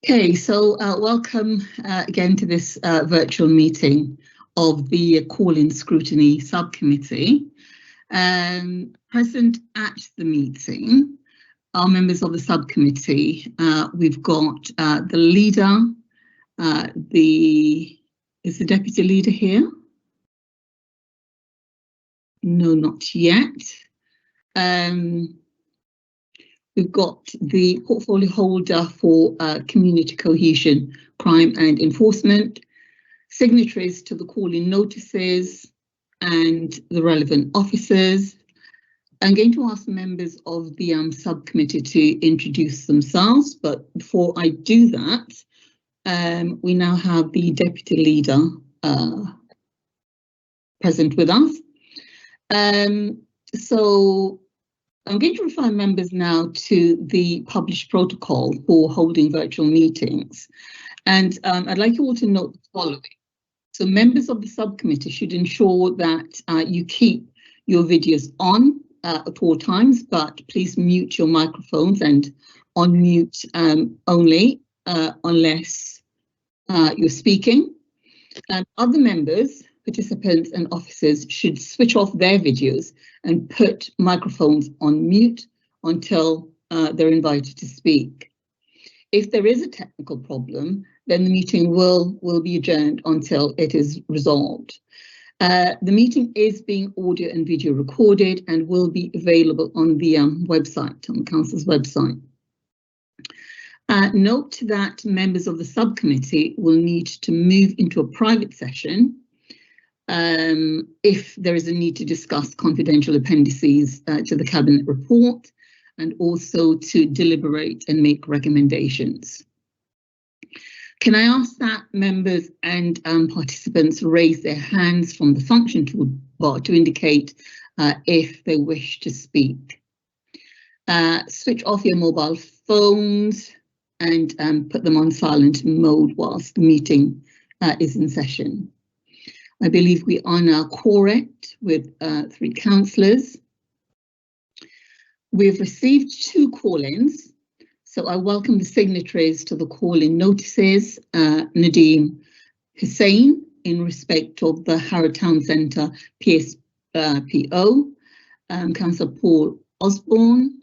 Okay, so welcome again to this virtual meeting of the Call-in Scrutiny Subcommittee. Present at the meeting are members of the subcommittee. We've got the leader, is the deputy leader here? No, not yet. We've got the portfolio holder for community cohesion, crime and enforcement, signatories to the call-in notices and the relevant officers. I'm going to ask members of the subcommittee to introduce themselves, but before I do that, we now have the deputy leader present with us. So I'm going to refer members now to the published protocol for holding virtual meetings. And I'd like you all to note the following. So members of the subcommittee should ensure that you keep your videos on at all times, but please mute your microphones and unmute only unless you're speaking. And other members, participants and officers should switch off their videos and put microphones on mute until they're invited to speak. If there is a technical problem, then the meeting will be adjourned until it is resolved. The meeting is being audio and video recorded and will be available on the website, on the Council's website. Note that members of the subcommittee will need to move into a private session if there is a need to discuss confidential appendices to the Cabinet report and also to deliberate and make recommendations. Can I ask that members and participants raise their hands from the function toolbar to indicate if they wish to speak? Switch off your mobile phones and put them on silent mode whilst the meeting is in session. I believe we are now correct with 3 councillors. We've received 2 call-ins, so I welcome the signatories to the call-in notices. Nadeem Hussain in respect of the Harrow Town Centre PSPO, Councillor Paul Osborne,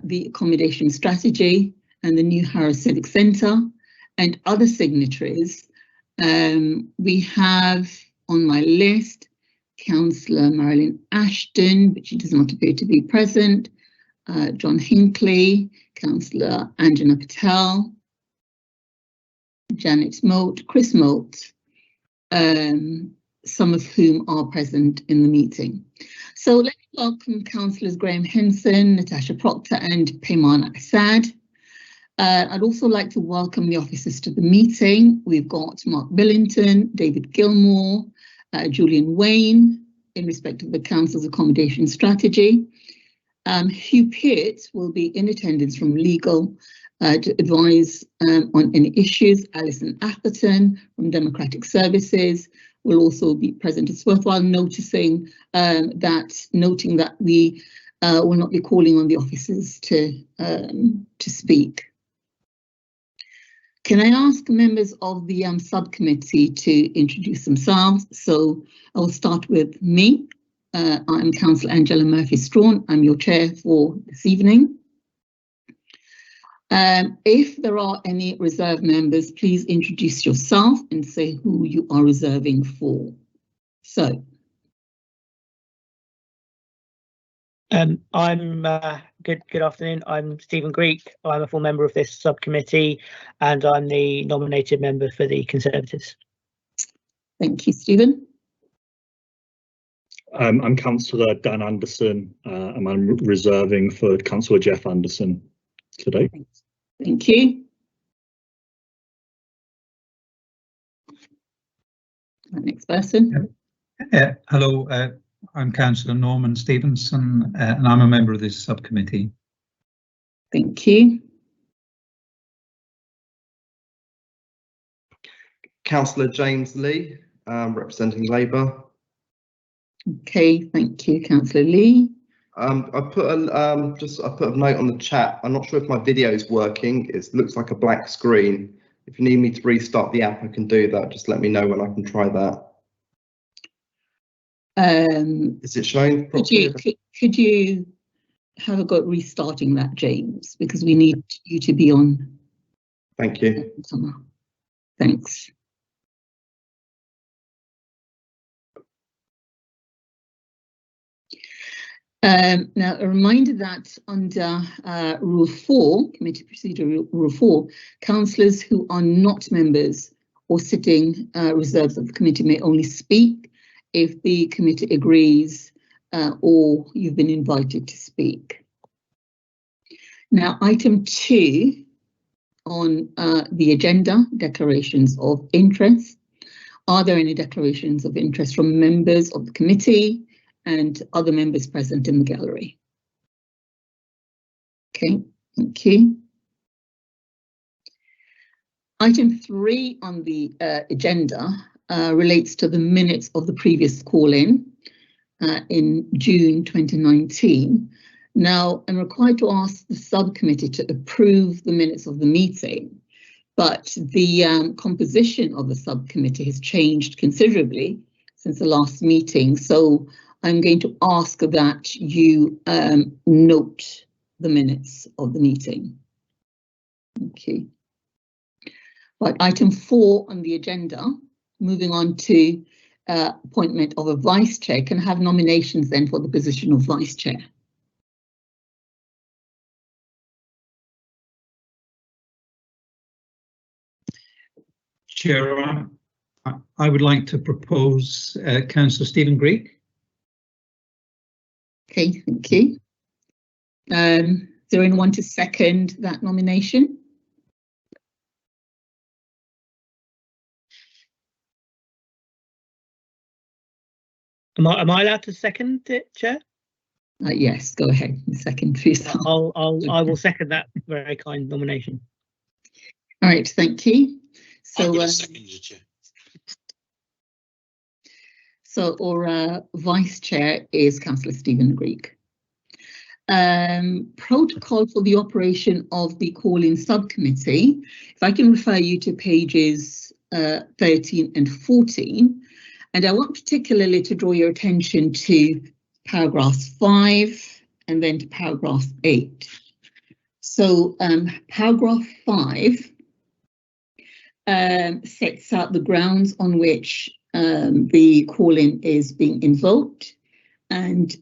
the accommodation strategy and the new Harrow Civic Centre, and other signatories. We have on my list Councillor Marilyn Ashton, but she does not appear to be present, John Hinckley, Councillor Anjana Patel, Janet Moult, Chris Moult, some of whom are present in the meeting. So let's welcome Councillors Graham Henson, Natasha Proctor and Payman Assad. I'd also like to welcome the officers to the meeting. We've got Mark Billington, David Gilmore, Julian Wayne in respect of the Council's accommodation strategy. Hugh Peart will be in attendance from legal to advise on any issues. Alison Atherton from Democratic Services will also be present. It's worthwhile noting that we will not be calling on the officers to speak. Can I ask members of the subcommittee to introduce themselves? So I will start with me. I'm Councillor Angela Murphy-Strawn. I'm your chair for this evening. If there are any reserve members, please introduce yourself and say who you are reserving for. So. Good afternoon. I'm Stephen Greek. I'm a full member of this subcommittee and I'm the nominated member for the Conservatives. Thank you, Stephen. I'm Councillor Dan Anderson and I'm reserving for Councillor Jeff Anderson today. Thank you. Next person. Hello. I'm Councillor Norman Stevenson and I'm a member of this subcommittee. Thank you. Councillor James Lee, representing Labour. Okay, thank you, Councillor Lee. I put a note on the chat. I'm not sure if my video is working. It looks like a black screen. If you need me to restart the app, I can do that. Just let me know when I can try that. Is it showing properly? Could you have a go at restarting that, James? Because we need you to be on. Thank you. Thanks. Now, a reminder that under Rule 4, Committee Procedure Rule 4, councillors who are not members or sitting reserves of the committee may only speak if the committee agrees or you've been invited to speak. Now, item 2 on the agenda, declarations of interest. Are there any declarations of interest from members of the committee and other members present in the gallery? Okay, thank you. Item 3 on the agenda relates to the minutes of the previous call-in in June 2019. Now, I'm required to ask the subcommittee to approve the minutes of the meeting, but the composition of the subcommittee has changed considerably since the last meeting, so I'm going to ask that you note the minutes of the meeting. Okay. Right, item 4 on the agenda, moving on to appointment of a vice chair. Can I have nominations then for the position of vice chair? Chair, I would like to propose Councillor Stephen Greek. Okay, thank you. Is there anyone to second that nomination? Am I allowed to second it, Chair? Yes, go ahead. Second for yourself. I will second that very kind nomination. All right, thank you. So, so our vice chair is Councillor Stephen Greek. Protocol for the operation of the call-in subcommittee. If I can refer you to pages 13 and 14, and I want particularly to draw your attention to paragraphs 5 and then to paragraph 8. So paragraph 5 sets out the grounds on which the call-in is being invoked, and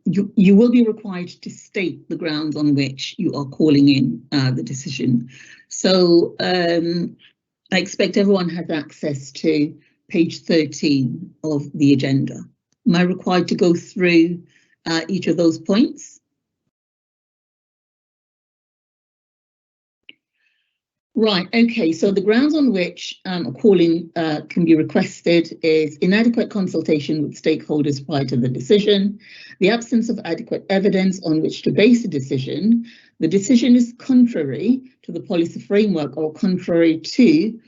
you will be required to state the grounds on which you are calling in the decision. So I expect everyone has access to page 13 of the agenda. Am I required to go through each of those points? Right, okay, so the grounds on which a call-in can be requested is inadequate consultation with stakeholders prior to the decision, the absence of adequate evidence on which to base a decision, the decision is contrary to the policy framework or contrary to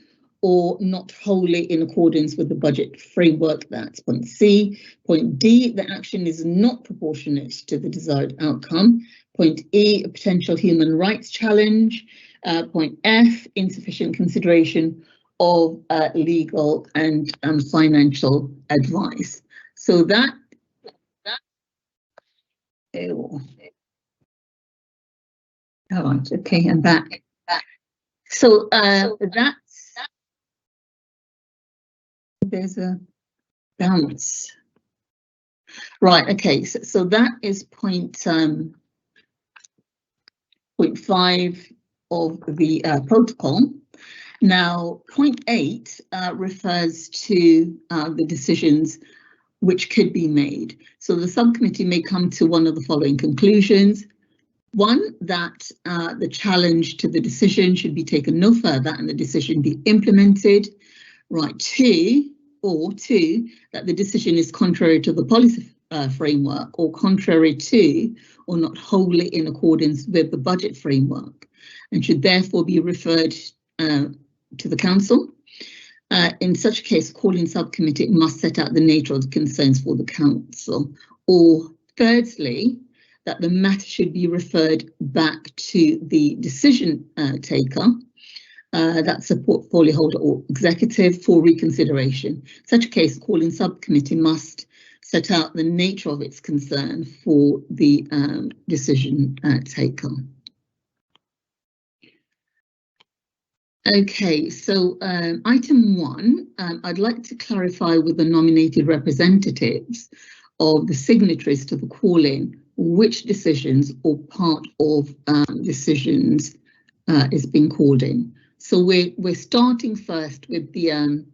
or not wholly in accordance with the budget framework. That's point C. Point D, the action is not proportionate to the desired outcome. Point E, a potential human rights challenge. Point F, insufficient consideration of legal and financial advice. So that all right, okay, I'm back. So that's, there's a bounce. Right, okay, so that is point 5 of the protocol. Now, point 8 refers to the decisions which could be made. So the subcommittee may come to one of the following conclusions. 1, that the challenge to the decision should be taken no further and the decision be implemented. Right, 2, that the decision is contrary to the policy framework or contrary to or not wholly in accordance with the budget framework and should therefore be referred to the council. In such a case, call-in subcommittee must set out the nature of the concerns for the council. Or thirdly, that the matter should be referred back to the decision taker, that's a portfolio holder or executive, for reconsideration. Such a case, calling subcommittee must set out the nature of its concern for the decision taker. Okay, so item 1, I'd like to clarify with the nominated representatives of the signatories to the call-in which decisions or part of decisions is being called in. So we're starting first with the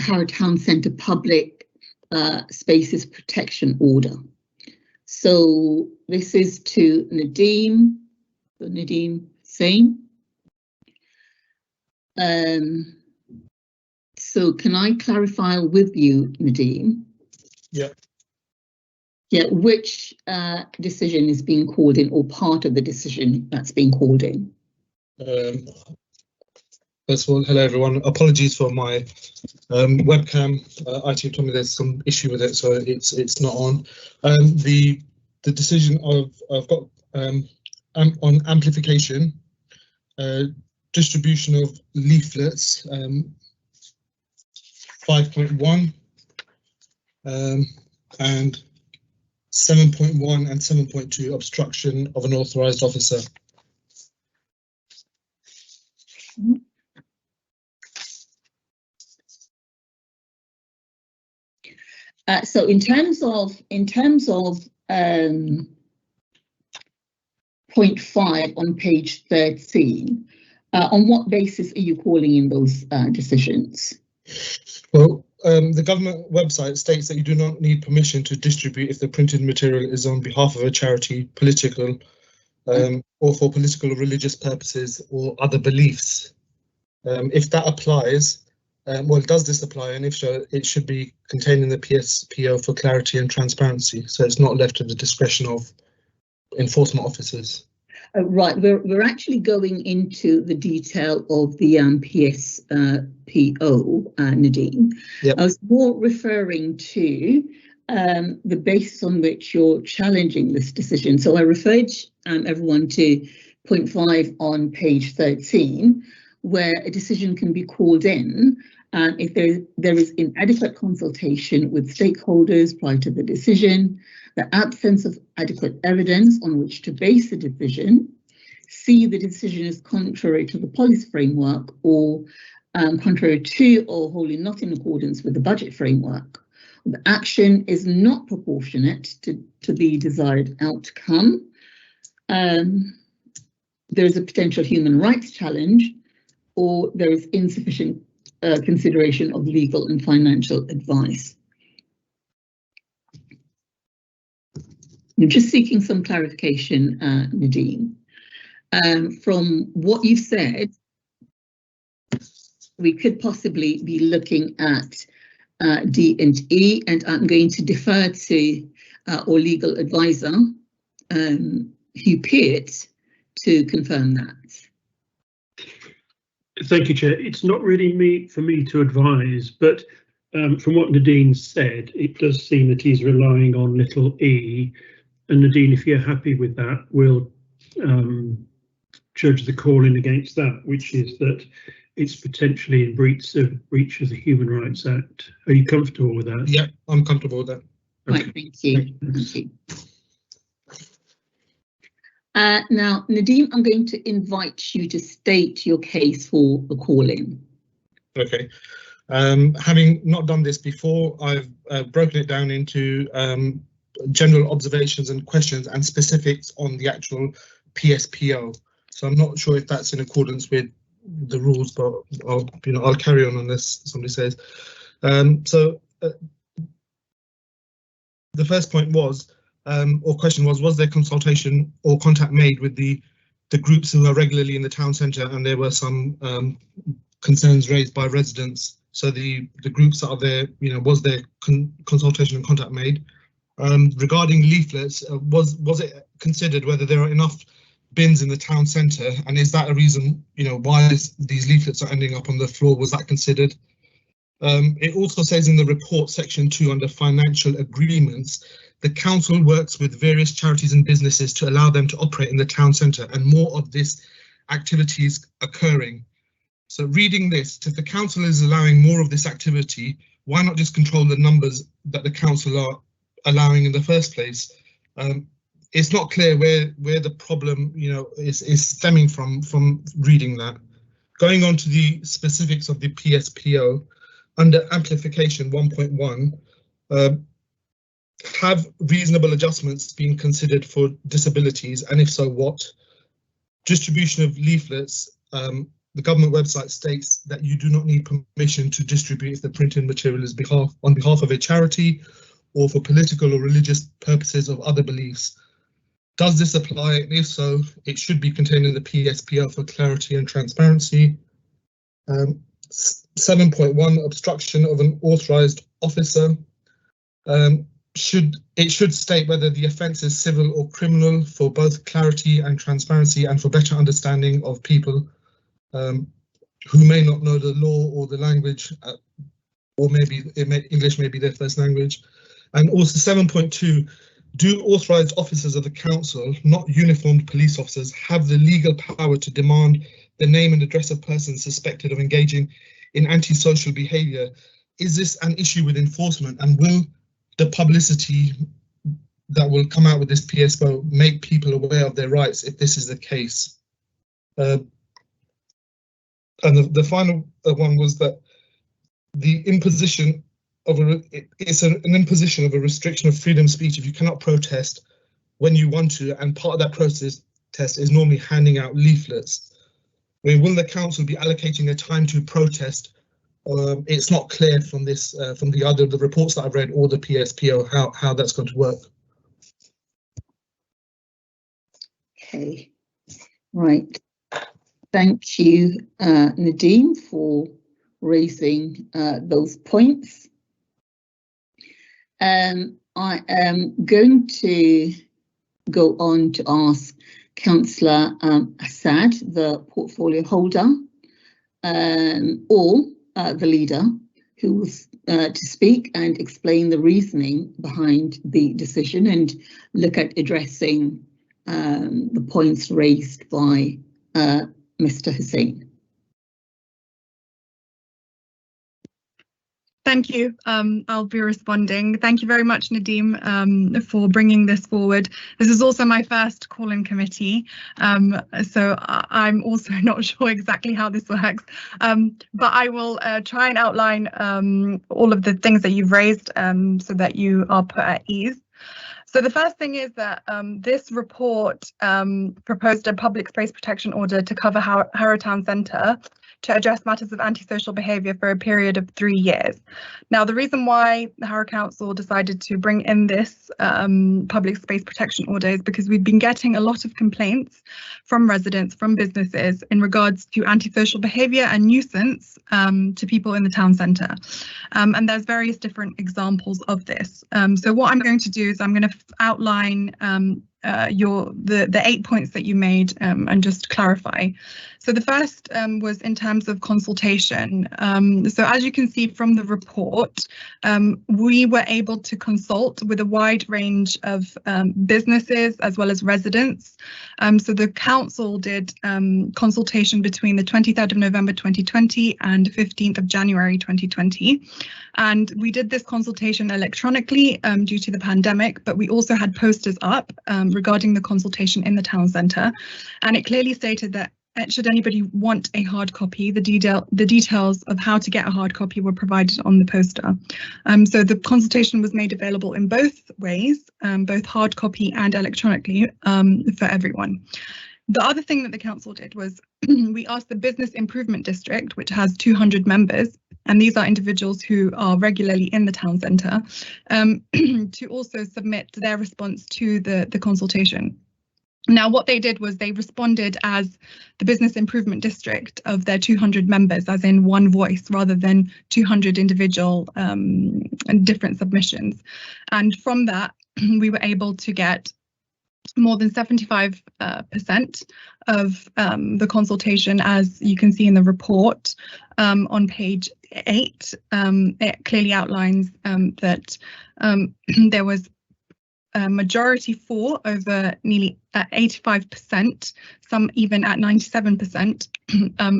Harrow Town Centre Public Spaces Protection Order. So this is to Nadeem Hussain. So can I clarify with you, Nadeem? Yeah. Yeah, which decision is being called in, or part of the decision that's being called in? First of all, hello everyone. Apologies for my webcam. IT told me there's some issue with it, so it's not on. The decision I've got on amplification, distribution of leaflets, 5.1 and 7.1 and 7.2, obstruction of an authorised officer. So in terms of point 5 on page 13, on what basis are you calling in those decisions? Well, the government website states that you do not need permission to distribute if the printed material is on behalf of a charity, political, or for political or religious purposes or other beliefs. If that applies, well, does this apply? And if so, it should be contained in the PSPO for clarity and transparency, so it's not left to the discretion of enforcement officers. Right, we're actually going into the detail of the PSPO, Nadine. Yep. I was more referring to the basis on which you're challenging this decision. So I referred everyone to point 5 on page 13, where a decision can be called in if there is inadequate consultation with stakeholders prior to the decision, the absence of adequate evidence on which to base the decision, C, the decision is contrary to the policy framework or contrary to or wholly not in accordance with the budget framework. The action is not proportionate to the desired outcome. There is a potential human rights challenge, or there is insufficient consideration of legal and financial advice. I'm just seeking some clarification, Nadine. From what you've said, we could possibly be looking at D and E, and I'm going to defer to our legal advisor, Hugh Peart, to confirm that. Thank you, Chair. It's not really for me to advise, but from what Nadine said, it does seem that he's relying on little e. And Nadine, if you're happy with that, we'll judge the call in against that, which is that it's potentially in breach of the Human Rights Act. Are you comfortable with that? Yeah, I'm comfortable with that. Right, thank you. Thank you. Now, Nadeem, I'm going to invite you to state your case for the call-in. Okay. Having not done this before, I've broken it down into general observations and questions and specifics on the actual PSPO. So I'm not sure if that's in accordance with the rules, but I'll carry on unless somebody says. So the first point was, or question was there consultation or contact made with the groups who are regularly in the town centre, and there were some concerns raised by residents. So the groups that are there, was there consultation and contact made? Regarding leaflets, was it considered whether there are enough bins in the town centre, and is that a reason, why these leaflets are ending up on the floor? Was that considered? It also says in the report, section 2, under financial agreements, the council works with various charities and businesses to allow them to operate in the town centre, and more of this activity is occurring. So reading this, if the council is allowing more of this activity, why not just control the numbers that the council are allowing in the first place? It's not clear where the problem, is stemming from reading that. Going on to the specifics of the PSPO, under amplification 1.1, have reasonable adjustments been considered for disabilities, and if so, what? Distribution of leaflets. The government website states that you do not need permission to distribute if the printed material is on behalf of a charity or for political or religious purposes of other beliefs. Does this apply? And if so, it should be contained in the PSPO for clarity and transparency. 7.1, obstruction of an authorised officer. It should state whether the offence is civil or criminal for both clarity and transparency, and for better understanding of people who may not know the law or the language, or maybe English may be their first language. And also 7.2, do authorised officers of the council, not uniformed police officers, have the legal power to demand the name and address of persons suspected of engaging in antisocial behaviour? Is this an issue with enforcement, and will the publicity that will come out with this PSPO make people aware of their rights if this is the case? And the final one was that the imposition of an imposition of a restriction of freedom of speech if you cannot protest when you want to, and part of that process test is normally handing out leaflets. I mean, will the council be allocating a time to protest? It's not clear from this, from the reports that I've read or the PSPO, how that's going to work. Okay, right. Thank you, Nadine, for raising those points. I am going to go on to ask Councillor Assad, the portfolio holder, or the leader, who was to speak and explain the reasoning behind the decision and look at addressing the points raised by Mr. Hussain. Thank you. I'll be responding. Thank you very much, Nadeem, for bringing this forward. This is also my first call-in committee, so I'm also not sure exactly how this works, but I will try and outline all of the things that you've raised so that you are put at ease. So the first thing is that this report proposed a public space protection order to cover Harrow Town Centre to address matters of antisocial behaviour for a period of 3 years. Now, the reason why the Harrow Council decided to bring in this public space protection order is because we've been getting a lot of complaints from residents, from businesses, in regards to antisocial behaviour and nuisance to people in the town centre. And there's various different examples of this. So what I'm going to do is I'm going to outline the 8 points that you made and just clarify. So the first was in terms of consultation. So as you can see from the report, we were able to consult with a wide range of businesses as well as residents. So the council did consultation between the 23rd of November 2020 and 15th of January 2020. And we did this consultation electronically due to the pandemic, but we also had posters up regarding the consultation in the town centre. And it clearly stated that should anybody want a hard copy, the details of how to get a hard copy were provided on the poster. So the consultation was made available in both ways, both hard copy and electronically for everyone. The other thing that the council did was we asked the Business Improvement District, which has 200 members, and these are individuals who are regularly in the town centre, to also submit their response to the consultation. Now, what they did was they responded as the Business Improvement District of their 200 members, as in one voice, rather than 200 individual and different submissions. And from that, we were able to get more than 75% of the consultation, as you can see in the report on page 8. It clearly outlines that there was a majority for over nearly 85%, some even at 97%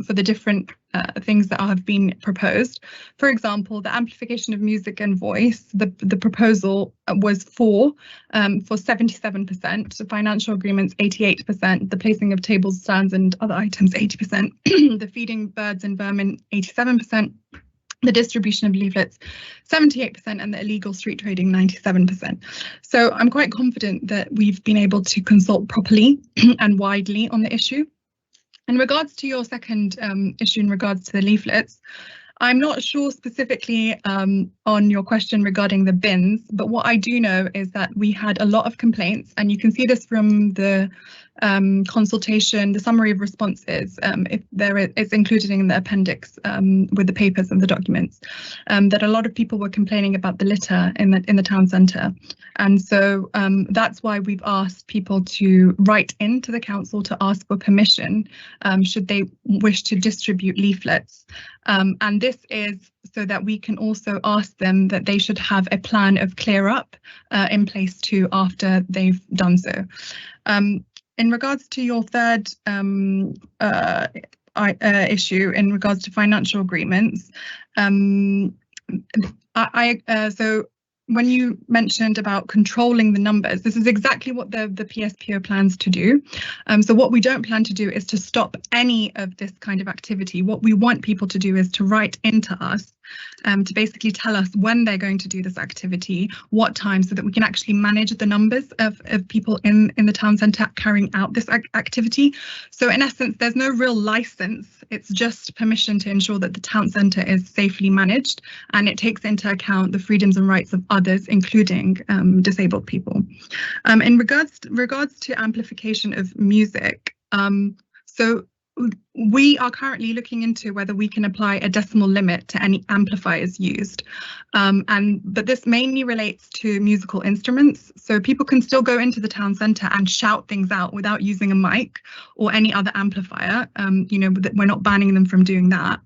for the different things that have been proposed. For example, the amplification of music and voice, the proposal was for 77%, financial agreements 88%, the placing of tables, stands and other items 80%, the feeding birds and vermin 87%, the distribution of leaflets 78%, and the illegal street trading 97%. So I'm quite confident that we've been able to consult properly and widely on the issue. In regards to your second issue in regards to the leaflets, I'm not sure specifically on your question regarding the bins, but what I do know is that we had a lot of complaints, and you can see this from the consultation, the summary of responses, if it's included in the appendix with the papers and the documents, that a lot of people were complaining about the litter in the town centre. And so that's why we've asked people to write into the council to ask for permission should they wish to distribute leaflets. And this is so that we can also ask them that they should have a plan of clear up in place too after they've done so. In regards to your third issue in regards to financial agreements, so when you mentioned about controlling the numbers, this is exactly what the PSPO plans to do. So what we don't plan to do is to stop any of this kind of activity. What we want people to do is to write into us to basically tell us when they're going to do this activity, what time, so that we can actually manage the numbers of people in the town centre carrying out this activity. So in essence, there's no real license. It's just permission to ensure that the town centre is safely managed, and it takes into account the freedoms and rights of others, including disabled people. In regards to amplification of music, so we are currently looking into whether we can apply a decimal limit to any amplifiers used, but this mainly relates to musical instruments. So people can still go into the town centre and shout things out without using a mic or any other amplifier. You know, we're not banning them from doing that.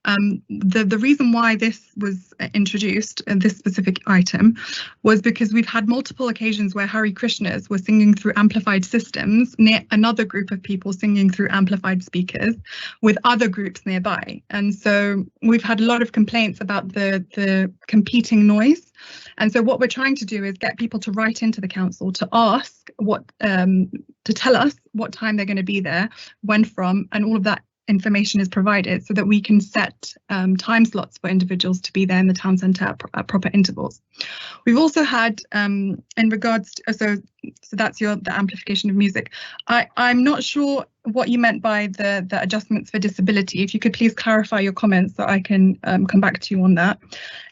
The reason why this was introduced, this specific item, was because we've had multiple occasions where Hare Krishnas were singing through amplified systems near another group of people singing through amplified speakers with other groups nearby. And so we've had a lot of complaints about the competing noise. And so what we're trying to do is get people to write into the council to ask to tell us what time they're going to be there, when from, and all of that information is provided so that we can set time slots for individuals to be there in the town centre at proper intervals. We've also had in regards to, so that's the amplification of music. I'm not sure what you meant by the adjustments for disability. If you could please clarify your comments so I can come back to you on that.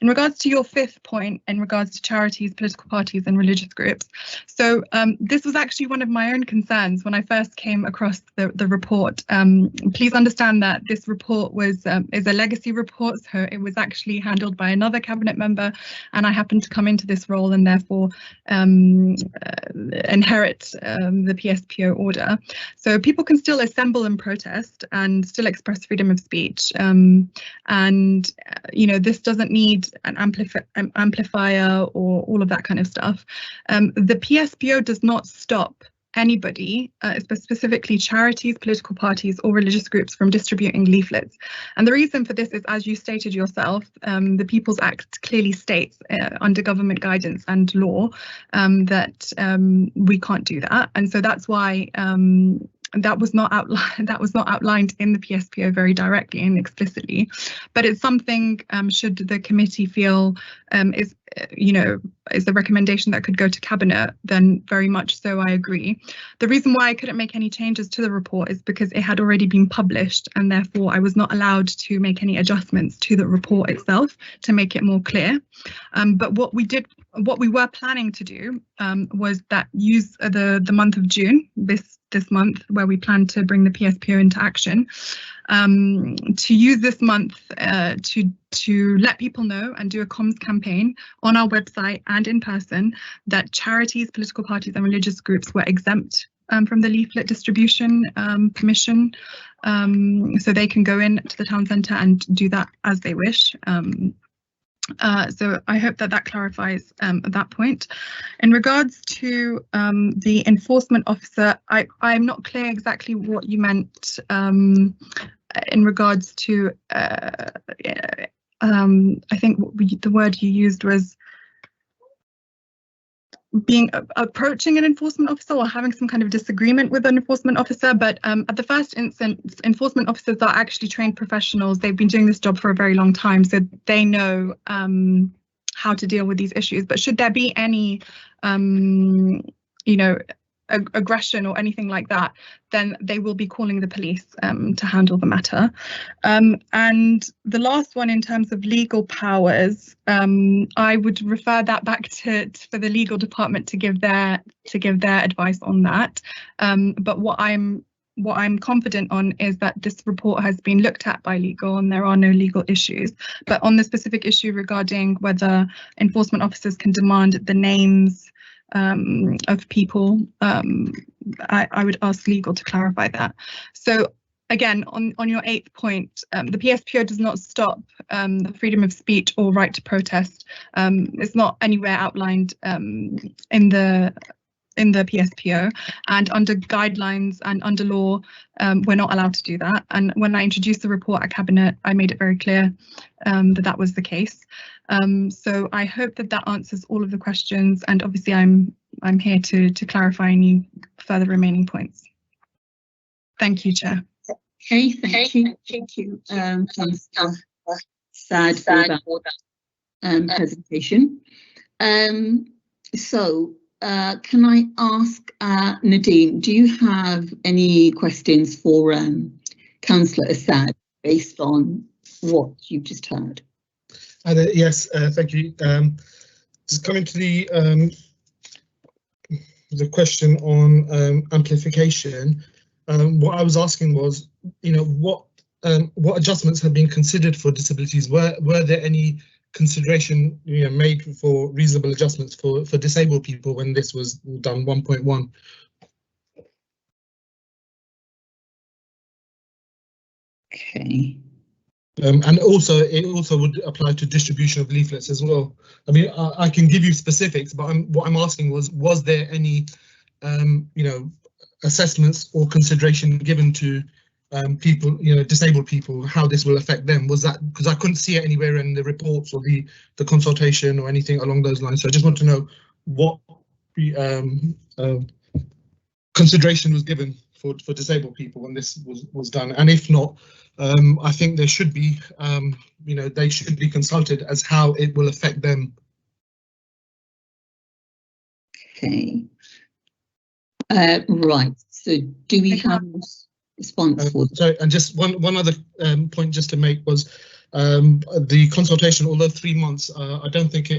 In regards to your fifth point, in regards to charities, political parties and religious groups. So this was actually one of my own concerns when I first came across the report. Please understand that this report is a legacy report, so it was actually handled by another cabinet member, and I happened to come into this role and therefore inherit the PSPO order. So people can still assemble and protest and still express freedom of speech, and you know, this doesn't need an amplifier or all of that kind of stuff. The PSPO does not stop anybody, specifically charities, political parties or religious groups, from distributing leaflets. And the reason for this is, as you stated yourself, the People's Act clearly states under government guidance and law that we can't do that. And so that's why that was not outlined in the PSPO very directly and explicitly, but it's something should the committee feel is a recommendation that could go to cabinet, then very much so I agree. The reason why I couldn't make any changes to the report is because it had already been published, and therefore I was not allowed to make any adjustments to the report itself to make it more clear. But what we were planning to do was that use the month of June, this month, where we plan to bring the PSPO into action, to use this month to to let people know and do a comms campaign on our website and in person that charities, political parties and religious groups were exempt from the leaflet distribution permission, so they can go in to the town centre and do that as they wish. So I hope that that clarifies that point. In regards to the enforcement officer, I'm not clear exactly what you meant in regards to, I think the word you used was approaching an enforcement officer or having some kind of disagreement with an enforcement officer. But at the first instance, enforcement officers are actually trained professionals. They've been doing this job for a very long time, so they know how to deal with these issues. But should there be any, aggression or anything like that, then they will be calling the police to handle the matter. And the last one, in terms of legal powers, I would refer that back for the legal department to give their advice on that. But what I'm confident on is that this report has been looked at by legal and there are no legal issues. But on the specific issue regarding whether enforcement officers can demand the names of people, I would ask legal to clarify that. So again, on your 8th point, the PSPO does not stop the freedom of speech or right to protest. It's not anywhere outlined in the PSPO, and under guidelines and under law, we're not allowed to do that. And when I introduced the report at Cabinet, I made it very clear that was the case. So I hope that answers all of the questions, and obviously I'm here to clarify any further remaining points. Thank you, Chair. Okay, thank you. Sad for that presentation. So can I ask Nadine, do you have any questions for Councillor Assad based on what you've just heard? Yes, thank you. Just coming to the question on amplification, what I was asking was, what adjustments have been considered for disabilities? Were there any consideration made for reasonable adjustments for disabled people when this was done 1.1? Okay. And also, it also would apply to distribution of leaflets as well. I mean, I can give you specifics, but what I'm asking was there any, assessments or consideration given to people, disabled people, how this will affect them? Was that, because I couldn't see it anywhere in the reports or the consultation or anything along those lines. So I just want to know what consideration was given for disabled people when this was done, and if not, I think there should be, they should be consulted as how it will affect them. Okay. Right. So do we have a response for that? Sorry, and just one other point just to make was the consultation, although 3 months, I don't think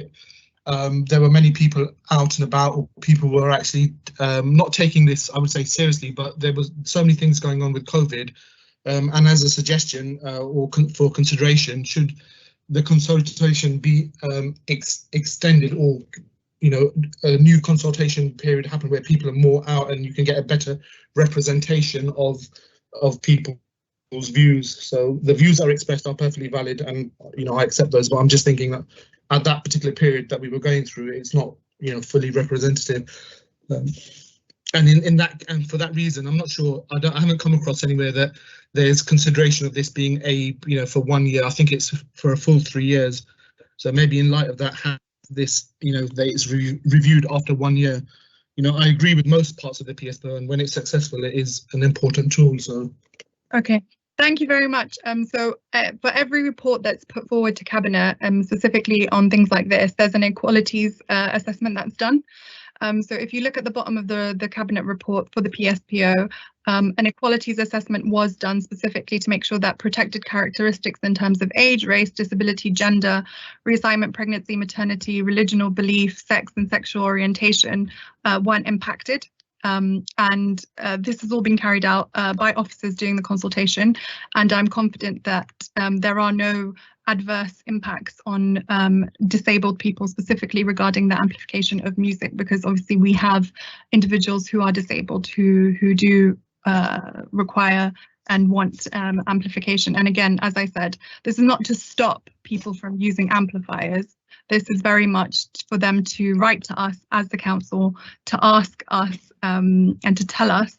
there were many people out and about, or people were actually not taking this, I would say, seriously, but there was so many things going on with COVID. And as a suggestion for consideration, should the consultation be extended, or a new consultation period happen where people are more out and you can get a better representation of people's views? So the views that are expressed are perfectly valid, and I accept those, but I'm just thinking that at that particular period that we were going through, it's not fully representative. And in that, and for that reason, I'm not sure. I haven't come across anywhere that there's consideration of this being for 1 year. I think it's for a full 3 years. So maybe in light of that, have this that it's reviewed after 1 year. I agree with most parts of the PSPO, and when it's successful, it is an important tool. So okay. Thank you very much. So for every report that's put forward to Cabinet, specifically on things like this, there's an equalities assessment that's done. So if you look at the bottom of the Cabinet report for the PSPO, an equalities assessment was done specifically to make sure that protected characteristics in terms of age, race, disability, gender, reassignment, pregnancy, maternity, religion or belief, sex and sexual orientation weren't impacted. And this has all been carried out by officers doing the consultation, and I'm confident that there are no adverse impacts on disabled people, specifically regarding the amplification of music, because obviously we have individuals who are disabled who do require and want amplification. And again, as I said, this is not to stop people from using amplifiers. This is very much for them to write to us as the council, to ask us and to tell us.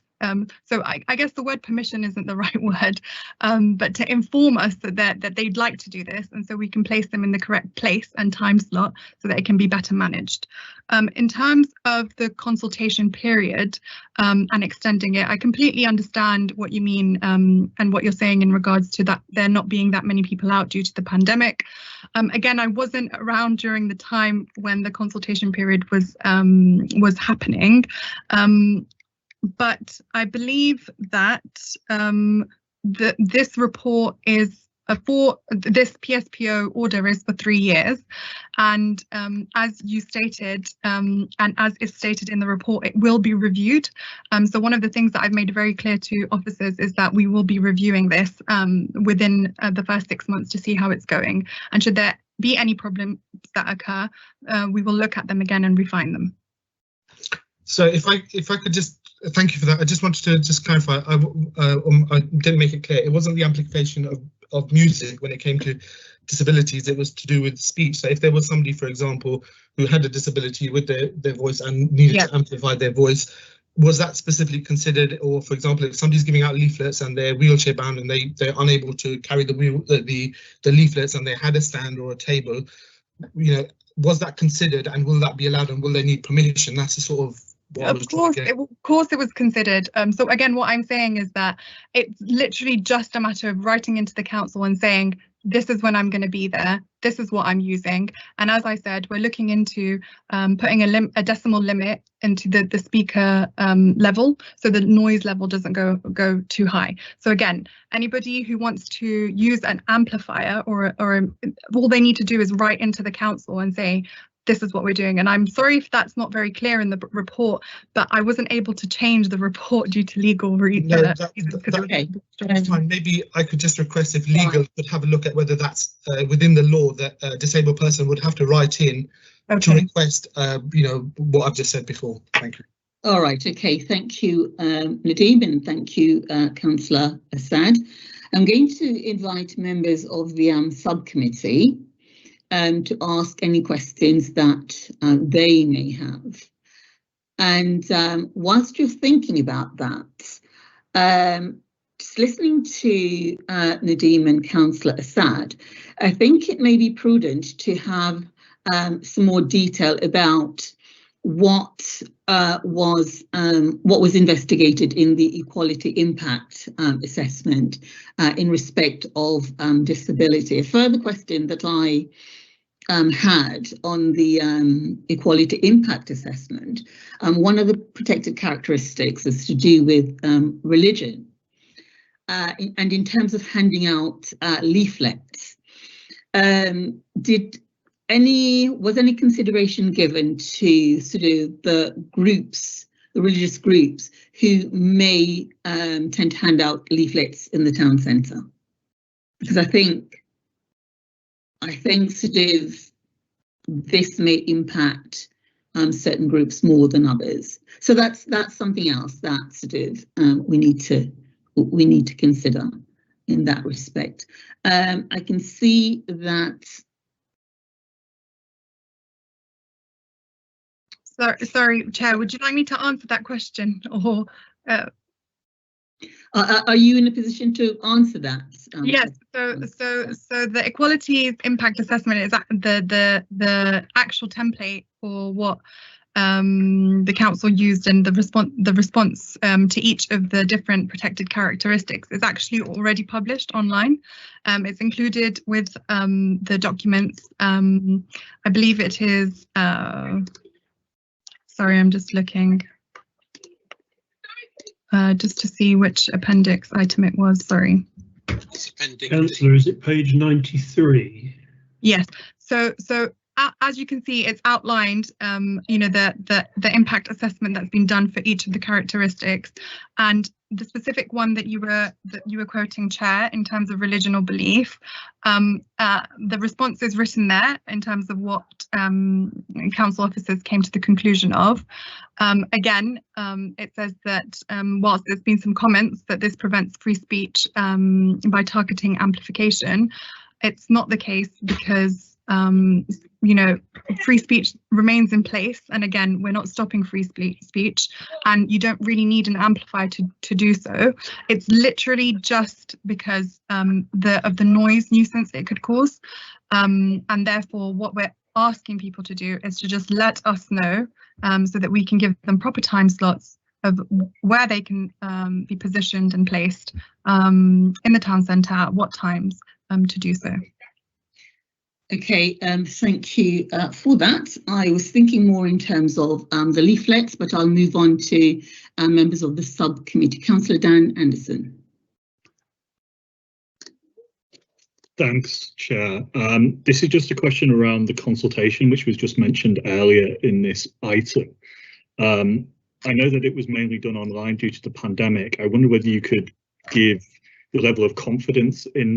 So I guess the word permission isn't the right word, but to inform us that they'd like to do this, and so we can place them in the correct place and time slot so that it can be better managed. In terms of the consultation period and extending it, I completely understand what you mean and what you're saying in regards to that there not being that many people out due to the pandemic. Again, I wasn't around during the time when the consultation period was happening. But I believe that this report is for this PSPO order is for 3 years, and as you stated, and as is stated in the report, it will be reviewed. So one of the things that I've made very clear to officers is that we will be reviewing this within the first 6 months to see how it's going, and should there be any problems that occur, we will look at them again and refine them. So if I could just thank you for that. I just wanted to just clarify. I didn't make it clear. It wasn't the amplification of music when it came to disabilities. It was to do with speech. So if there was somebody, for example, who had a disability with their voice and needed to amplify their voice, was that specifically considered? Or, for example, if somebody's giving out leaflets and they're wheelchair bound and they're unable to carry the leaflets and they had a stand or a table, you know, was that considered, and will that be allowed, and will they need permission? That's the sort of Of course it was considered. So again, what I'm saying is that it's literally just a matter of writing into the council and saying, this is when I'm going to be there, this is what I'm using. And as I said, we're looking into putting a decimal limit into the speaker level, so the noise level doesn't go too high. So again, anybody who wants to use an amplifier or all they need to do is write into the council and say, this is what we're doing. And I'm sorry if that's not very clear in the report, but I wasn't able to change the report due to legal reasons. No, that's fine. Maybe I could just request if legal could have a look at whether that's within the law that a disabled person would have to write in to request, you know, what I've just said before. Thank you. All right. OK, thank you, Nadeem, and thank you, Councillor Assad. I'm going to invite members of the subcommittee to ask any questions that they may have. And whilst you're thinking about that, just listening to Nadeem and Councillor Assad, I think it may be prudent to have some more detail about what was investigated in the equality impact assessment in respect of disability. A further question that I had on the equality impact assessment, one of the protected characteristics is to do with religion, and in terms of handing out leaflets, was any consideration given to sort of the religious groups who may tend to hand out leaflets in the town centre? Because I think sort of this may impact certain groups more than others. So that's something else that sort of we need to consider in that respect. I can see that. Sorry, Chair, would you like me to answer that question, or? Are you in a position to answer that? Yes. So the equality impact assessment is the actual template for what the council used, and the response to each of the different protected characteristics is actually already published online. It's included with the documents. I believe it is. Sorry, I'm just looking. Just to see which appendix item it was, sorry. Councillor, is it page 93? Yes, so as you can see, it's outlined, you know, the impact assessment that's been done for each of the characteristics, and the specific one that you were quoting, Chair, in terms of religion or belief, the response is written there in terms of what council officers came to the conclusion of. Again, it says that whilst there's been some comments that this prevents free speech by targeting amplification, it's not the case because you know, free speech remains in place, and again, we're not stopping free speech, and you don't really need an amplifier to do so. It's literally just because of the noise nuisance it could cause, and therefore what we're asking people to do is to just let us know so that we can give them proper time slots of where they can be positioned and placed in the town centre at what times to do so. Okay, thank you for that. I was thinking more in terms of the leaflets, but I'll move on to members of the subcommittee. Councillor Dan Anderson. Thanks, Chair. This is just a question around the consultation, which was just mentioned earlier in this item. I know that it was mainly done online due to the pandemic. I wonder whether you could give the level of confidence in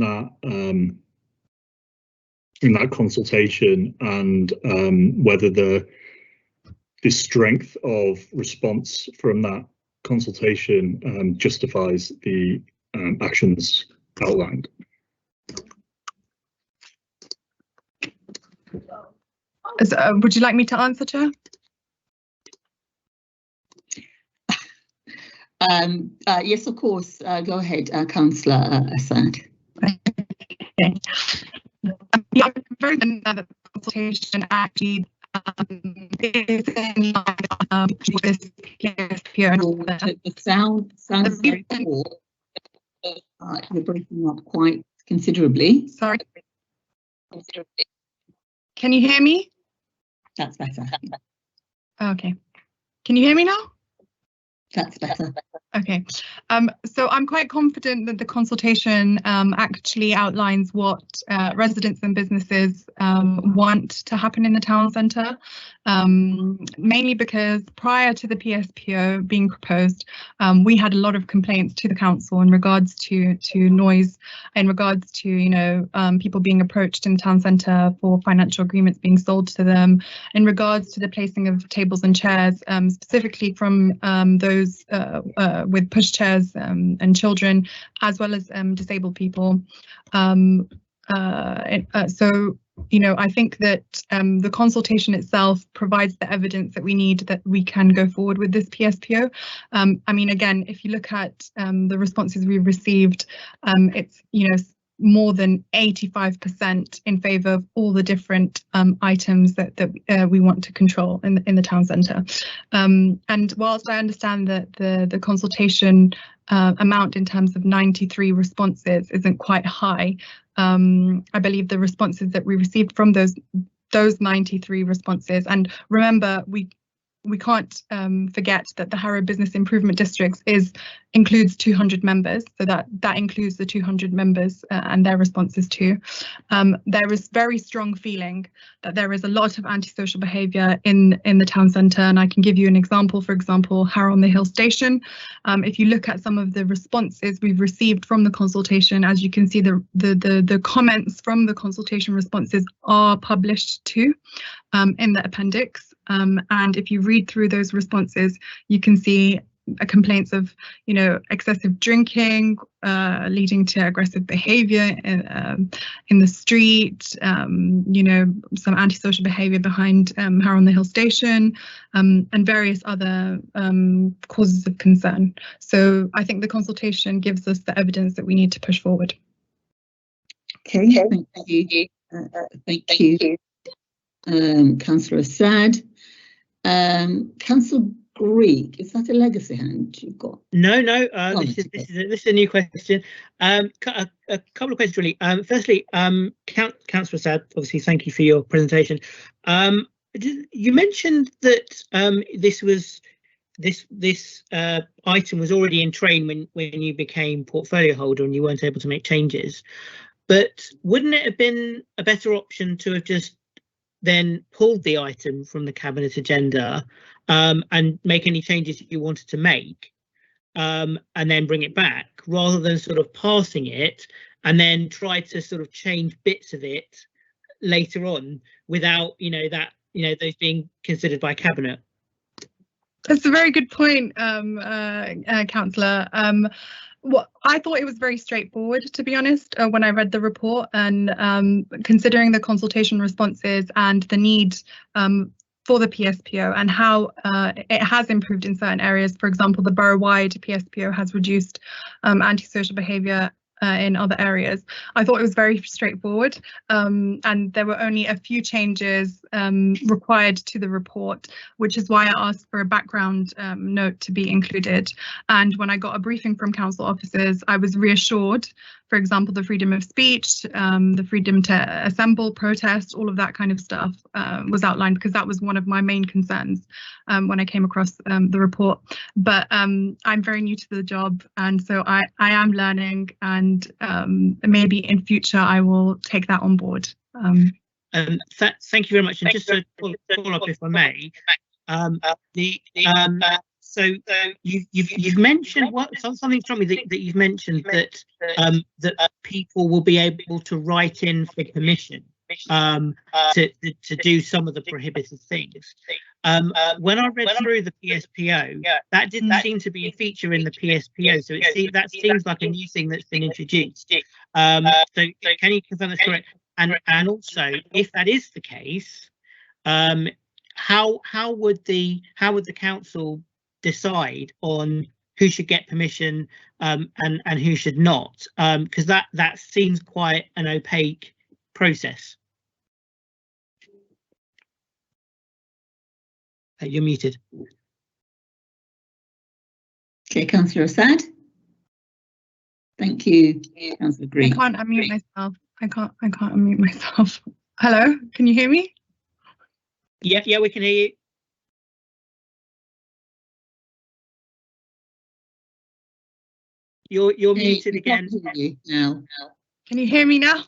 that consultation, and whether the strength of response from that consultation justifies the actions outlined. Would you like me to answer, Chair? Yes, of course. Go ahead, Councillor Assad. Okay. Yeah, very good that the consultation actually is in line with this PSPO. The sound sounds very poor. You're breaking up quite considerably. Sorry. Can you hear me? That's better. Okay. Can you hear me now? That's better. Okay, so I'm quite confident that the consultation actually outlines what residents and businesses want to happen in the town centre, mainly because prior to the PSPO being proposed, we had a lot of complaints to the council in regards to noise, in regards to, you know, people being approached in the town centre for financial agreements being sold to them, in regards to the placing of tables and chairs, specifically from those with pushchairs and children, as well as disabled people. So, you know, I think that the consultation itself provides the evidence that we need that we can go forward with this PSPO. I mean, again, if you look at the responses we've received, it's, you know, more than 85% in favour of all the different items that we want to control in the town centre. And whilst I understand that the consultation amount in terms of 93 responses isn't quite high, I believe the responses that we received from those 93 responses, and remember, we can't forget that the Harrow Business Improvement Districts includes 200 members, so that includes the 200 members and their responses too. There is very strong feeling that there is a lot of antisocial behaviour in the town centre, and I can give you an example. For example, Harrow on the Hill Station. If you look at some of the responses we've received from the consultation, as you can see, the comments from the consultation responses are published too in the appendix. And if you read through those responses, you can see complaints of, you know, excessive drinking, leading to aggressive behaviour in the street, you know, some antisocial behaviour behind Harrow on the Hill Station, and various other causes of concern. So I think the consultation gives us the evidence that we need to push forward. Okay, thank you. Thank you, Councillor Assad. Councillor Greek, is that a legacy hand you've got? No, this is a new question. A couple of questions really. Firstly, Councillor Assad, obviously thank you for your presentation. You mentioned that this item was already in train when you became portfolio holder and you weren't able to make changes. But wouldn't it have been a better option to have just then pulled the item from the cabinet agenda and make any changes that you wanted to make, and then bring it back, rather than sort of passing it and then try to sort of change bits of it later on without, those being considered by cabinet. That's a very good point, Councillor. What I thought it was very straightforward, to be honest, when I read the report, and considering the consultation responses and the need for the PSPO and how it has improved in certain areas. For example, the borough-wide PSPO has reduced antisocial behaviour in other areas. I thought it was very straightforward, and there were only a few changes required to the report, which is why I asked for a background note to be included. And when I got a briefing from council officers, I was reassured. For example, the freedom of speech, the freedom to assemble, protest, all of that kind of stuff was outlined, because that was one of my main concerns when I came across the report. But I'm very new to the job, and so I am learning, and maybe in future I will take that on board. Thank you very much. And just to follow up, if I may, so you've mentioned something struck me that you've mentioned that people will be able to write in for permission to do some of the prohibited things. When I read through the PSPO, that didn't seem to be a feature in the PSPO, so that seems like a new thing that's been introduced. So can you confirm that's correct? And also, if that is the case, how would the council decide on who should get permission and who should not? Because that seems quite an opaque process. You're muted. Okay, Councillor Assad. Thank you, Councillor Green. I can't unmute myself. I can't unmute myself. Hello, can you hear me? Yeah, we can hear you. You're muted again. Now. Can you hear me now?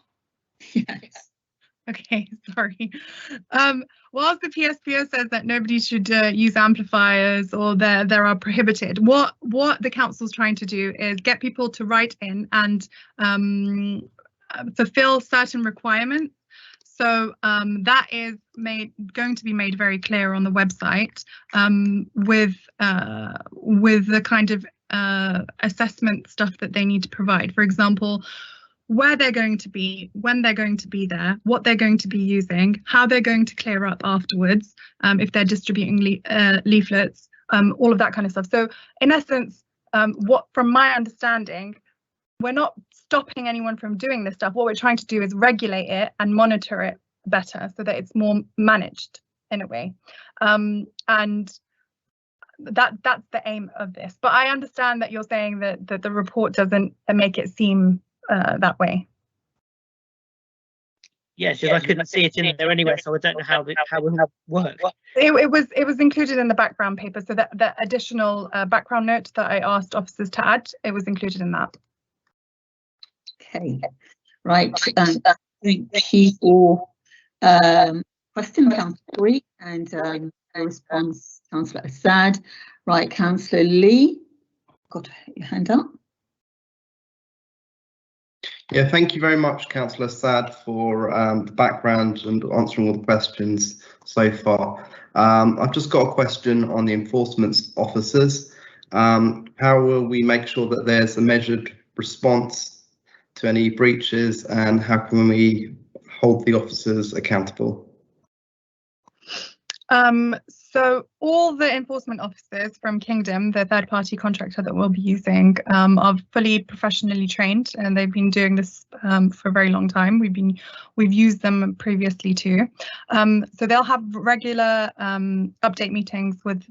Yes. Okay, sorry. Whilst the PSPO says that nobody should use amplifiers, or there are prohibited, what the council's trying to do is get people to write in and fulfill certain requirements. So that is going to be made very clear on the website, with the kind of assessment stuff that they need to provide. For example, where they're going to be, when they're going to be there, what they're going to be using, how they're going to clear up afterwards, if they're distributing leaflets, all of that kind of stuff. So in essence, from my understanding, we're not stopping anyone from doing this stuff. What we're trying to do is regulate it and monitor it better, so that it's more managed in a way. And that's the aim of this. But I understand that you're saying that the report doesn't make it seem that way. Yes, I couldn't see it in there anyway, so I don't know how it will work. It was included in the background paper, so that the additional background note that I asked officers to add, it was included in that. Okay, right. Thank you for question, Councillor Green, and response, Councillor Assad. Right, Councillor Lee, got your hand up. Yeah, thank you very much, Councillor Assad, for the background and answering all the questions so far. I've just got a question on the enforcement officers. How will we make sure that there's a measured response to any breaches, and how can we hold the officers accountable? So all the enforcement officers from Kingdom, the third-party contractor that we'll be using, are fully professionally trained, and they've been doing this for a very long time. We've used them previously too. So they'll have regular update meetings with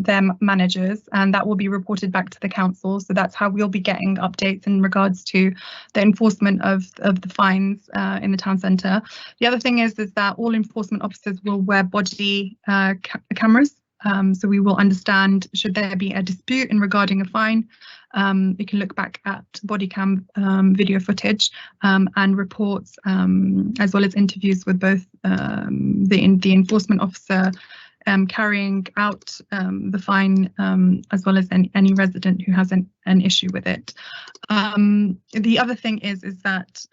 their managers, and that will be reported back to the council. So that's how we'll be getting updates in regards to the enforcement of the fines in the town centre. The other thing is that all enforcement officers will wear body cameras, so we will understand should there be a dispute in regarding a fine. We can look back at body cam video footage and reports, as well as interviews with both the enforcement officer carrying out the fine, as well as any resident who has an issue with it. The other thing is that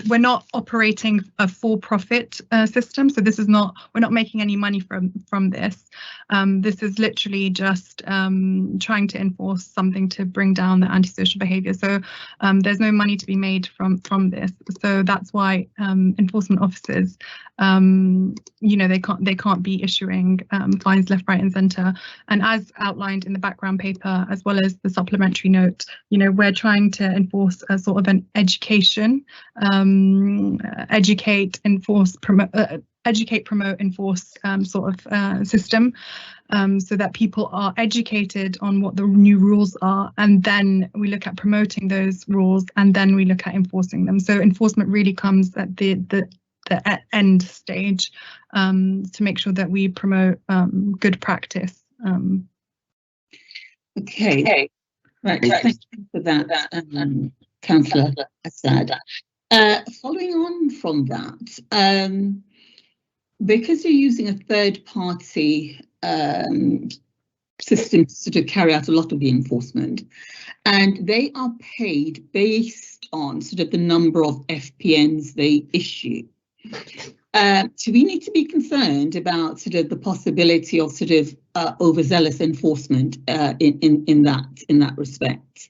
we're not operating a for-profit system, so this is not, we're not making any money from this. This is literally just trying to enforce something to bring down the antisocial behaviour. So there's no money to be made from this. So that's why enforcement officers, they can't be issuing fines left, right, and centre. And as outlined in the background paper, as well as the supplementary note, we're trying to enforce a sort of an education. Educate, enforce, promote, enforce sort of system, so that people are educated on what the new rules are, and then we look at promoting those rules, and then we look at enforcing them. So enforcement really comes at the end stage, to make sure that we promote good practice. Okay, right. Thank you for that, Councillor Assad. Following on from that, because you're using a third-party system to sort of carry out a lot of the enforcement, and they are paid based on sort of the number of FPNs they issue, do we need to be concerned about sort of the possibility of sort of overzealous enforcement in that respect?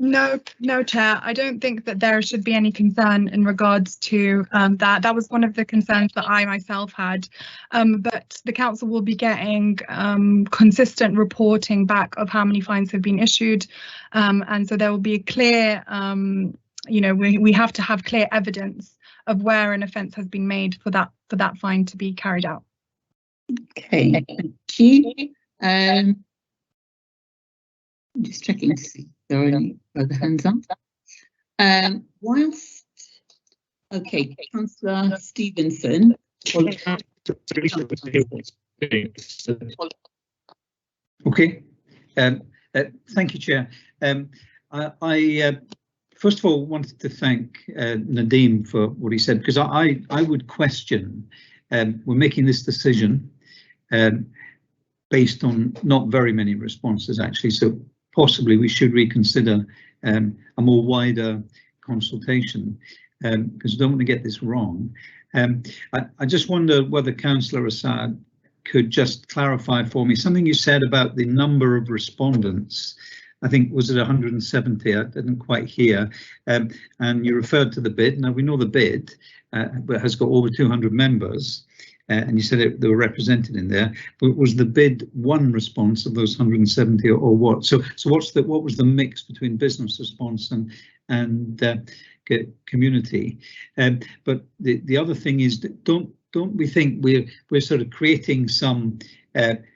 No, Chair. I don't think that there should be any concern in regards to that. That was one of the concerns that I myself had. But the council will be getting consistent reporting back of how many fines have been issued, and so there will be a clear, we have to have clear evidence of where an offence has been made for that fine to be carried out. Okay, thank you. I'm just checking to see if there are any other hands up. Okay, Councillor Stevenson. Okay, thank you, Chair. I first of all wanted to thank Nadeem for what he said, because I would question, we're making this decision based on not very many responses actually, so possibly we should reconsider a more wider consultation, because I don't want to get this wrong. I just wonder whether Councillor Assad could just clarify for me something you said about the number of respondents. I think, was it 170? I didn't quite hear. And you referred to the bid. Now we know the bid has got over 200 members, and you said they were represented in there. But was the bid one response of those 170 or what? So what was the mix between business response and community? But the other thing is, don't we think we're sort of creating some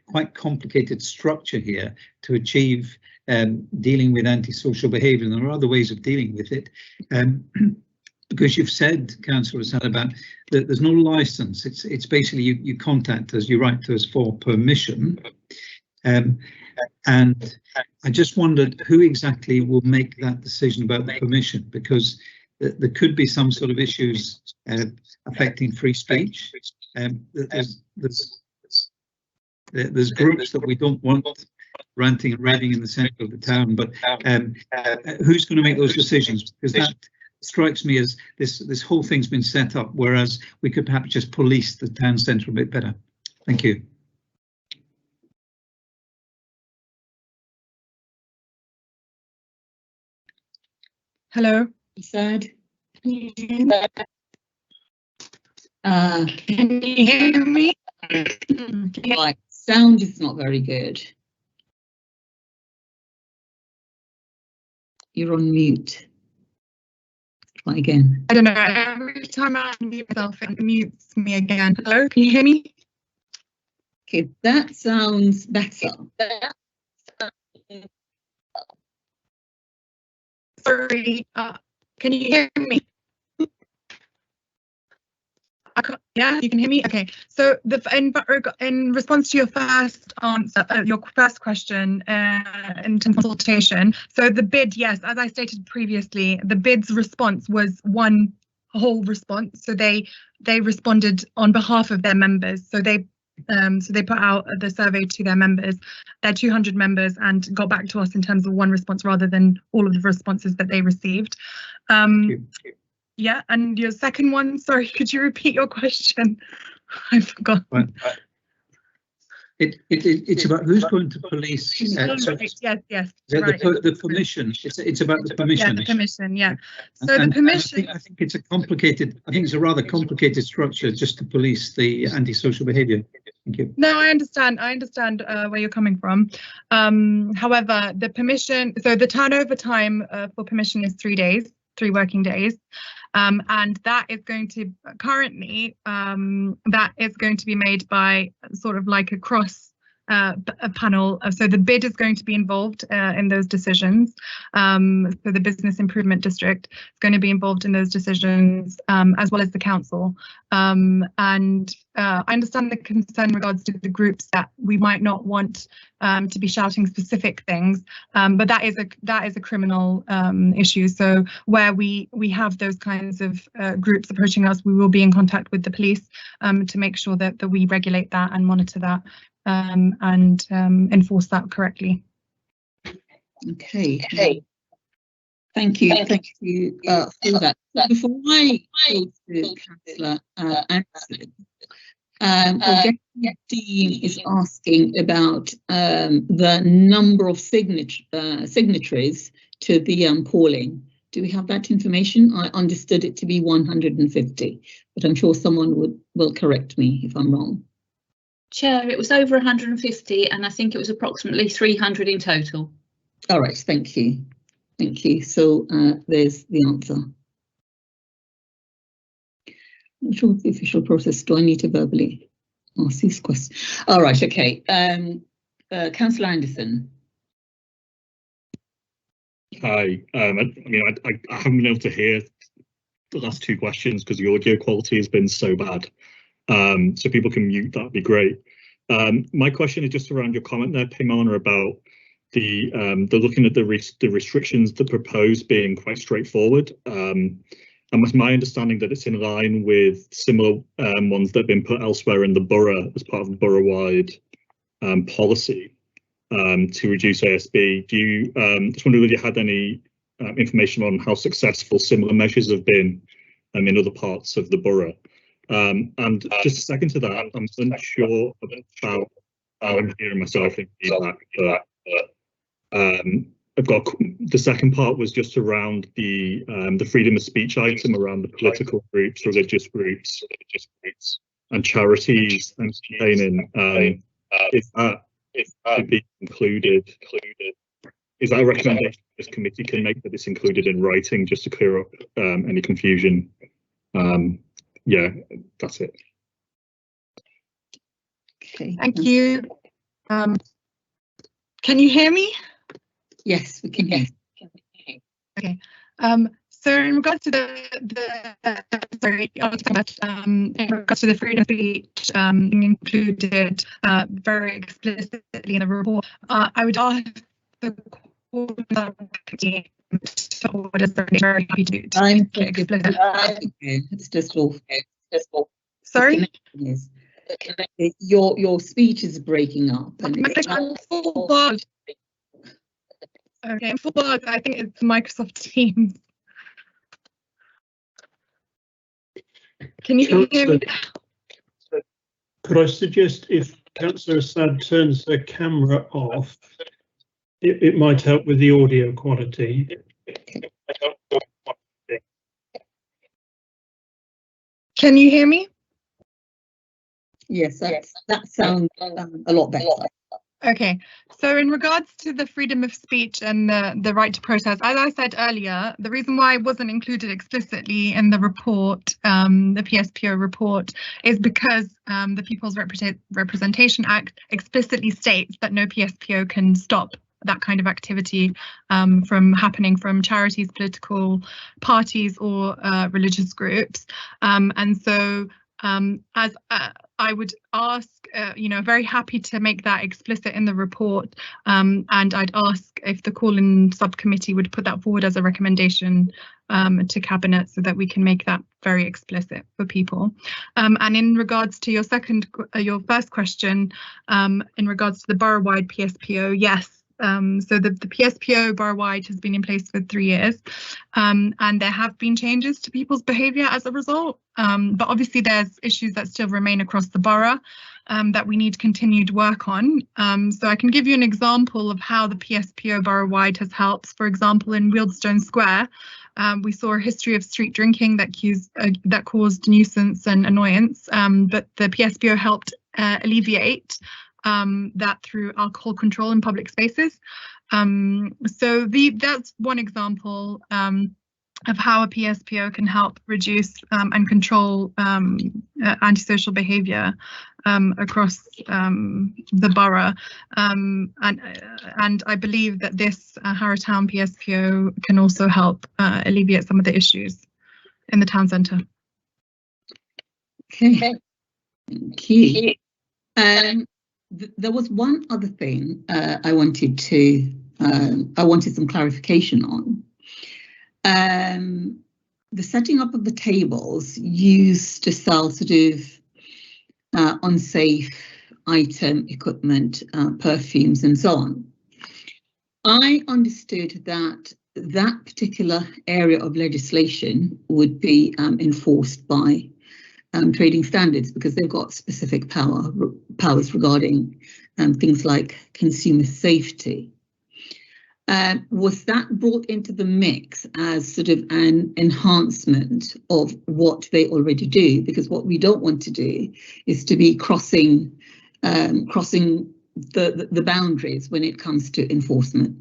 quite complicated structure here to achieve dealing with antisocial behaviour? And there are other ways of dealing with it, because you've said, Councillor Assad, about that there's no licence. It's basically you contact us, you write to us for permission, and I just wondered who exactly will make that decision about the permission, because there could be some sort of issues affecting free speech. There's groups that we don't want ranting and raving in the centre of the town, but who's going to make those decisions? Because that strikes me as this whole thing's been set up, whereas we could perhaps just police the town centre a bit better. Thank you. Hello. Assad. Can you hear me? Right. Sound is not very good. You're on mute. Try again. I don't know. Every time I unmute myself, it mutes me again. Hello, can you hear me? Okay, that sounds better. Sorry, can you hear me? Yeah, you can hear me. Okay, so in response to your first answer, your first question in consultation, so the bid, yes, as I stated previously, the bid's response was one whole response. So they responded on behalf of their members. So they put out the survey to their members, their 200 members, and got back to us in terms of one response rather than all of the responses that they received. Yeah, and your second one, sorry, could you repeat your question? I forgot. It's about who's going to police. Yes, right. The permission. It's about the permission. Yeah, the permission. Yeah. So the permission. I think it's a complicated. I think it's a rather complicated structure just to police the antisocial behaviour. Thank you. No, I understand. Where you're coming from. However, the permission. So the turnover time for permission is 3 days, 3 working days. And that is going to currently that is going to be made by sort of like a cross a panel. So the bid is going to be involved in those decisions. So the Business Improvement District is going to be involved in those decisions, as well as the council. And I understand the concern in regards to the groups that we might not want to be shouting specific things, but that is a criminal issue. So where we have those kinds of groups approaching us, we will be in contact with the police to make sure that we regulate that and monitor that. And enforce that correctly. Okay. Thank you for that. Before I go to Councillor Anderson, Dean is asking about the number of signatories to the calling. Do we have that information? I understood it to be 150, but I'm sure someone will correct me if I'm wrong. Chair, it was over 150 and I think it was approximately 300 in total. All right, thank you. Thank you. So there's the answer. Not sure the official process. Do I need to verbally ask these questions? All right, okay. Councillor Anderson. Hi. I haven't been able to hear the last 2 questions because the audio quality has been so bad. So people can mute, that'd be great. My question is just around your comment there, Pimona, about the looking at the restrictions that proposed being quite straightforward. And it's my understanding that it's in line with similar ones that have been put elsewhere in the borough as part of the borough-wide policy to reduce ASB. Do you just wonder whether you had any information on how successful similar measures have been in other parts of the borough? And just a second to that, I'm unsure about how I'm hearing myself in feedback for that. I've got the second part was just around the freedom of speech item around the political groups, religious groups, and charities and campaigning. Is that to be included? Is that a recommendation this committee can make that it's included in writing just to clear up any confusion? Yeah, that's it. Okay. Thank you. Can you hear me? Yes, we can hear. Okay. So in regards to in regards to the freedom of speech included very explicitly in the report, I would ask the committee. Very happy to it's just awful. Sorry? Your speech is breaking up. And okay, full bars, I think it's Microsoft Teams. Can you hear me? Could I suggest if Councillor Assad turns her camera off, it might help with the audio quality. Can you hear me? Yes, that sounds a lot better. Okay, so in regards to the freedom of speech and the right to protest, as I said earlier, the reason why it wasn't included explicitly in the report, the PSPO report, is because the People's Representation Act explicitly states that no PSPO can stop that kind of activity from happening from charities, political parties or religious groups. And so as I would ask, very happy to make that explicit in the report, and I'd ask if the call-in subcommittee would put that forward as a recommendation to Cabinet so that we can make that very explicit for people. And in regards to your first question, in regards to the borough-wide PSPO, yes. So the PSPO borough-wide has been in place for 3 years, and there have been changes to people's behaviour as a result. But obviously there's issues that still remain across the borough that we need continued work on. So I can give you an example of how the PSPO borough-wide has helped. For example, in Wealdstone Square, we saw a history of street drinking that caused nuisance and annoyance, but the PSPO helped alleviate that through alcohol control in public spaces. So that's one example of how a PSPO can help reduce and control antisocial behaviour across the borough. And I believe that this Harrowtown PSPO can also help alleviate some of the issues in the town centre. Okay, thank you. There was one other thing I wanted some clarification on. The setting up of the tables used to sell sort of unsafe item, equipment, perfumes and so on. I understood that that particular area of legislation would be enforced by trading standards, because they've got specific powers regarding things like consumer safety. Was that brought into the mix as sort of an enhancement of what they already do? Because what we don't want to do is to be crossing the boundaries when it comes to enforcement.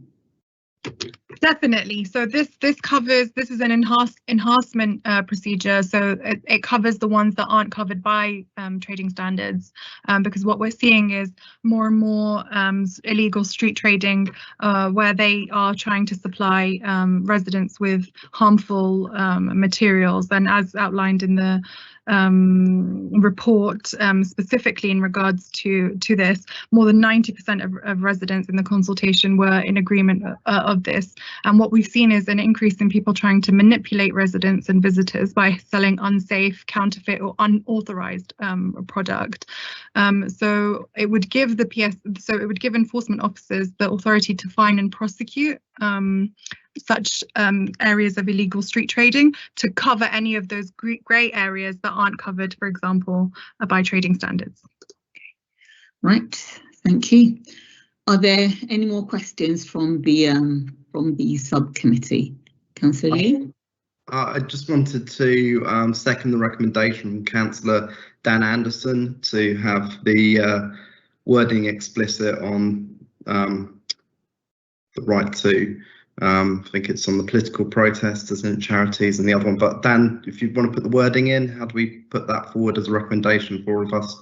Definitely. So this is an enhancement procedure. So it covers the ones that aren't covered by trading standards, because what we're seeing is more and more illegal street trading, where they are trying to supply residents with harmful materials. And as outlined in the report, specifically in regards to this, more than 90% of residents in the consultation were in agreement of this. And what we've seen is an increase in people trying to manipulate residents and visitors by selling unsafe, counterfeit or unauthorized product. So it would give enforcement officers the authority to fine and prosecute such areas of illegal street trading, to cover any of those grey areas that aren't covered, for example, by trading standards. Right, thank you. Are there any more questions from the subcommittee? Councillor Lee? I just wanted to second the recommendation from Councillor Dan Anderson to have the wording explicit on the right to, I think it's on the political protesters and charities and the other one. But Dan, if you want to put the wording in, how do we put that forward as a recommendation for all of us?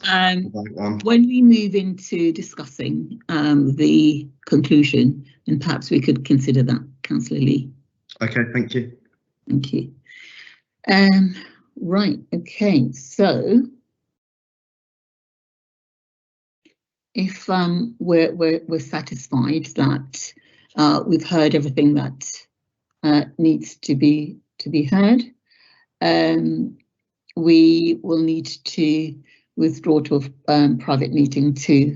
When we move into discussing the conclusion, then perhaps we could consider that, Councillor Lee. Okay, thank you. Thank you. Right, okay, so if we're satisfied that we've heard everything that needs to be heard, we will need to withdraw to a private meeting to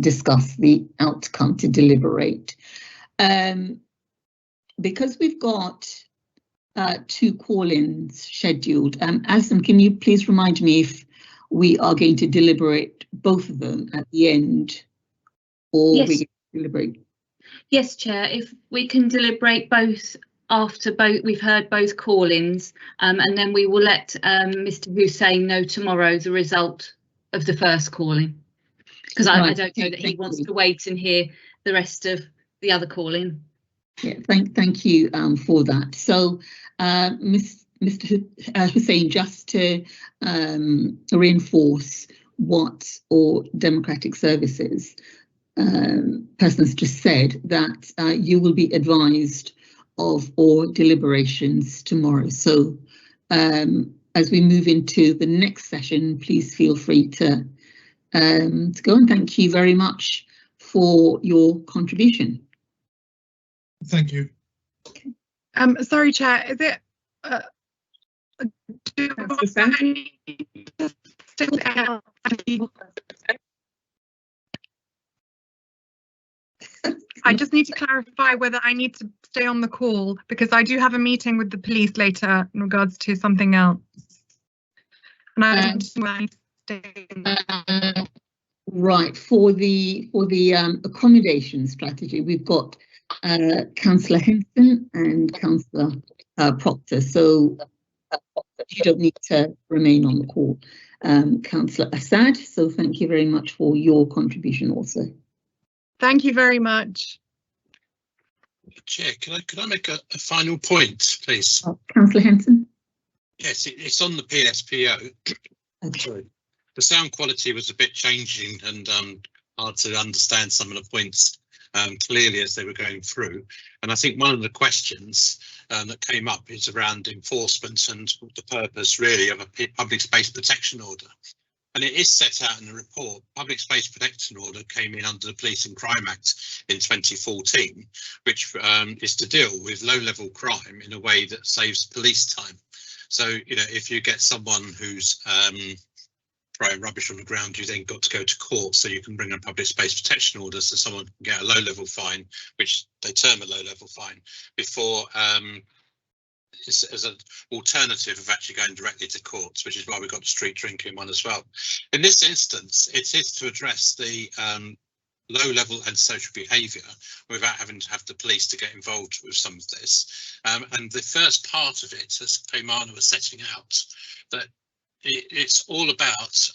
discuss the outcome, to deliberate. Because we've got 2 call-ins scheduled, Alison, can you please remind me if we are going to deliberate both of them at the end, or yes. we deliberate? Yes, Chair, if we can deliberate both after we've heard both call-ins, and then we will let Mr. Hussain know tomorrow the result of the first call-in, because I don't know that he wants to wait and hear the rest of the other call-in. Yeah, thank you for that. So, Mr. Hussain, just to reinforce what all Democratic Services persons just said, that you will be advised of all deliberations tomorrow. So as we move into the next session, please feel free to go, and thank you very much for your contribution. Thank you. Sorry, Chair, is it I just need to clarify whether I need to stay on the call, because I do have a meeting with the police later in regards to something else. And I right, for the accommodation strategy, we've got Councillor Henson and Councillor Proctor, so you don't need to remain on the call. Councillor Assad, so thank you very much for your contribution also. Thank you very much. Chair, could I make a final point, please? Councillor Henson. Yes, it's on the PSPO. Okay. Sorry. The sound quality was a bit changing and hard to understand some of the points clearly as they were going through. And I think one of the questions that came up is around enforcement and the purpose really of a public space protection order. And it is set out in the report. Public Space Protection Order came in under the Police and Crime Act in 2014, which is to deal with low-level crime in a way that saves police time. So, you know, if you get someone who's throwing rubbish on the ground, you then got to go to court, so you can bring a public space protection order so someone can get a low-level fine, which they term a low-level fine, before as an alternative of actually going directly to courts, which is why we've got the street drinking one as well. In this instance, it is to address the low level and social behaviour without having to have the police to get involved with some of this. And the first part of it, as Paymana was setting out, that it's all about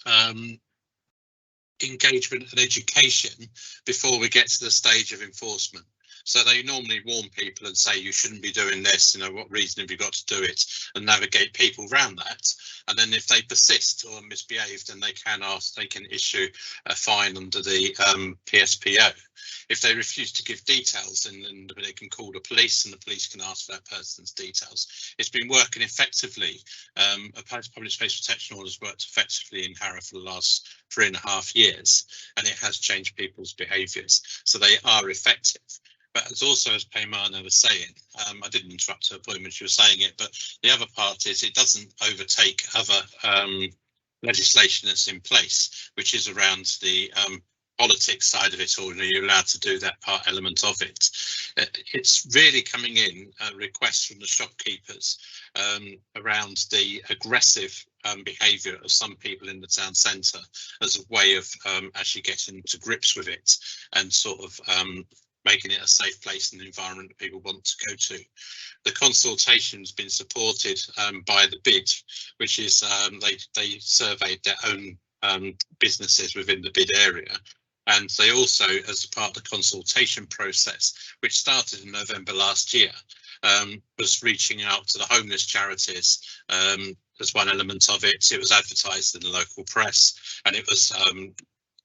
engagement and education before we get to the stage of enforcement. So they normally warn people and say you shouldn't be doing this, you know, what reason have you got to do it, and navigate people around that. And then if they persist or misbehave, then they can issue a fine under the PSPO. If they refuse to give details, then they can call the police and the police can ask for that person's details. It's been working effectively. Public space protection orders worked effectively in Harrow for the last 3.5 years, and it has changed people's behaviours. So they are effective. But as also as Paymana was saying, I didn't interrupt her point when she was saying it, but the other part is it doesn't overtake other legislation that's in place, which is around the politics side of it all. And you're allowed to do that part element of it. It's really coming in requests from the shopkeepers around the aggressive behaviour of some people in the town centre as a way of actually getting to grips with it and sort of making it a safe place and environment that people want to go to. The consultation has been supported by the BID, which is they surveyed their own businesses within the BID area. And they also, as part of the consultation process, which started in November last year, was reaching out to the homeless charities as one element of it. It was advertised in the local press, and it was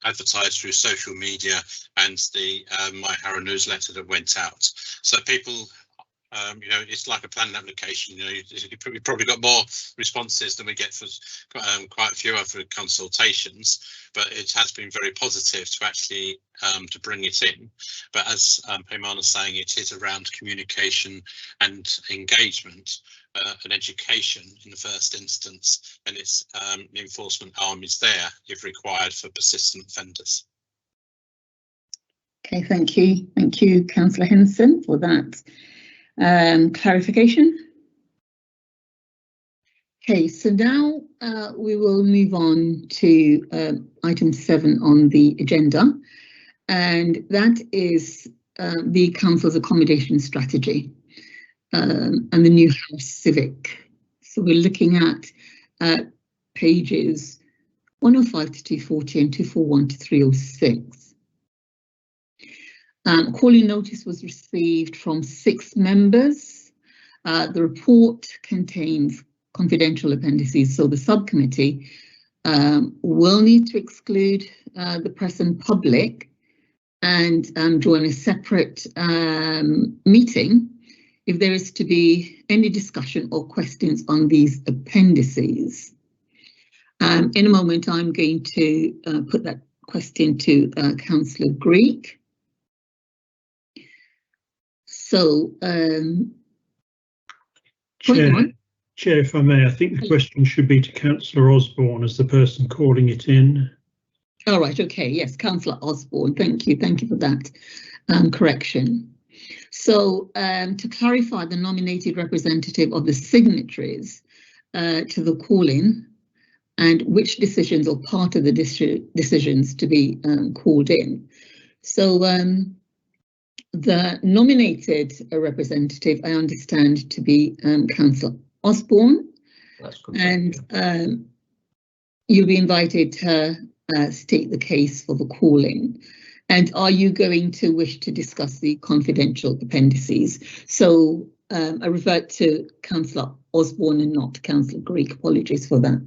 advertised through social media and the My Harrow newsletter that went out. So people, you know, it's like a planning application. You know, you probably got more responses than we get for quite a few other consultations, but it has been very positive to actually to bring it in. But as Paymana's saying, it is around communication and engagement and education in the first instance, and it's the enforcement arm is there if required for persistent offenders. Okay, thank you, Councillor Henson, for that clarification. Okay, so now we will move on to item 7 on the agenda, and that is the Council's accommodation strategy and the new house civic. So we're looking at pages 105 to 240 and 241 to 306. Calling notice was received from 6 members. The report contains confidential appendices, so the subcommittee will need to exclude the press and public and join a separate meeting if there is to be any discussion or questions on these appendices. In a moment, I'm going to put that question to Councillor Greek. So, Chair, if I may, I think the question should be to Councillor Osborne as the person calling it in. All right, okay, yes, Councillor Osborne, thank you for that correction. So to clarify, the nominated representative of the signatories to the call-in and which decisions or part of the decisions to be called in. So the nominated representative, I understand to be Councillor Osborne. That's correct. And you'll be invited to state the case for the calling. And are you going to wish to discuss the confidential appendices? So I revert to Councillor Osborne and not Councillor Greek. Apologies for that.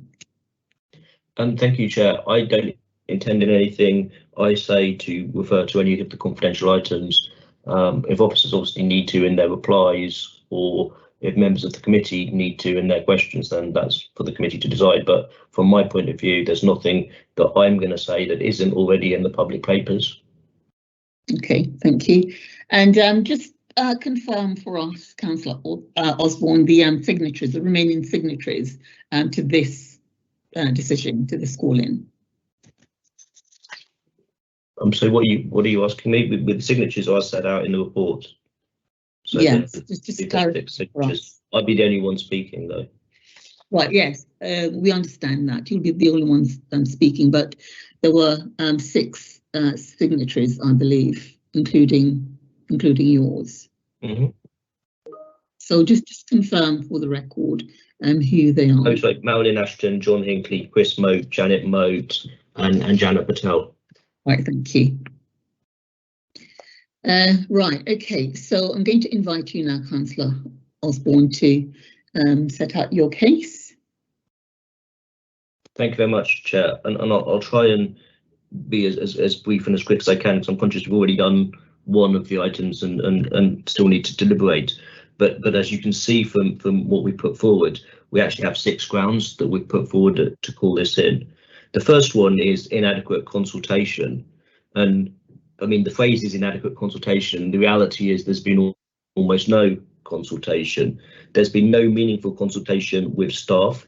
Thank you, Chair. I don't intend in anything I say to refer to any of the confidential items. If officers obviously need to in their replies, or if members of the committee need to in their questions, then that's for the committee to decide. But from my point of view, there's nothing that I'm going to say that isn't already in the public papers. Okay, thank you. And just confirm for us, Councillor Osborne, the signatories, the remaining signatories to this decision, to this call-in. So what are you asking me? With the signatures I set out in the report. So yes, just clarify. I'd be the only one speaking though. Right, yes, we understand that. You'll be the only ones speaking, but there were 6 signatories, I believe, including yours. Mm-hmm. So just confirm for the record who they are. Oh, sorry, Marilyn Ashton, John Hinckley, Chris Moat, Janet Moat, and Janet Patel. Right, thank you. Right, okay, so I'm going to invite you now, Councillor Osborne, to set out your case. Thank you very much, Chair, and I'll try and be as brief and as quick as I can, because I'm conscious we've already done one of the items and still need to deliberate. But as you can see from what we put forward, we actually have 6 grounds that we've put forward to call this in. The first one is inadequate consultation, and I mean the phrase is inadequate consultation. The reality is there's been almost no consultation. There's been no meaningful consultation with staff,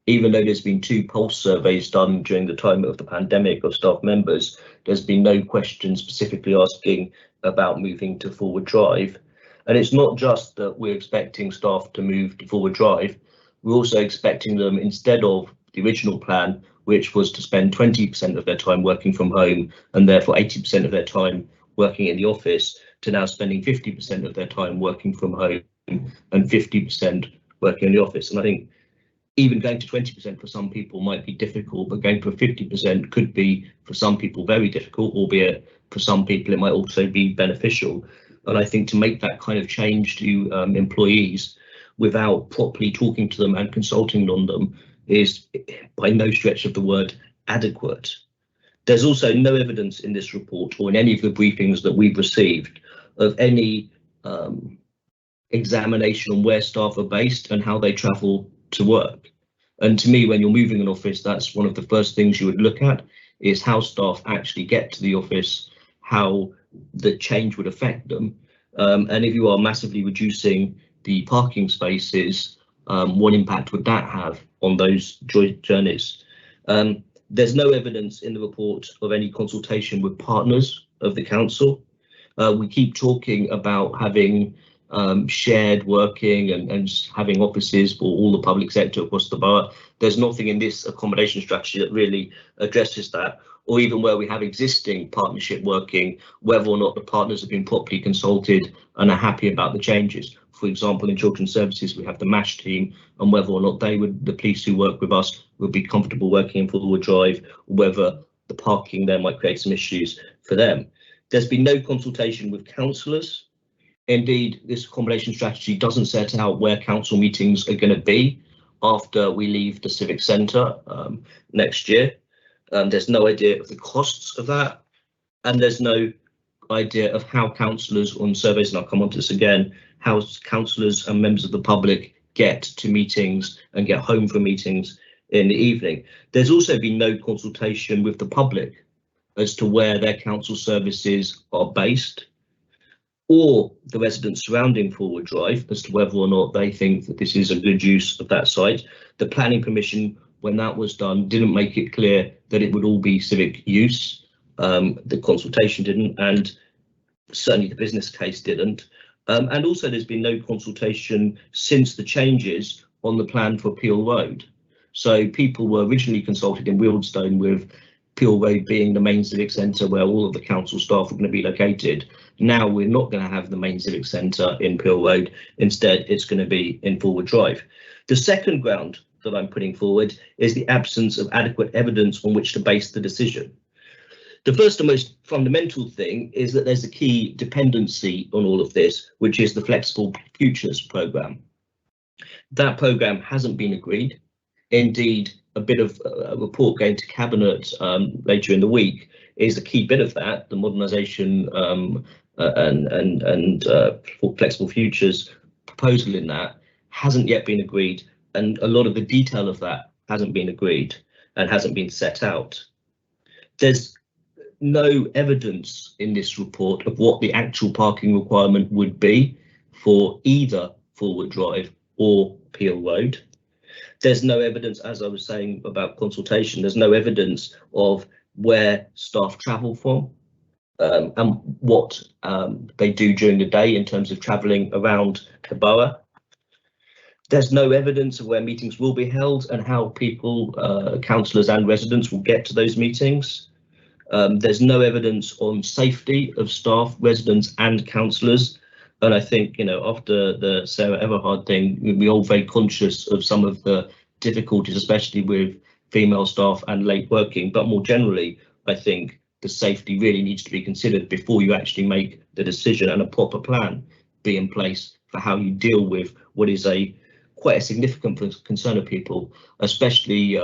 even though there's been 2 pulse surveys done during the time of the pandemic of staff members. There's been no question specifically asking about moving to forward drive. And it's not just that we're expecting staff to move to forward drive, we're also expecting them, instead of the original plan, which was to spend 20% of their time working from home and therefore 80% of their time working in the office, to now spending 50% of their time working from home and 50% working in the office. And I think even going to 20% for some people might be difficult, but going for 50% could be for some people very difficult, albeit for some people it might also be beneficial. And I think to make that kind of change to employees without properly talking to them and consulting on them is by no stretch of the word adequate. There's also no evidence in this report or in any of the briefings that we've received of any examination on where staff are based and how they travel to work. And to me, when you're moving an office, that's one of the first things you would look at, is how staff actually get to the office, how the change would affect them. And if you are massively reducing the parking spaces, what impact would that have on those journeys? There's no evidence in the report of any consultation with partners of the council. We keep talking about having shared working and having offices for all the public sector across the borough. There's nothing in this accommodation strategy that really addresses that, or even where we have existing partnership working, whether or not the partners have been properly consulted and are happy about the changes. For example, in children's services, we have the MASH team, and whether or not the police who work with us would be comfortable working in forward drive, or whether the parking there might create some issues for them. There's been no consultation with councillors. Indeed, this accommodation strategy doesn't set out where council meetings are going to be after we leave the civic centre next year. There's no idea of the costs of that, and there's no idea of how councillors on surveys, and I'll come on to this again, how councillors and members of the public get to meetings and get home from meetings in the evening. There's also been no consultation with the public as to where their council services are based, or the residents surrounding Forward Drive as to whether or not they think that this is a good use of that site. The planning permission, when that was done, didn't make it clear that it would all be civic use. The consultation didn't, and certainly the business case didn't. And also there's been no consultation since the changes on the plan for Peel Road. So people were originally consulted in Wealdstone, with Peel Road being the main civic centre where all of the council staff are going to be located. Now we're not going to have the main civic centre in Peel Road. Instead, it's going to be in Forward Drive. The second ground that I'm putting forward is the absence of adequate evidence on which to base the decision. The first and most fundamental thing is that there's a key dependency on all of this, which is the Flexible Futures programme. That programme hasn't been agreed. Indeed, a bit of a report going to Cabinet later in the week is a key bit of that. The modernisation and Flexible Futures proposal in that hasn't yet been agreed, and a lot of the detail of that hasn't been agreed and hasn't been set out. There's no evidence in this report of what the actual parking requirement would be for either Forward Drive or Peel Road. There's no evidence, as I was saying about consultation, there's no evidence of where staff travel from and what they do during the day in terms of travelling around the borough. There's no evidence of where meetings will be held and how people, councillors and residents, will get to those meetings. There's no evidence on safety of staff, residents and councillors. And I think, you know, after the Sarah Everhard thing, we're all very conscious of some of the difficulties, especially with female staff and late working. But more generally, I think the safety really needs to be considered before you actually make the decision, and a proper plan be in place for how you deal with what is quite a significant concern of people, especially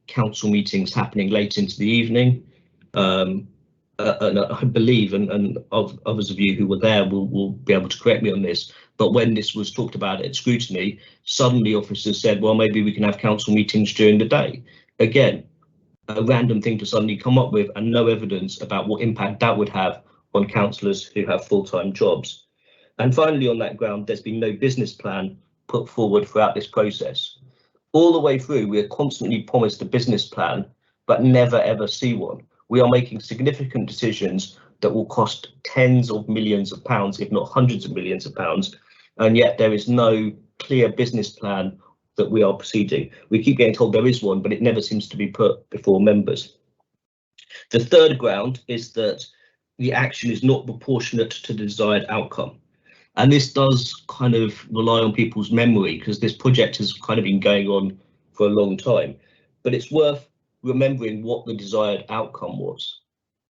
council meetings happening late into the evening. And I believe, and others of you who were there will be able to correct me on this, but when this was talked about at Scrutiny, suddenly officers said, well, maybe we can have council meetings during the day. Again, a random thing to suddenly come up with, and no evidence about what impact that would have on councillors who have full-time jobs. And finally, on that ground, there's been no business plan put forward throughout this process. All the way through, we are constantly promised a business plan, but never ever see one. We are making significant decisions that will cost tens of millions of pounds, if not hundreds of millions of pounds, and yet there is no clear business plan that we are proceeding. We keep getting told there is one, but it never seems to be put before members. The third ground is that the action is not proportionate to the desired outcome. And this does kind of rely on people's memory, because this project has kind of been going on for a long time, but it's worth remembering what the desired outcome was.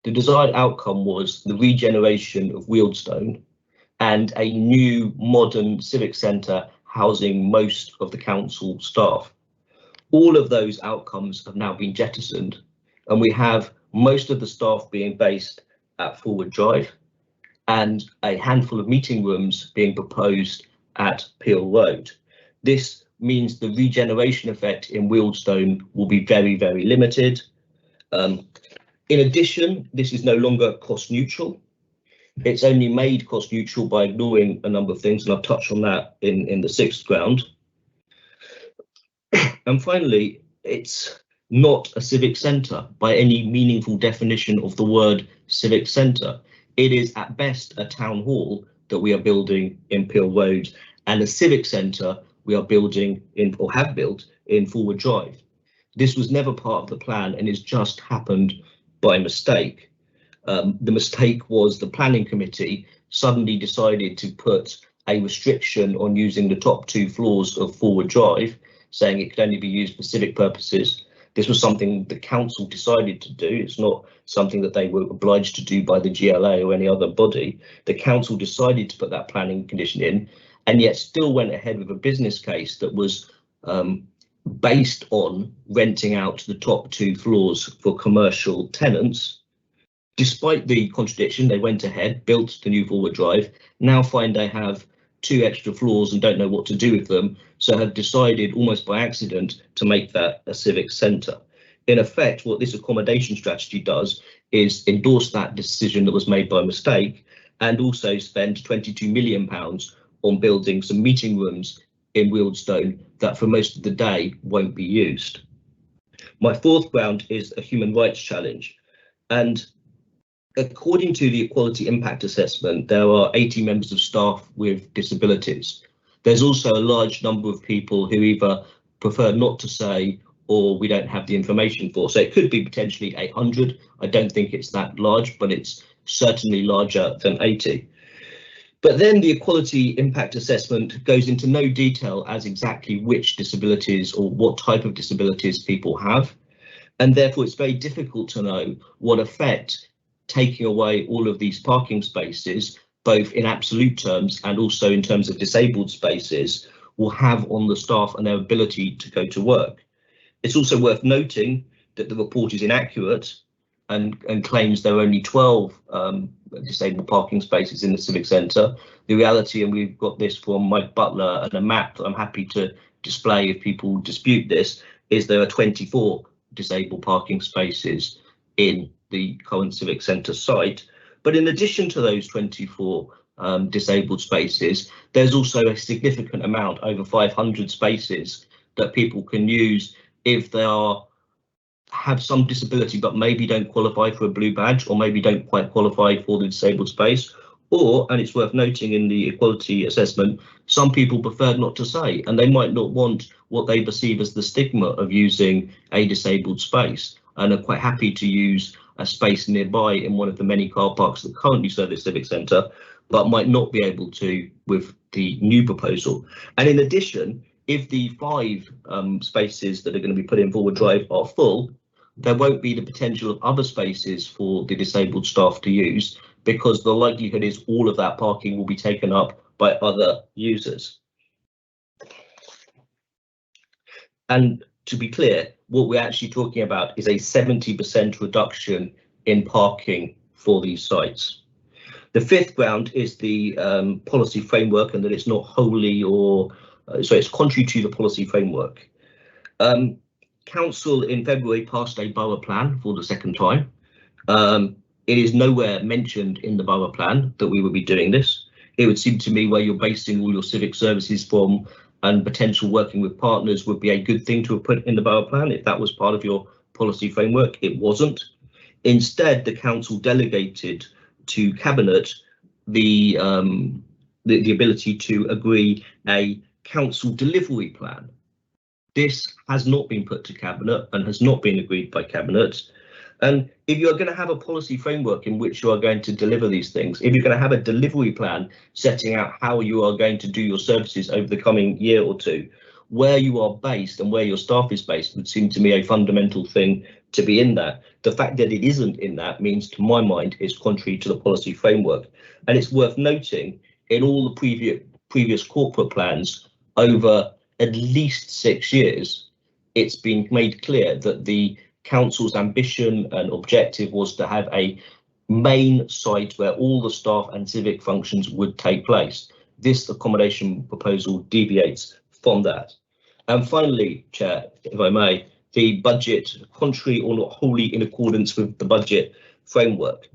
The desired outcome was the regeneration of Wealdstone and a new modern civic centre housing most of the council staff. All of those outcomes have now been jettisoned, and we have most of the staff being based at Forward Drive and a handful of meeting rooms being proposed at Peel Road. This means the regeneration effect in Wealdstone will be very, very limited. In addition, this is no longer cost neutral. It's only made cost neutral by ignoring a number of things, and I'll touch on that in the sixth ground. And finally, it's not a civic centre by any meaningful definition of the word civic centre. It is at best a town hall that we are building in Peel Road, and a civic centre we are building in, or have built, in Forward Drive. This was never part of the plan and has just happened by mistake. The mistake was the planning committee suddenly decided to put a restriction on using the top 2 floors of Forward Drive, saying it could only be used for civic purposes. This was something the council decided to do. It's not something that they were obliged to do by the GLA or any other body. The council decided to put that planning condition in, and yet still went ahead with a business case that was based on renting out the top 2 floors for commercial tenants. Despite the contradiction, they went ahead, built the new Forward Drive, now find they have 2 extra floors and don't know what to do with them, so have decided almost by accident to make that a civic centre. In effect, what this accommodation strategy does is endorse that decision that was made by mistake, and also spend £22 million on building some meeting rooms in Wealdstone that for most of the day won't be used. My fourth ground is a human rights challenge, and according to the Equality Impact Assessment, there are 80 members of staff with disabilities. There's also a large number of people who either prefer not to say or we don't have the information for. So it could be potentially 800. I don't think it's that large, but it's certainly larger than 80. But then the Equality Impact Assessment goes into no detail as exactly which disabilities or what type of disabilities people have. And therefore, it's very difficult to know what effect taking away all of these parking spaces, both in absolute terms and also in terms of disabled spaces, will have on the staff and their ability to go to work. It's also worth noting that the report is inaccurate and claims there are only 12 disabled parking spaces in the Civic Centre. The reality, and we've got this from Mike Butler and a map that I'm happy to display if people dispute this, is there are 24 disabled parking spaces in the current Civic Centre site. But in addition to those 24 disabled spaces, there's also a significant amount, over 500 spaces, that people can use if they have some disability but maybe don't qualify for a blue badge, or maybe don't quite qualify for the disabled space. Or, and it's worth noting in the equality assessment, some people prefer not to say, and they might not want what they perceive as the stigma of using a disabled space, and are quite happy to use a space nearby in one of the many car parks that currently serve the Civic Centre, but might not be able to with the new proposal. And in addition, if the 5 spaces that are going to be put in Forward Drive are full, there won't be the potential of other spaces for the disabled staff to use, because the likelihood is all of that parking will be taken up by other users. And to be clear, what we're actually talking about is a 70% reduction in parking for these sites. The fifth ground is the policy framework, and that it's not wholly or so it's contrary to the policy framework. Council in February passed a borough plan for the second time. It is nowhere mentioned in the borough plan that we will be doing this. It would seem to me where you're basing all your civic services from and potential working with partners would be a good thing to have put in the borough plan if that was part of your policy framework. It wasn't. Instead, the council delegated to Cabinet the ability to agree a council delivery plan. This has not been put to Cabinet and has not been agreed by Cabinet. And if you're going to have a policy framework in which you are going to deliver these things, if you're going to have a delivery plan setting out how you are going to do your services over the coming year or two, where you are based and where your staff is based would seem to me a fundamental thing to be in that. The fact that it isn't in that means, to my mind, it's contrary to the policy framework. And it's worth noting, in all the previous corporate plans over at least 6 years, it's been made clear that the council's ambition and objective was to have a main site where all the staff and civic functions would take place. This accommodation proposal deviates from that. And finally, Chair, if I may, the budget, contrary or not wholly in accordance with the budget framework.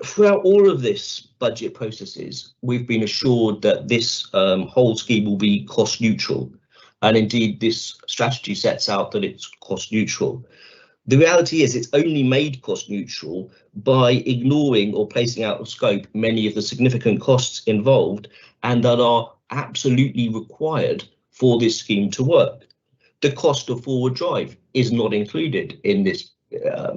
Throughout all of this budget processes, we've been assured that this whole scheme will be cost neutral. And indeed, this strategy sets out that it's cost neutral. The reality is it's only made cost neutral by ignoring or placing out of scope many of the significant costs involved and that are absolutely required for this scheme to work. The cost of Forward Drive is not included in this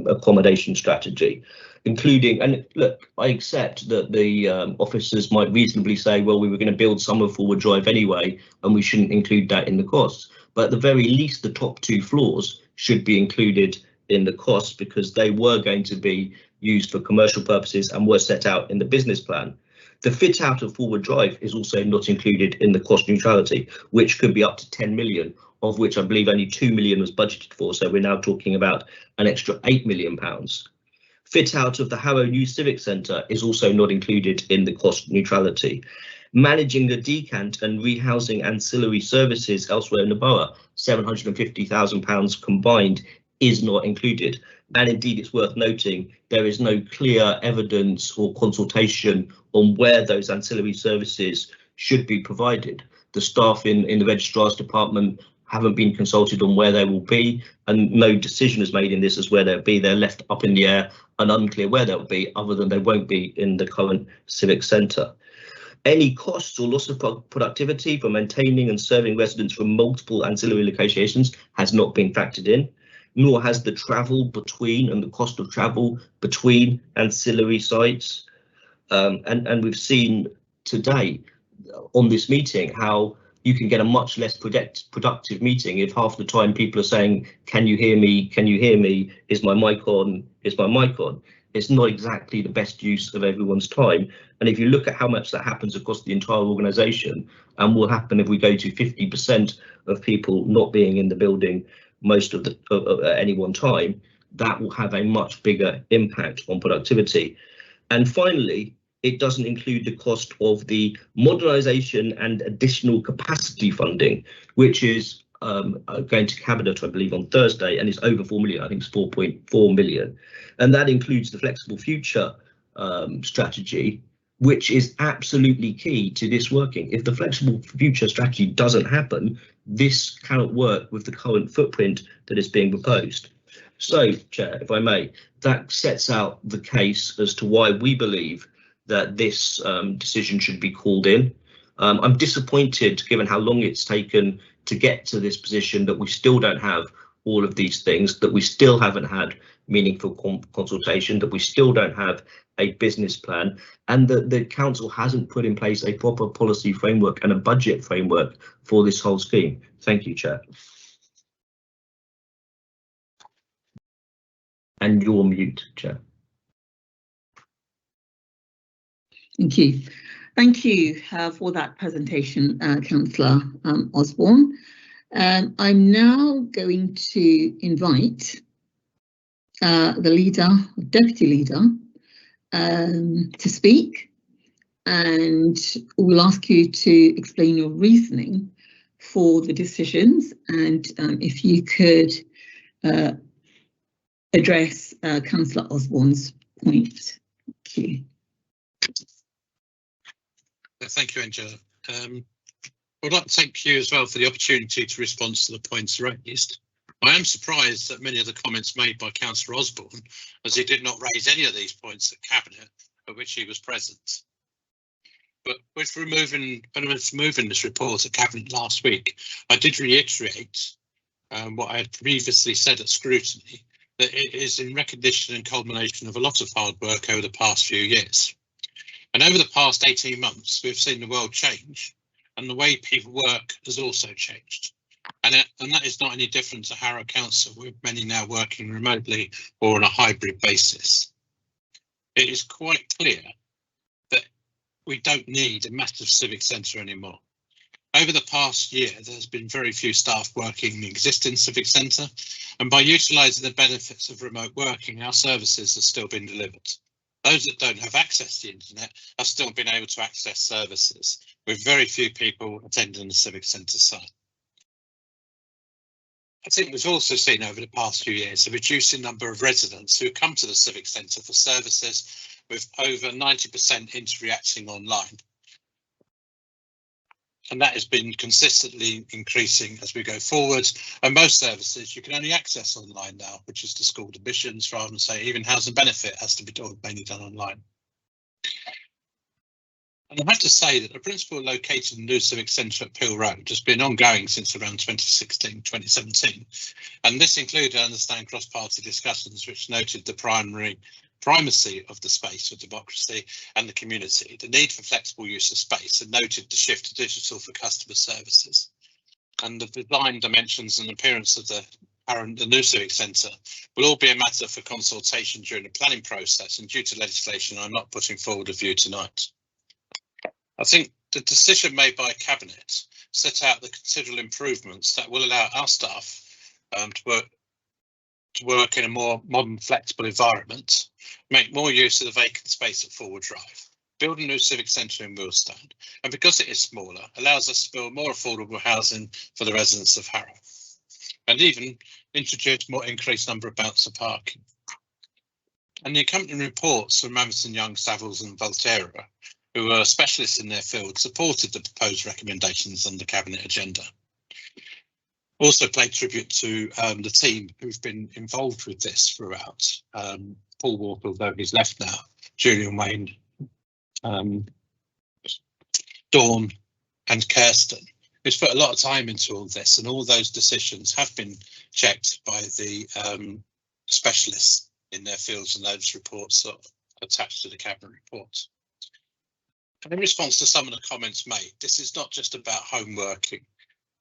accommodation strategy, including, and look, I accept that the officers might reasonably say, well, we were going to build some of Forward Drive anyway, and we shouldn't include that in the costs. But at the very least, the top 2 floors should be included in the costs because they were going to be used for commercial purposes and were set out in the business plan. The fit out of Forward Drive is also not included in the cost neutrality, which could be up to 10 million, of which I believe only 2 million was budgeted for. So we're now talking about an extra £8 million. Fit out of the Harrow New Civic Centre is also not included in the cost neutrality. Managing the decant and rehousing ancillary services elsewhere in the borough, £750,000 combined, is not included. And indeed, it's worth noting there is no clear evidence or consultation on where those ancillary services should be provided. The staff in the registrar's department haven't been consulted on where they will be, and no decision is made in this as where they'll be. They're left up in the air and unclear where they'll be, other than they won't be in the current civic centre. Any costs or loss of productivity for maintaining and serving residents from multiple ancillary locations has not been factored in, nor has the travel between and the cost of travel between ancillary sites. And we've seen today on this meeting how you can get a much less productive meeting if half the time people are saying, can you hear me? Can you hear me? Is my mic on? Is my mic on? It's not exactly the best use of everyone's time. And if you look at how much that happens across the entire organisation, and will happen if we go to 50% of people not being in the building most of the at any one time, that will have a much bigger impact on productivity. And finally, it doesn't include the cost of the modernisation and additional capacity funding, which is going to Cabinet, I believe, on Thursday, and it's over 4 million. I think it's 4.4 million. And that includes the Flexible Future strategy, which is absolutely key to this working. If the Flexible Future strategy doesn't happen, this cannot work with the current footprint that is being proposed. So, Chair, if I may, that sets out the case as to why we believe that this decision should be called in. I'm disappointed, given how long it's taken to get to this position, that we still don't have all of these things, that we still haven't had meaningful consultation, that we still don't have a business plan, and that the council hasn't put in place a proper policy framework and a budget framework for this whole scheme. Thank you, Chair. And you're on mute, Chair. Thank you. Thank you for that presentation, Councillor Osborne. I'm now going to invite the leader, deputy leader, to speak, and we'll ask you to explain your reasoning for the decisions, and if you could address Councillor Osborne's point. Thank you. Thank you, Angela. I would like to thank you as well for the opportunity to respond to the points raised. I am surprised at many of the comments made by Councillor Osborne, as he did not raise any of these points at Cabinet at which he was present. But with removing this report at Cabinet last week, I did reiterate what I had previously said at Scrutiny, that it is in recognition and culmination of a lot of hard work over the past few years. And over the past 18 months, we've seen the world change, and the way people work has also changed. And that is not any different to Harrow Council, with many now working remotely or on a hybrid basis. It is quite clear that we don't need a massive civic centre anymore. Over the past year, there's been very few staff working in the existing civic centre, and by utilising the benefits of remote working, our services have still been delivered. Those that don't have access to the internet have still been able to access services, with very few people attending the civic centre site. I think we've also seen over the past few years a reducing number of residents who come to the civic centre for services, with over 90% interacting online. And that has been consistently increasing as we go forward. And most services you can only access online now, which is to school admissions, rather than say even housing benefit has to be mainly done online. And I have to say that the principle located in the new civic centre at Peel Road has been ongoing since around 2016, 2017. And this included, I understand, cross-party discussions which noted the primacy of the space for democracy and the community, the need for flexible use of space, and noted the shift to digital for customer services. And the design dimensions and appearance of the new civic centre will all be a matter for consultation during the planning process, and due to legislation, I'm not putting forward a view tonight. I think the decision made by Cabinet set out the considerable improvements that will allow our staff to work in a more modern, flexible environment, make more use of the vacant space at Forward Drive, build a new civic centre in Millstone, and because it is smaller, allows us to build more affordable housing for the residents of Harrow, and even introduce more increased number of bouncer parking. And the accompanying reports from Mamerton, Young, Savills and Volterra, who are specialists in their field, supported the proposed recommendations on the Cabinet agenda. Also pay tribute to the team who've been involved with this throughout. Paul Walker, although he's left now, Julian Wayne, Dawn and Kirsten, who's put a lot of time into all this, and all those decisions have been checked by the specialists in their fields, and those reports are attached to the Cabinet report. And in response to some of the comments made, this is not just about home working.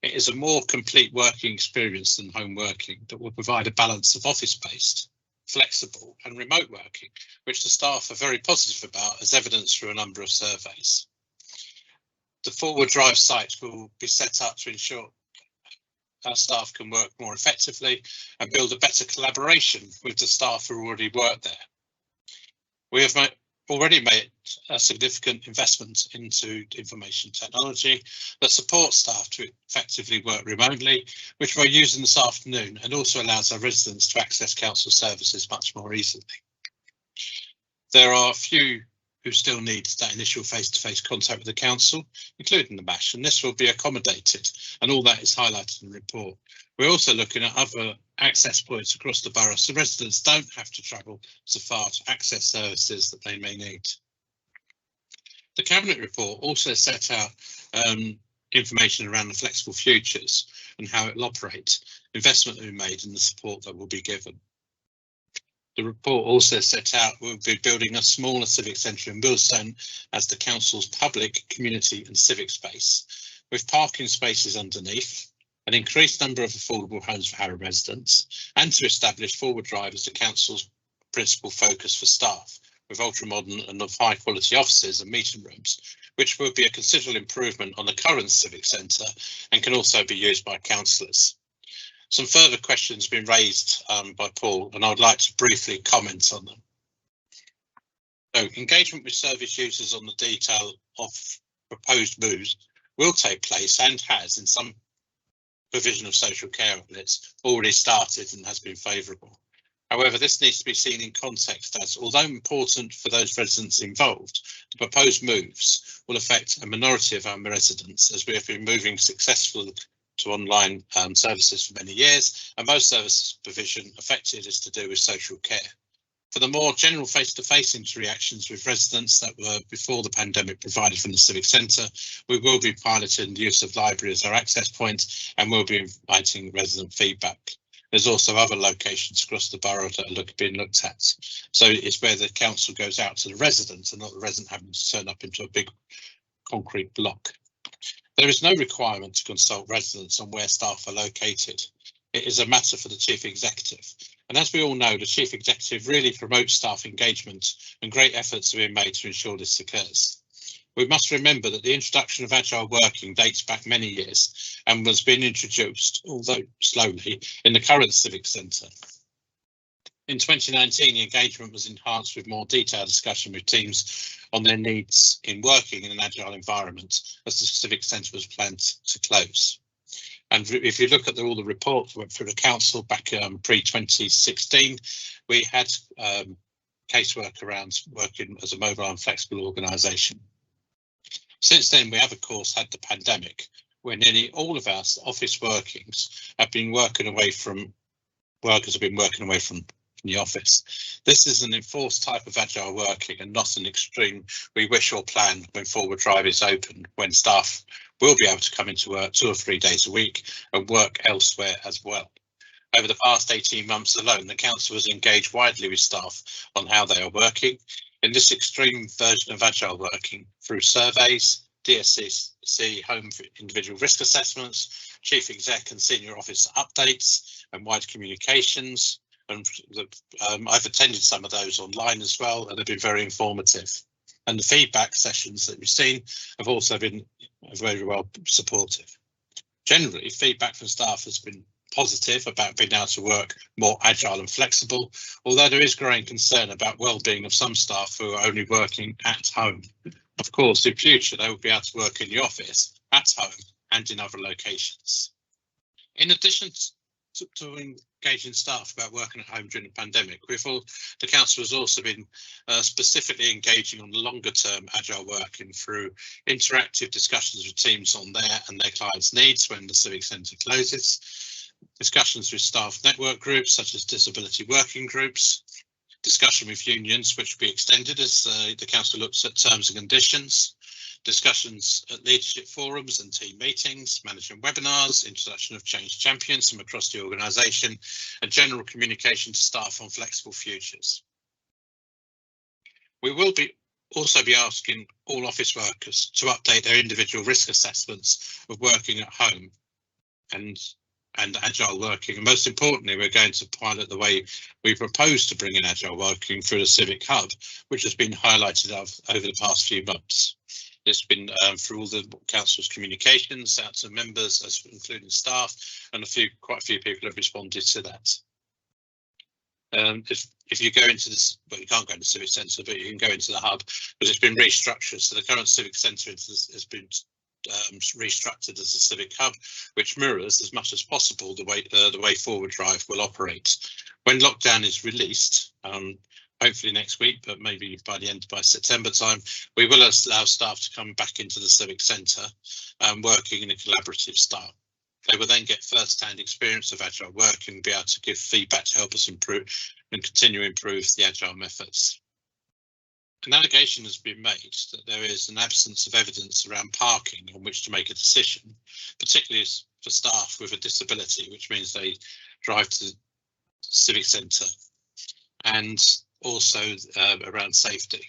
It is a more complete working experience than home working that will provide a balance of office-based, flexible and remote working, which the staff are very positive about, as evidenced through a number of surveys. The forward drive site will be set up to ensure our staff can work more effectively and build a better collaboration with the staff who already work there. We have already made a significant investment into information technology that supports staff to effectively work remotely, which we're using this afternoon, and also allows our residents to access council services much more easily. There are a few who still need that initial face-to-face contact with the council, including the MASH, and this will be accommodated, and all that is highlighted in the report. We're also looking at other access points across the borough, so residents don't have to travel so far to access services that they may need. The Cabinet report also set out information around the flexible futures and how it will operate, investment that will be made and the support that will be given. The report also set out we'll be building a smaller civic centre in Millstone as the council's public, community and civic space, with parking spaces underneath, an increased number of affordable homes for Harrow residents, and to establish forward drive as the council's principal focus for staff, with ultra-modern and of high quality offices and meeting rooms, which will be a considerable improvement on the current civic centre and can also be used by councillors. Some further questions have been raised by Paul, and I would like to briefly comment on them. So, engagement with service users on the detail of proposed moves will take place and has in some provision of social care outlets already started and has been favourable. However, this needs to be seen in context as, although important for those residents involved, the proposed moves will affect a minority of our residents, as we have been moving successfully to online services for many years, and most service provision affected is to do with social care. For the more general face-to-face interactions with residents that were before the pandemic provided from the Civic Centre, we will be piloting the use of library as our access point, and we'll be inviting resident feedback. There's also other locations across the borough that are being looked at. So it's where the council goes out to the residents and not the resident having to turn up into a big concrete block. There is no requirement to consult residents on where staff are located. It is a matter for the Chief Executive. And as we all know, the Chief Executive really promotes staff engagement, and great efforts are being made to ensure this occurs. We must remember that the introduction of agile working dates back many years and was being introduced, although slowly, in the current Civic Centre. In 2019, the engagement was enhanced with more detailed discussion with teams on their needs in working in an agile environment, as the Civic Centre was planned to close. And if you look at all the reports that went through the council back pre-2016, we had casework around working as a mobile and flexible organisation. Since then, we have, of course, had the pandemic, where nearly all of our office workings have been working away from, workers have been working away from the office. This is an enforced type of agile working and not an extreme we wish or plan when forward drive is open, when staff will be able to come into work 2 or 3 days a week and work elsewhere as well. Over the past 18 months alone, the council has engaged widely with staff on how they are working in this extreme version of agile working through surveys, DSCC home individual risk assessments, chief exec and senior officer updates and wide communications. And I've attended some of those online as well, and they've been very informative. And the feedback sessions that we've seen have also been very well supportive. Generally, feedback from staff has been positive about being able to work more agile and flexible, although there is growing concern about well-being of some staff who are only working at home. Of course, in future, they will be able to work in the office, at home, and in other locations. In addition to engaging staff about working at home during the pandemic, the council has also been specifically engaging on longer term agile working through interactive discussions with teams on their and their clients' needs when the Civic Centre closes, discussions with staff network groups such as disability working groups, discussion with unions which will be extended as the council looks at terms and conditions, discussions at leadership forums and team meetings, management webinars, introduction of change champions from across the organisation, and general communication to staff on flexible futures. We will also be asking all office workers to update their individual risk assessments of working at home and agile working, and most importantly, we're going to pilot the way we propose to bring in agile working through the Civic Hub, which has been highlighted over the past few months. It's been through all the council's communications out to members, including staff, and quite a few people have responded to that. If you go into this, well, you can't go into the Civic Centre, but you can go into the hub because it's been restructured. So the current Civic Centre has been restructured as a Civic Hub, which mirrors as much as possible the way Forward Drive will operate. When lockdown is released, hopefully next week, but maybe by September time, we will allow staff to come back into the Civic Centre working in a collaborative style. They will then get first-hand experience of agile work and be able to give feedback to help us improve and continue to improve the agile methods. An allegation has been made that there is an absence of evidence around parking on which to make a decision, particularly for staff with a disability, which means they drive to the Civic Centre, and also around safety.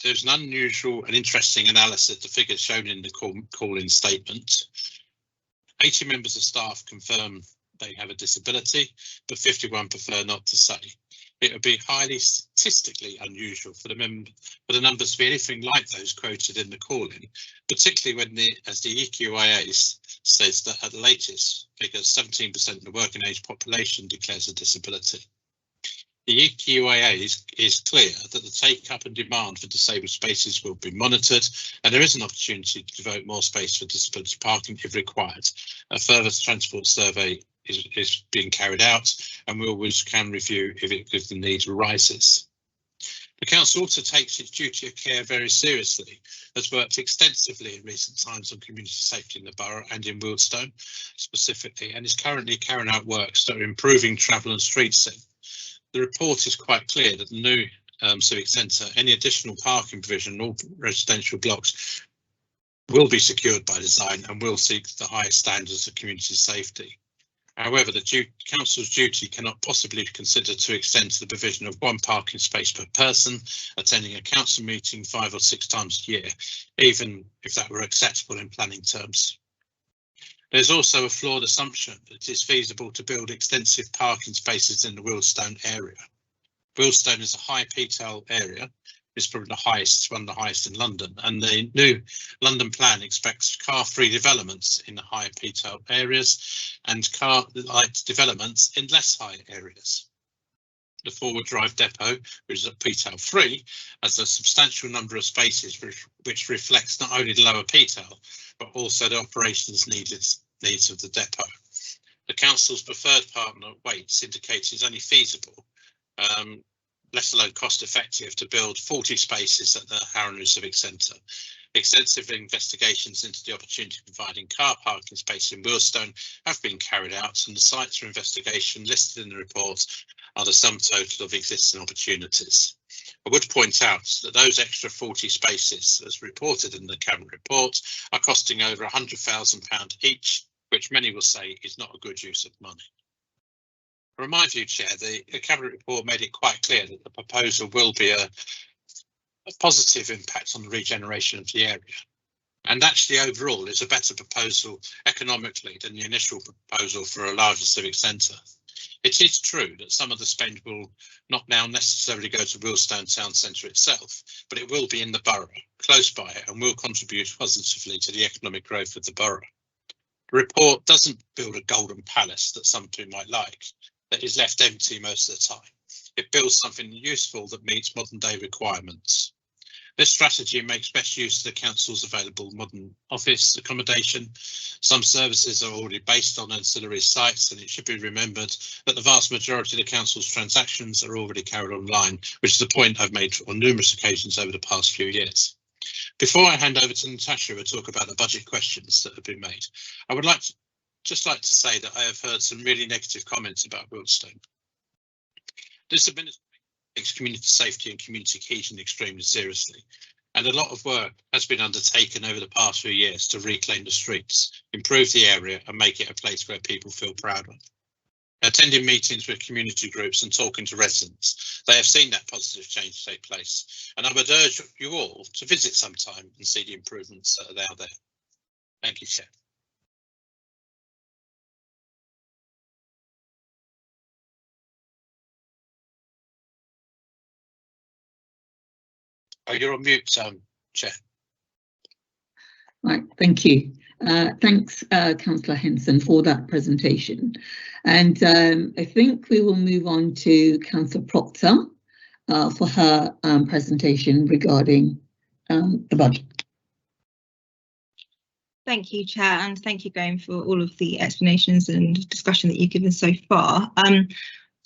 There's an unusual and interesting analysis of the figures shown in the call-in statement. 80 members of staff confirm they have a disability, but 51 prefer not to say. It would be highly statistically unusual for the numbers to be anything like those quoted in the call-in, particularly when as the EQIA says that at the latest figures, 17% of the working age population declares a disability. The EQIA is clear that the take-up and demand for disabled spaces will be monitored, and there is an opportunity to devote more space for disability parking if required. A further transport survey is being carried out, and we always can review if the need arises. The council also takes its duty of care very seriously, has worked extensively in recent times on community safety in the borough and in Wealdstone specifically, and is currently carrying out works that are improving travel and street scene. The report is quite clear that the new Civic Centre, any additional parking provision in all residential blocks will be secured by design and will seek the highest standards of community safety. However, the council's duty cannot possibly be considered to extend to the provision of one parking space per person attending a council meeting 5 or 6 times a year, even if that were acceptable in planning terms. There's also a flawed assumption that it is feasible to build extensive parking spaces in the Wealdstone area. Wealdstone is a high PTAL area. It's probably one of the highest in London, and the new London plan expects car-free developments in the higher PTAL areas and car-light developments in less high areas. The Forward Drive depot, which is at PTAL 3, has a substantial number of spaces which reflects not only the lower PTAL, but also the operations needs of the depot. The council's preferred partner, Waits, indicates it's only feasible, let alone cost effective, to build 40 spaces at the Harrow Civic Centre. Extensive investigations into the opportunity of providing car parking space in Wealdstone have been carried out, and the sites for investigation listed in the report are the sum total of existing opportunities. I would point out that those extra 40 spaces, as reported in the Cabinet report, are costing over £100,000 each, which many will say is not a good use of money. From my view, Chair, the Cabinet report made it quite clear that the proposal will be a positive impact on the regeneration of the area. And actually, overall, it's a better proposal economically than the initial proposal for a larger civic centre. It is true that some of the spend will not now necessarily go to Wealdstone Town Centre itself, but it will be in the borough, close by it, and will contribute positively to the economic growth of the borough. The report doesn't build a golden palace that some people might like, that is left empty most of the time. It builds something useful that meets modern day requirements. This strategy makes best use of the council's available modern office accommodation. Some services are already based on ancillary sites, and it should be remembered that the vast majority of the council's transactions are already carried online, which is a point I've made on numerous occasions over the past few years. Before I hand over to Natasha to talk about the budget questions that have been made, I would just like to say that I have heard some really negative comments about Wildstone. This administration takes community safety and community cohesion extremely seriously, and a lot of work has been undertaken over the past few years to reclaim the streets, improve the area and make it a place where people feel proud of. Attending meetings with community groups and talking to residents, they have seen that positive change take place, and I would urge you all to visit sometime and see the improvements that are out there. Thank you, Chair. Oh, you're on mute, Chair. Right, thank you. Thanks, Councillor Henson, for that presentation. And I think we will move on to Councillor Proctor for her presentation regarding the budget. Thank you, Chair, and thank you, Graham, for all of the explanations and discussion that you've given so far.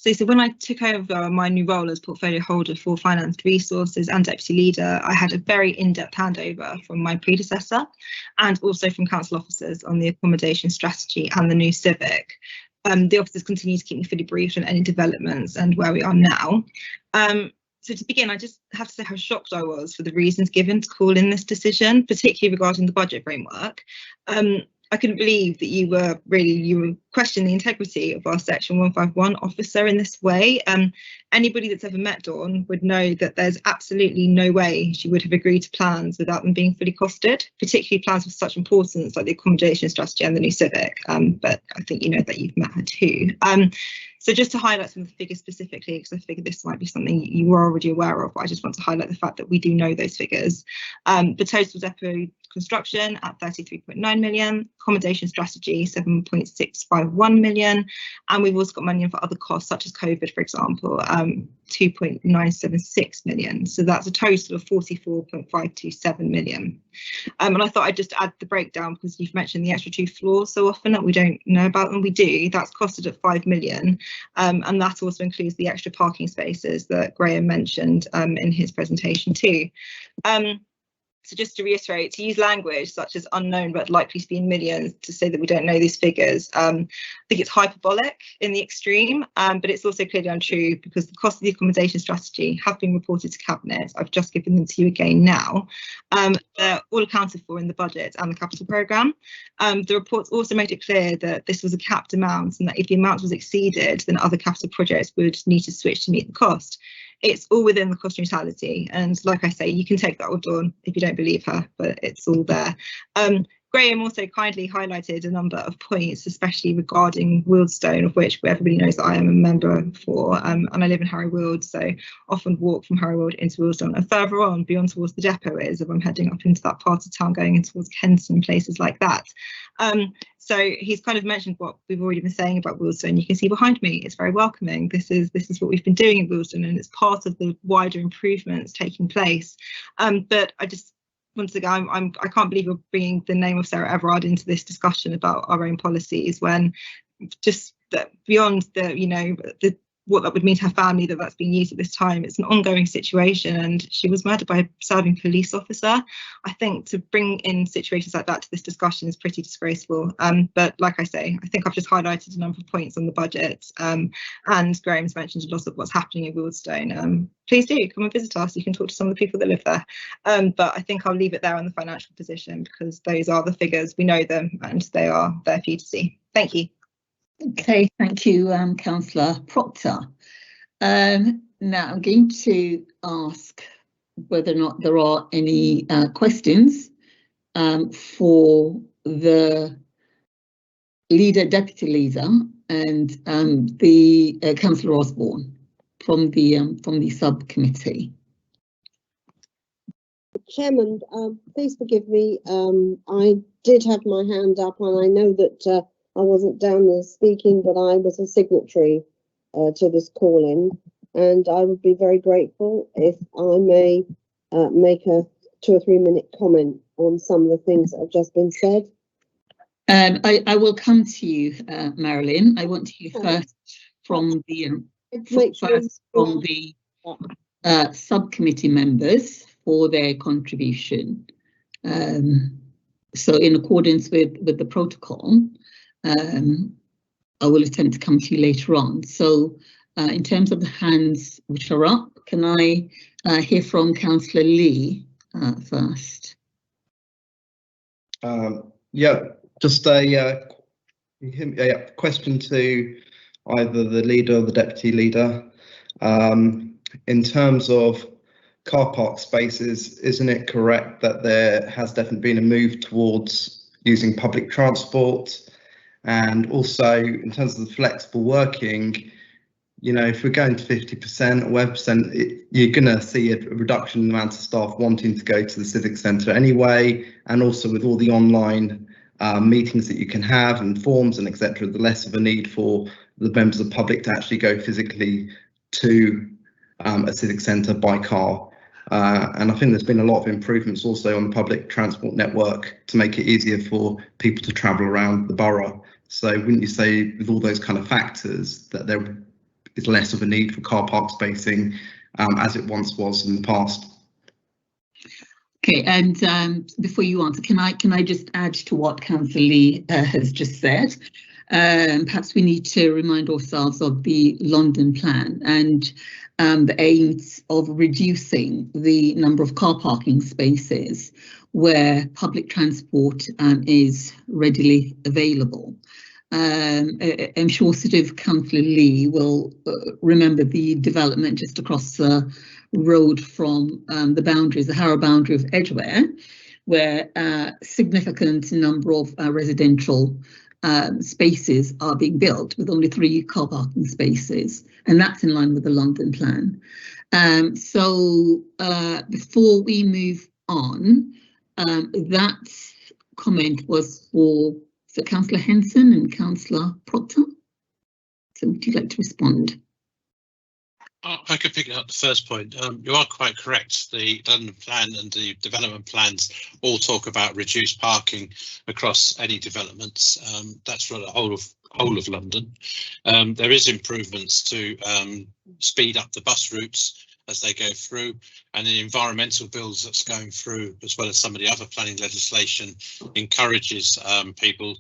So when I took over my new role as portfolio holder for Financed Resources and Deputy Leader, I had a very in-depth handover from my predecessor and also from council officers on the accommodation strategy and the new civic. The officers continue to keep me fully briefed on any developments and where we are now. So to begin, I just have to say how shocked I was for the reasons given to call in this decision, particularly regarding the budget framework. I couldn't believe that you were questioning the integrity of our Section 151 officer in this way. Anybody that's ever met Dawn would know that there's absolutely no way she would have agreed to plans without them being fully costed, particularly plans of such importance like the accommodation strategy and the new civic. But I think you know that you've met her too. So just to highlight some of the figures specifically, because I figured this might be something you were already aware of, but I just want to highlight the fact that we do know those figures. The total depot construction at 33.9 million, accommodation strategy 7.651 million, and we've also got money in for other costs such as COVID, for example, 2.976 million. So that's a total of 44.527 million. And I thought I'd just add the breakdown because you've mentioned the extra 2 floors so often that we don't know about them. We do. That's costed at 5 million. And that also includes the extra parking spaces that Graham mentioned in his presentation too. So just to reiterate, to use language such as unknown but likely to be in millions to say that we don't know these figures, I think it's hyperbolic in the extreme, but it's also clearly untrue because the cost of the accommodation strategy have been reported to Cabinet. I've just given them to you again now. They're all accounted for in the budget and the capital programme. The reports also made it clear that this was a capped amount and that if the amount was exceeded, then other capital projects would need to switch to meet the cost. It's all within the cost neutrality, and like I say, you can take that with Dawn if you don't believe her, but it's all there. Graham also kindly highlighted a number of points, especially regarding Wildstone, of which everybody knows that I am a member for, and I live in Harrow Weald, so often walk from Harrow Weald into Wildstone, and further on beyond towards the depot is if I'm heading up into that part of town going in towards Kenton, places like that. So he's kind of mentioned what we've already been saying about Wildstone. You can see behind me, it's very welcoming. This is what we've been doing in Wildstone, and it's part of the wider improvements taking place. But I just once again, I can't believe you're bringing the name of Sarah Everard into this discussion about our own policies when just that beyond the what that would mean to her family that's being used at this time. It's an ongoing situation, and she was murdered by a serving police officer. I think to bring in situations like that to this discussion is pretty disgraceful. But like I say, I think I've just highlighted a number of points on the budget, and Graham's mentioned a lot of what's happening in Wildstone. Please do come and visit us. You can talk to some of the people that live there. But I think I'll leave it there on the financial position because those are the figures. We know them and they are there for you to see. Thank you. Okay, thank you, Councillor Proctor. Now I'm going to ask whether or not there are any questions for the leader, deputy leader, and the Councillor Osborne from the subcommittee. Chairman, please forgive me. I did have my hand up, and I know that I wasn't down there speaking, but I was a signatory to this call-in, and I would be very grateful if I may make a 2 or 3 minute comment on some of the things that have just been said. I will come to you, Marilyn. I want to hear first from the subcommittee members for their contribution. So in accordance with the protocol, I will attempt to come to you later on. So in terms of the hands which are up, can I hear from Councillor Lee first? Yeah, just a question to either the leader or the deputy leader. In terms of car park spaces, isn't it correct that there has definitely been a move towards using public transport? And also in terms of the flexible working, you know, if we're going to 50% or whatever percent, you're going to see a reduction in the amount of staff wanting to go to the civic centre anyway, and also with all the online meetings that you can have and forms and etc., the less of a need for the members of the public to actually go physically to a civic centre by car. And I think there's been a lot of improvements also on the public transport network to make it easier for people to travel around the borough. So wouldn't you say with all those kind of factors that there is less of a need for car park spacing as it once was in the past? Okay, and before you answer, can I just add to what Councillor Lee has just said? Perhaps we need to remind ourselves of the London plan and the aims of reducing the number of car parking spaces where public transport is readily available. I'm sure sort of Councillor Lee will remember the development just across the road from the boundaries, the Harrow boundary of Edgware, where a significant number of residential spaces are being built with only 3 car parking spaces, and that's in line with the London plan. So before we move on, that comment was for Councillor Henson and Councillor Proctor. So would you like to respond? I could pick up the first point. You are quite correct. The London plan and the development plans all talk about reduced parking across any developments. That's for the whole of London. There is improvements to speed up the bus routes as they go through, and the environmental bills that's going through, as well as some of the other planning legislation, encourages people.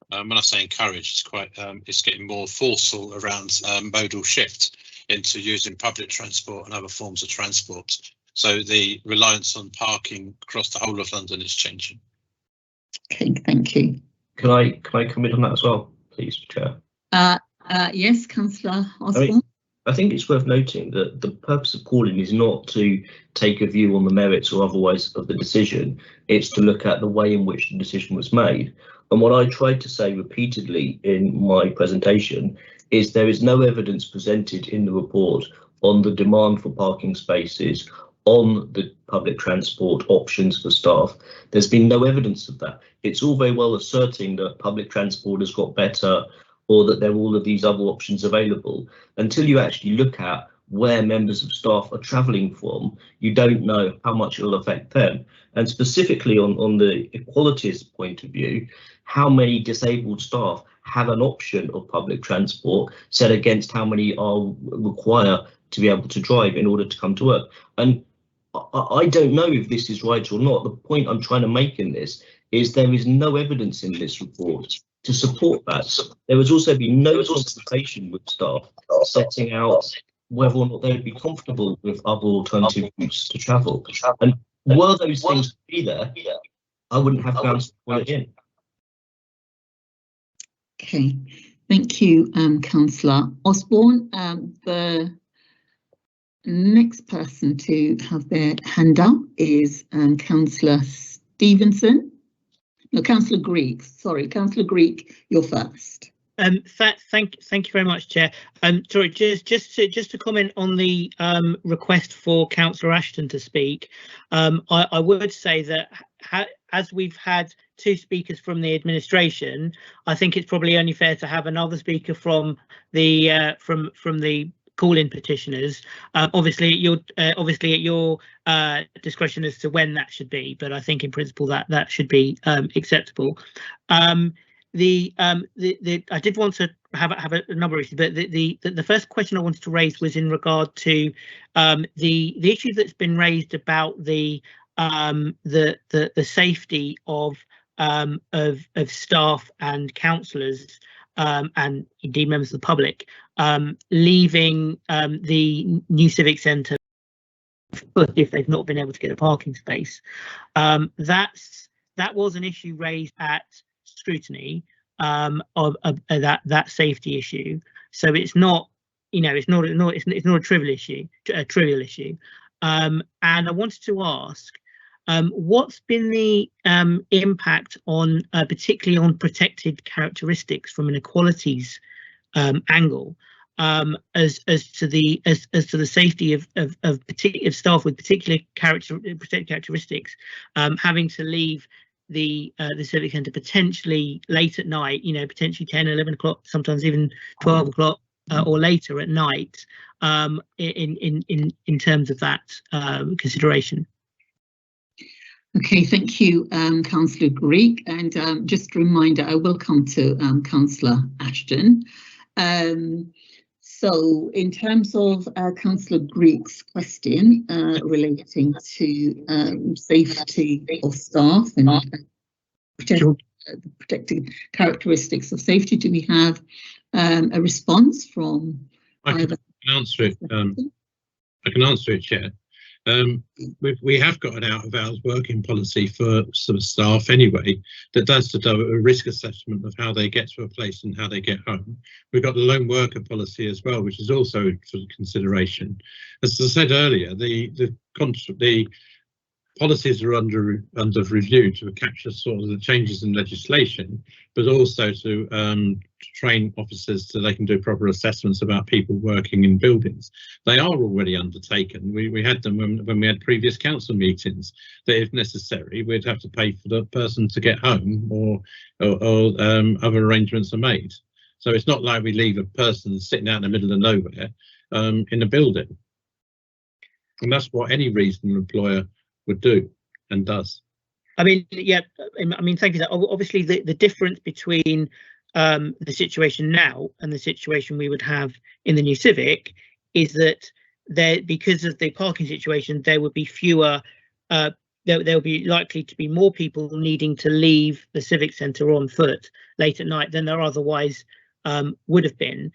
When I say encourage, it's quite it's getting more forceful around modal shift into using public transport and other forms of transport. So the reliance on parking across the whole of London is changing. Okay, thank you. Can I come in on that as well, please, Chair? Yes, Councillor Osborne. I think it's worth noting that the purpose of calling is not to take a view on the merits or otherwise of the decision. It's to look at the way in which the decision was made. And what I tried to say repeatedly in my presentation is there is no evidence presented in the report on the demand for parking spaces, on the public transport options for staff. There's been no evidence of that. It's all very well asserting that public transport has got better or that there are all of these other options available. Until you actually look at where members of staff are travelling from, you don't know how much it will affect them. And specifically on the equalities point of view, how many disabled staff have an option of public transport set against how many are required to be able to drive in order to come to work. And I don't know if this is right or not. The point I'm trying to make in this is there is no evidence in this report to support that. There has also been no consultation with staff setting out whether or not they would be comfortable with other alternative routes to travel. And were those things to be there, I wouldn't have grounds to put it in. Okay, thank you, Councillor Osborne. The next person to have their hand up is Councillor Stevenson. No, Councillor Greek. Sorry, Councillor Greek, you're first. Thank you very much, Chair. Sorry, just to comment on the request for Councillor Ashton to speak. I would say that as we've had 2 speakers from the administration, I think it's probably only fair to have another speaker from the call-in petitioners. Obviously at your discretion as to when that should be, but I think in principle that should be acceptable. I did want to have a number of issues, but the first question I wanted to raise was in regard to the issue that's been raised about the safety of staff and councillors and indeed members of the public leaving the new civic centre if they've not been able to get a parking space. That was an issue raised at Scrutiny of that safety issue. So it's not, it's not a trivial issue. And I wanted to ask, what's been the impact on particularly on protected characteristics from an equalities angle, as to the safety of staff with particular protected characteristics having to leave the civic centre potentially late at night, potentially 10, 11 o'clock, sometimes even 12 o'clock or later at night, in terms of that consideration. Okay, thank you, Councillor Greek. And just a reminder, I will come to Councillor Ashton. So in terms of Councillor Greek's question relating to safety of staff and protected characteristics of safety, do we have a response from either? I can answer it. I can answer it, Chair. We have got an out-of-hours working policy for some staff anyway that does a risk assessment of how they get to a place and how they get home. We've got the lone worker policy as well, which is also for consideration. As I said earlier, the policies are under review to capture sort of the changes in legislation, but also to train officers so they can do proper assessments about people working in buildings. They are already undertaken. We had them when we had previous council meetings, that if necessary we'd have to pay for the person to get home, or other arrangements are made. So it's not like we leave a person sitting out in the middle of nowhere in a building, and that's what any reasonable employer would do and does. I mean, yeah, I mean, thank you. Obviously, the difference between the situation now and the situation we would have in the new Civic is that because of the parking situation, there would be fewer. There'll be likely to be more people needing to leave the Civic Centre on foot late at night than there otherwise would have been.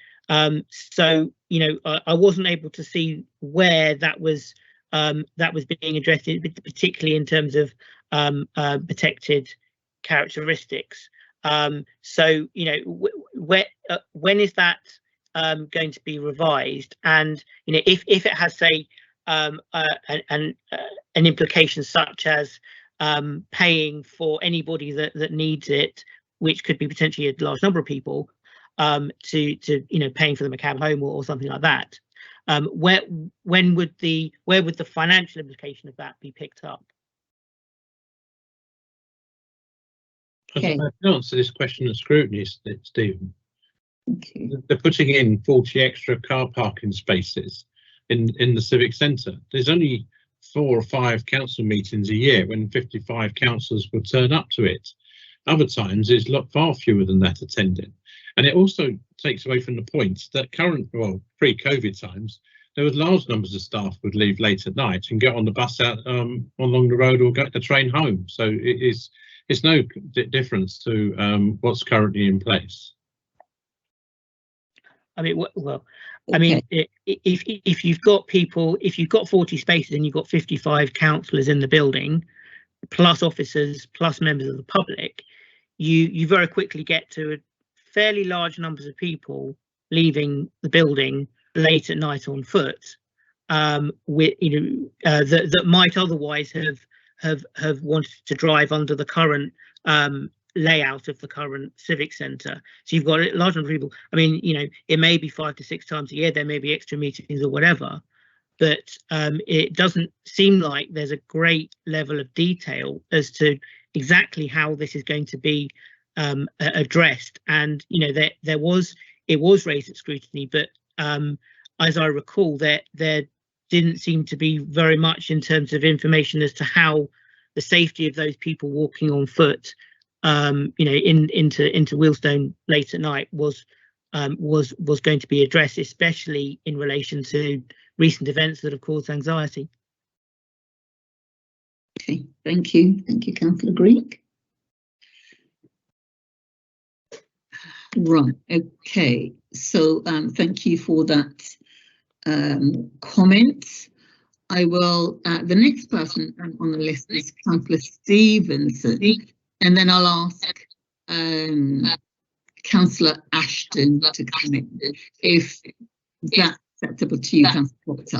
So, I wasn't able to see where that was being addressed, particularly in terms of protected characteristics. So, when is that going to be revised? And if it has, say, an implication such as paying for anybody that needs it, which could be potentially a large number of people, to paying for them a cab home or something like that. Where would the financial implication of that be picked up? Okay. I can answer this question of scrutiny, Stephen. Okay. They're putting in 40 extra car parking spaces in the civic centre. There's only 4 or 5 council meetings a year when 55 councillors will turn up to it. Other times there's far fewer than that attending. And it also takes away from the point that pre-COVID times, there was large numbers of staff would leave late at night and get on the bus out along the road or get the train home. So it's no difference to what's currently in place. I mean, I mean, if you've got 40 spaces and you've got 55 councillors in the building, plus officers, plus members of the public, you very quickly get to fairly large numbers of people leaving the building late at night on foot, that might otherwise have wanted to drive under the current layout of the current civic centre. So you've got a large number of people. I mean, it may be 5 to 6 times a year, there may be extra meetings or whatever, but it doesn't seem like there's a great level of detail as to exactly how this is going to be addressed. And it was raised at scrutiny, but as I recall, there didn't seem to be very much in terms of information as to how the safety of those people walking on foot, into Wealdstone late at night was going to be addressed, especially in relation to recent events that have caused anxiety. Okay, thank you, Councillor Greek. Right, okay, so thank you for that comment. I will, the next person on the list is Councillor Stevenson, and then I'll ask Councillor Ashton to come in. If that's acceptable to you, Councillor Proctor,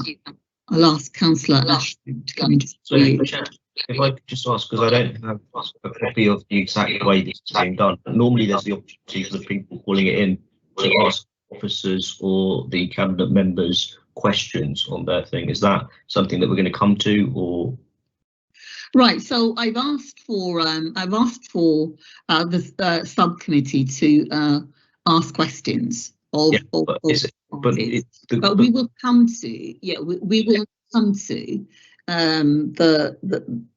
I'll ask Councillor Ashton to come in. So if I could just ask, because I don't have a copy of the exact way this is being done, but normally there's the opportunity for the people calling it in to ask officers or the cabinet members questions on their thing. Is that something that we're going to come to, or? Right, so I've asked for the subcommittee to ask questions of, but we will come to, we will come to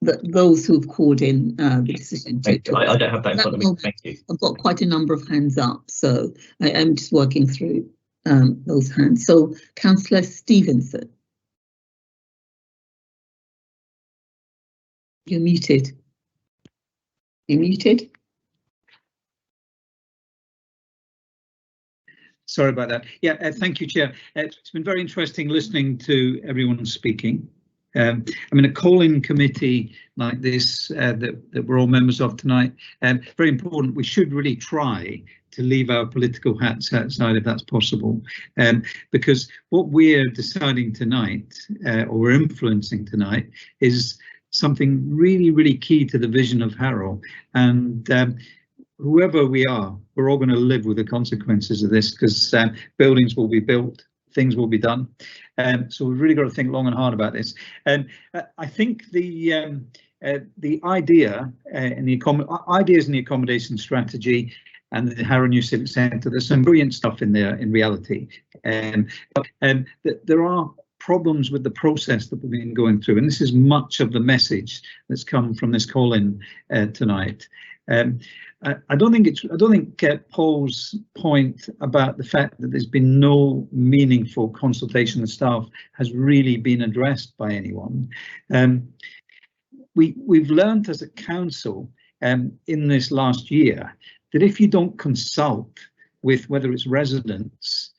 those who've called in the decision. I don't have that in front of me. Thank you. I've got quite a number of hands up, so I am just working through those hands. So, Councillor Stevenson. You're muted. You're muted. Sorry about that. Yeah, thank you, Chair. It's been very interesting listening to everyone speaking. I mean, a call-in committee like this that we're all members of tonight, very important. We should really try to leave our political hats outside if that's possible, because what we're deciding tonight, or we're influencing tonight, is something really, really key to the vision of Harrow. And whoever we are, we're all going to live with the consequences of this, because buildings will be built, things will be done. So we've really got to think long and hard about this. And I think the idea in the ideas in the accommodation strategy and the Harrow New Civic Centre, there's some brilliant stuff in there in reality. But there are problems with the process that we've been going through, and this is much of the message that's come from this call-in tonight. I don't think Paul's point about the fact that there's been no meaningful consultation with staff has really been addressed by anyone. We've learned as a council in this last year that if you don't consult with whether it's residents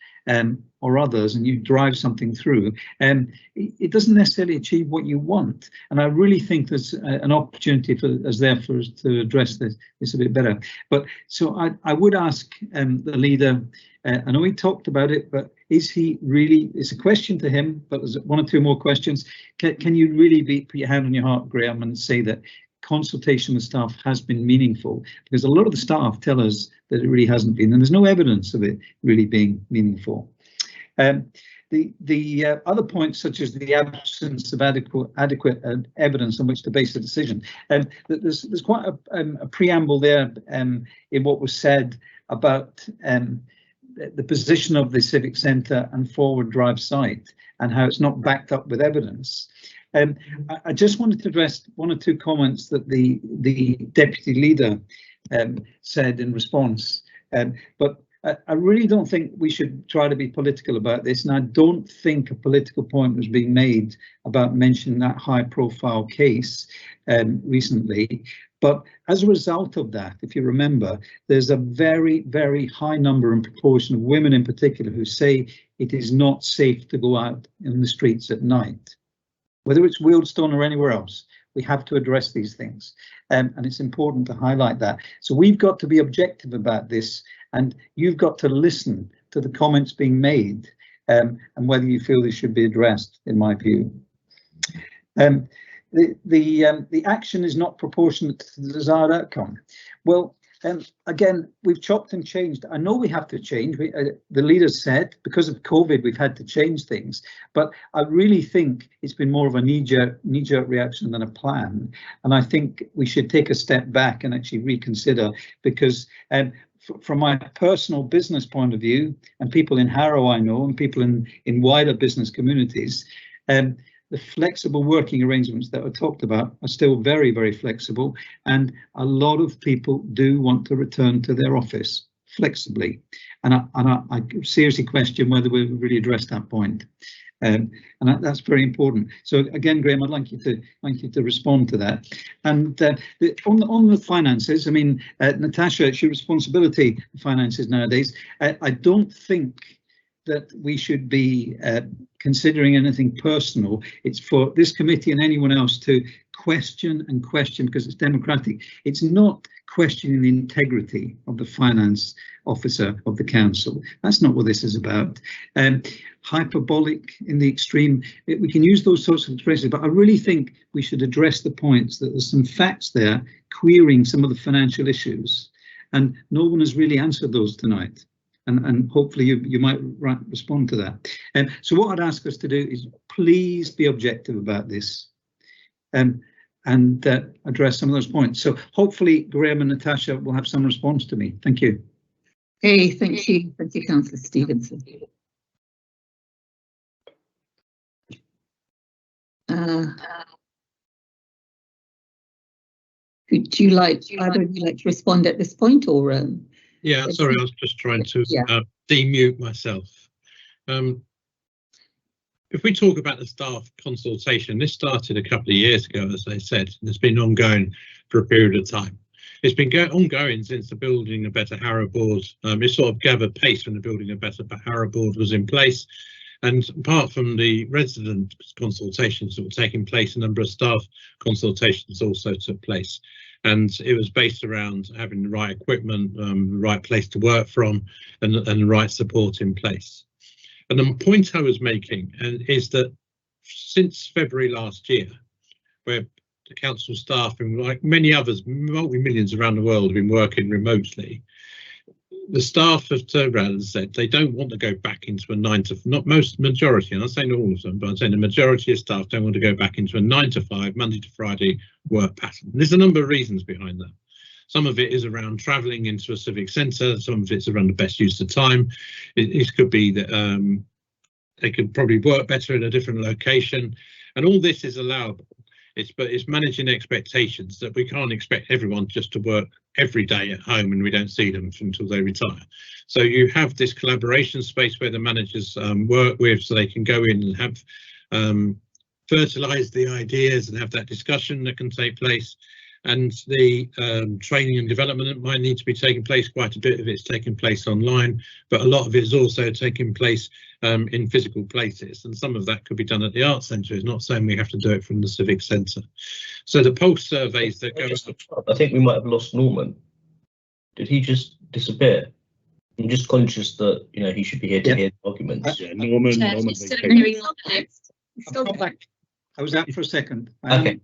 or others, and you drive something through, it doesn't necessarily achieve what you want. And I really think there's an opportunity for us to address this a bit better. But so I would ask the leader, I know he talked about it, but is he really, it's a question to him, but there's one or two more questions. Can you really put your hand on your heart, Graham, and say that consultation with staff has been meaningful? Because a lot of the staff tell us that it really hasn't been, and there's no evidence of it really being meaningful. The other points, such as the absence of adequate evidence on which to base a decision, there's quite a preamble there in what was said about the position of the Civic Centre and Forward Drive site and how it's not backed up with evidence. I just wanted to address one or two comments that the deputy leader said in response, but I really don't think we should try to be political about this, and I don't think a political point was being made about mentioning that high-profile case recently. But as a result of that, if you remember, there's a very, very high number and proportion of women in particular who say it is not safe to go out in the streets at night. Whether it's Wealdstone or anywhere else, we have to address these things, and it's important to highlight that. So we've got to be objective about this, and you've got to listen to the comments being made, and whether you feel they should be addressed, in my view. The action is not proportionate to the desired outcome. Well, again, we've chopped and changed. I know we have to change. The leaders said because of COVID, we've had to change things. But I really think it's been more of a knee-jerk reaction than a plan. And I think we should take a step back and actually reconsider, because from my personal business point of view, and people in Harrow I know, and people in wider business communities, the flexible working arrangements that were talked about are still very, very flexible, and a lot of people do want to return to their office flexibly. And I seriously question whether we've really addressed that point. And that's very important. So again, Graham, I'd like you to respond to that. And on the finances, I mean, Natasha, it's your responsibility, finances nowadays. I don't think that we should be considering anything personal. It's for this committee and anyone else to question and question, because it's democratic. It's not questioning the integrity of the finance officer of the council. That's not what this is about. Hyperbolic in the extreme, we can use those sorts of expressions, but I really think we should address the points that there's some facts there querying some of the financial issues, and no one has really answered those tonight. And hopefully you might respond to that. So what I'd ask us to do is please be objective about this and address some of those points. So hopefully Graham and Natasha will have some response to me. Thank you. Hey, thank you, Councillor Stevenson. Would you like, either of you like to respond at this point, or? Yeah, sorry, I was just trying to demute myself. If we talk about the staff consultation, this started a couple of years ago, as they said, and it's been ongoing for a period of time. It's been ongoing since the Building a Better Harrow Board. It sort of gathered pace when the Building a Better Harrow Board was in place. And apart from the resident consultations that were taking place, a number of staff consultations also took place. And it was based around having the right equipment, the right place to work from, and the right support in place. And the point I was making is that since February last year, where the council staff, and like many others, multi-millions around the world, have been working remotely, the staff have turned around and said they don't want to go back into a majority, and I'm saying all of them, but I'm saying the majority of staff don't want to go back into a 9 to 5, Monday to Friday work pattern. There's a number of reasons behind that. Some of it is around travelling into a civic centre, some of it's around the best use of time. It could be that they could probably work better in a different location, and all this is allowable. But it's managing expectations that we can't expect everyone just to work every day at home and we don't see them until they retire. So you have this collaboration space where the managers work with, so they can go in and have fertilise the ideas and have that discussion that can take place. And the training and development that might need to be taking place, quite a bit of it's taking place online, but a lot of it is also taking place in physical places, and some of that could be done at the Arts Centre. It's not saying we have to do it from the Civic Centre. So the pulse surveys that go... I think we might have lost Norman. Did he just disappear? I'm just conscious that, you know, he should be here to hear the arguments. Yeah, Norman. Still back. I was out for a second. Okay,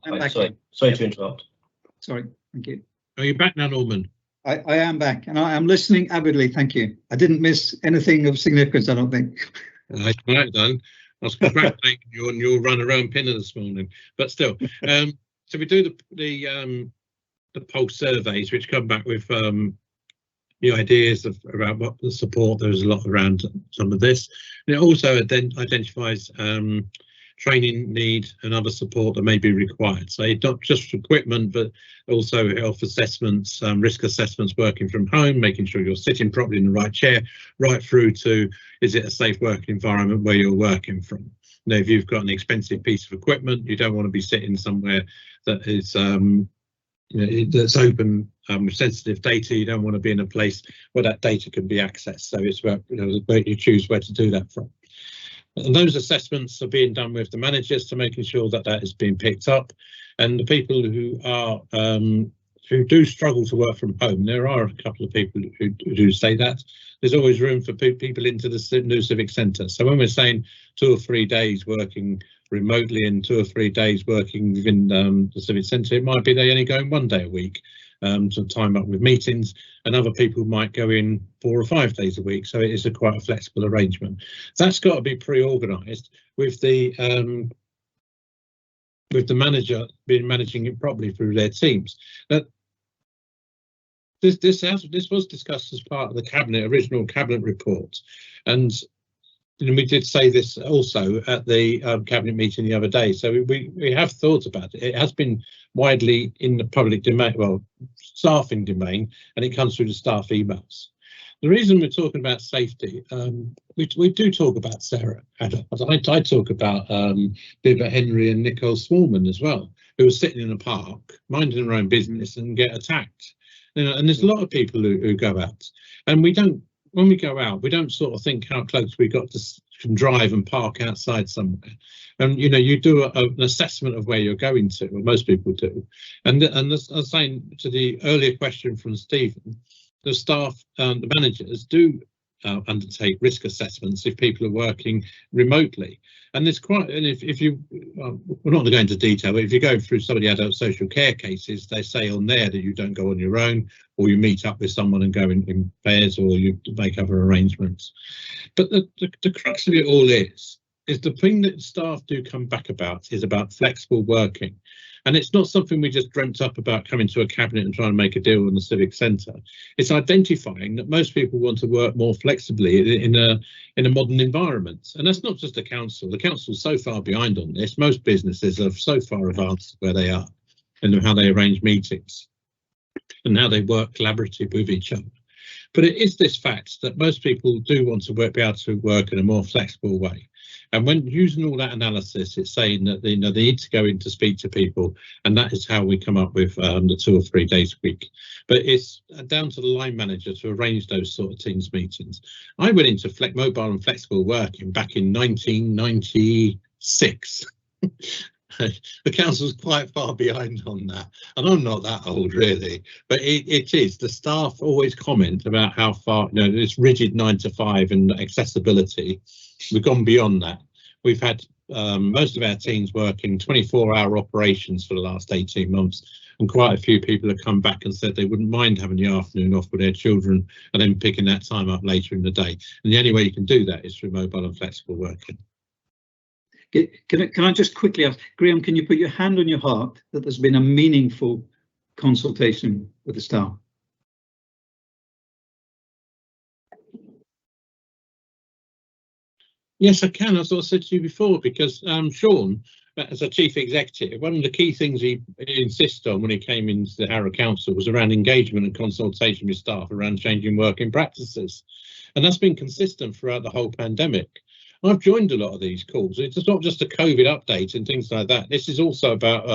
sorry to interrupt. Sorry, thank you. Are you back now, Norman? I am back, and I am listening avidly. Thank you. I didn't miss anything of significance, I don't think. I might have done. I was congratulating you on your run around Pinner this morning, but still. So we do the pulse surveys, which come back with the ideas about what the support. There's a lot around some of this, and it also identifies training need and other support that may be required. So not just equipment, but also health assessments, risk assessments, working from home, making sure you're sitting properly in the right chair, right through to, is it a safe working environment where you're working from? Now, if you've got an expensive piece of equipment, you don't want to be sitting somewhere that is that's open with sensitive data. You don't want to be in a place where that data can be accessed. So it's where you choose where to do that from. And those assessments are being done with the managers to making sure that that is being picked up, and the people who are who do struggle to work from home. There are a couple of people who do say that. There's always room for people into the new civic centre. So when we're saying 2 or 3 days working remotely and 2 or 3 days working within the civic centre, it might be they only go in 1 day a week. some time up with meetings, and other people might go in 4 or 5 days a week. So it is quite a flexible arrangement. That's got to be pre-organised with the manager being managing it properly through their teams. This was discussed as part of the original cabinet report, and we did say this also at the cabinet meeting the other day. So we have thought about it. It has been widely in the public domain, well, staffing domain, and it comes through the staff emails. The reason we're talking about safety, we do talk about Sarah adults. I talk about Viva Henry and Nicole Smallman as well, who are sitting in a park, minding their own business and get attacked. You know, and there's a lot of people who go out, and when we go out, we don't sort of think how close we got to drive and park outside somewhere. And you know, you do an assessment of where you're going to, or most people do. And I was saying to the earlier question from Stephen, the staff and the managers do undertake risk assessments if people are working remotely. And there's quite, and if you, we're not going to go into detail, but if you go through some of the adult social care cases, they say on there that you don't go on your own, or you meet up with someone and go in pairs, or you make other arrangements. But the crux of it all is the thing that staff do come back about is about flexible working. And it's not something we just dreamt up about coming to a cabinet and trying to make a deal in the civic centre. It's identifying that most people want to work more flexibly in a modern environment. And that's not just the council. The council's so far behind on this. Most businesses are so far advanced where they are and how they arrange meetings and how they work collaboratively with each other. But it is this fact that most people do want to be able to work in a more flexible way. And when using all that analysis, it's saying that they need to go in to speak to people, and that is how we come up with the 2 or 3 days a week. But it's down to the line manager to arrange those sort of teams meetings. I went into mobile and flexible working back in 1996. The council's quite far behind on that, and I'm not that old really, but it is. The staff always comment about how far, you know, this rigid 9 to 5 and accessibility. We've gone beyond that. We've had most of our teams working 24-hour operations for the last 18 months, and quite a few people have come back and said they wouldn't mind having the afternoon off with their children and then picking that time up later in the day. And the only way you can do that is through mobile and flexible working. Can I just quickly ask, Graham, can you put your hand on your heart that there's been a meaningful consultation with the staff? Yes, I can. As I said to you before, because Sean, as a chief executive, one of the key things he insisted on when he came into the Harrow Council was around engagement and consultation with staff around changing working practices. And that's been consistent throughout the whole pandemic. I've joined a lot of these calls. It's not just a COVID update and things like that. This is also about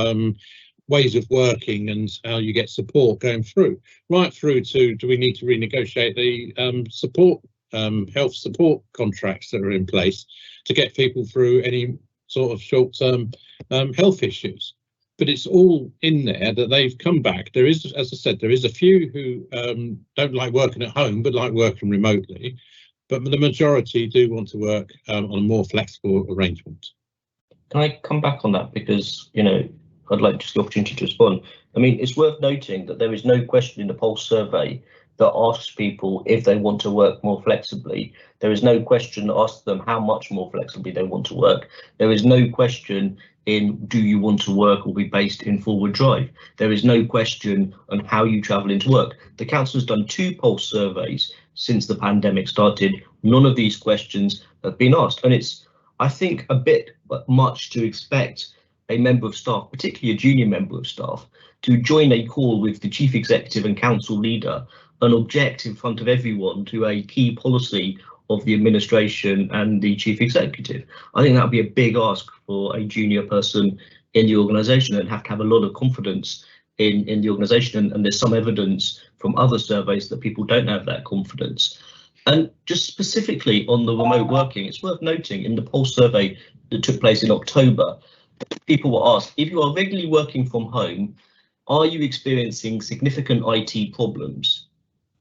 ways of working and how you get support going through, right through to do we need to renegotiate the support health support contracts that are in place to get people through any sort of short-term health issues. But it's all in there that they've come back. There is, as I said, there is a few who don't like working at home but like working remotely, but the majority do want to work on a more flexible arrangement. Can I come back on that, because, you know, I'd like just the opportunity to respond. I mean, it's worth noting that there is no question in the Pulse survey that asks people if they want to work more flexibly. There is no question that asks them how much more flexibly they want to work. There is no question in do you want to work or be based in Forward Drive. There is no question on how you travel into work. The council has done 2 Pulse surveys since the pandemic started. None of these questions have been asked, and it's, I think, a bit much to expect a member of staff, particularly a junior member of staff, to join a call with the chief executive and council leader and object in front of everyone to a key policy of the administration and the chief executive. I think that would be a big ask for a junior person in the organisation, and have to have a lot of confidence in the organisation. And there's some evidence from other surveys that people don't have that confidence. And just specifically on the remote working, it's worth noting in the Pulse survey that took place in October, people were asked, if you are regularly working from home, are you experiencing significant IT problems?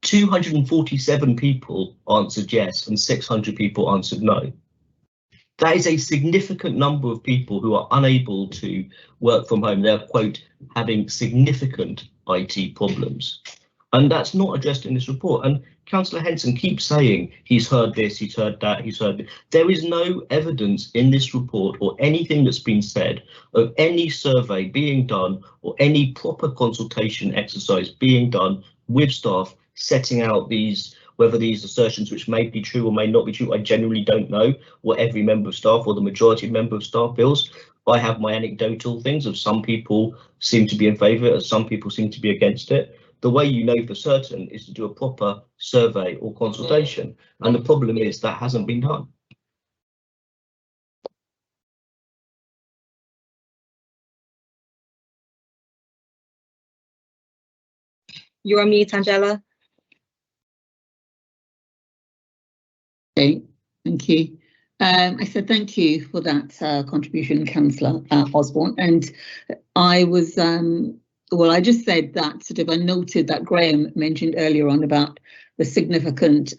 247 people answered yes and 600 people answered no. That is a significant number of people who are unable to work from home. They're, quote, having significant IT problems. And that's not addressed in this report. And Councillor Henson keeps saying he's heard this, he's heard that, he's heard this. There is no evidence in this report or anything that's been said of any survey being done or any proper consultation exercise being done with staff setting out these, whether these assertions which may be true or may not be true. I genuinely don't know what every member of staff or the majority of member of staff feels. I have my anecdotal things of some people seem to be in favour and some people seem to be against it. The way you know for certain is to do a proper survey or consultation, and the problem is that hasn't been done. You're on mute, Angela. Okay, thank you. I said thank you for that contribution, Councillor Osborne, and I was well, I just said that sort of I noted that Graham mentioned earlier on about the significant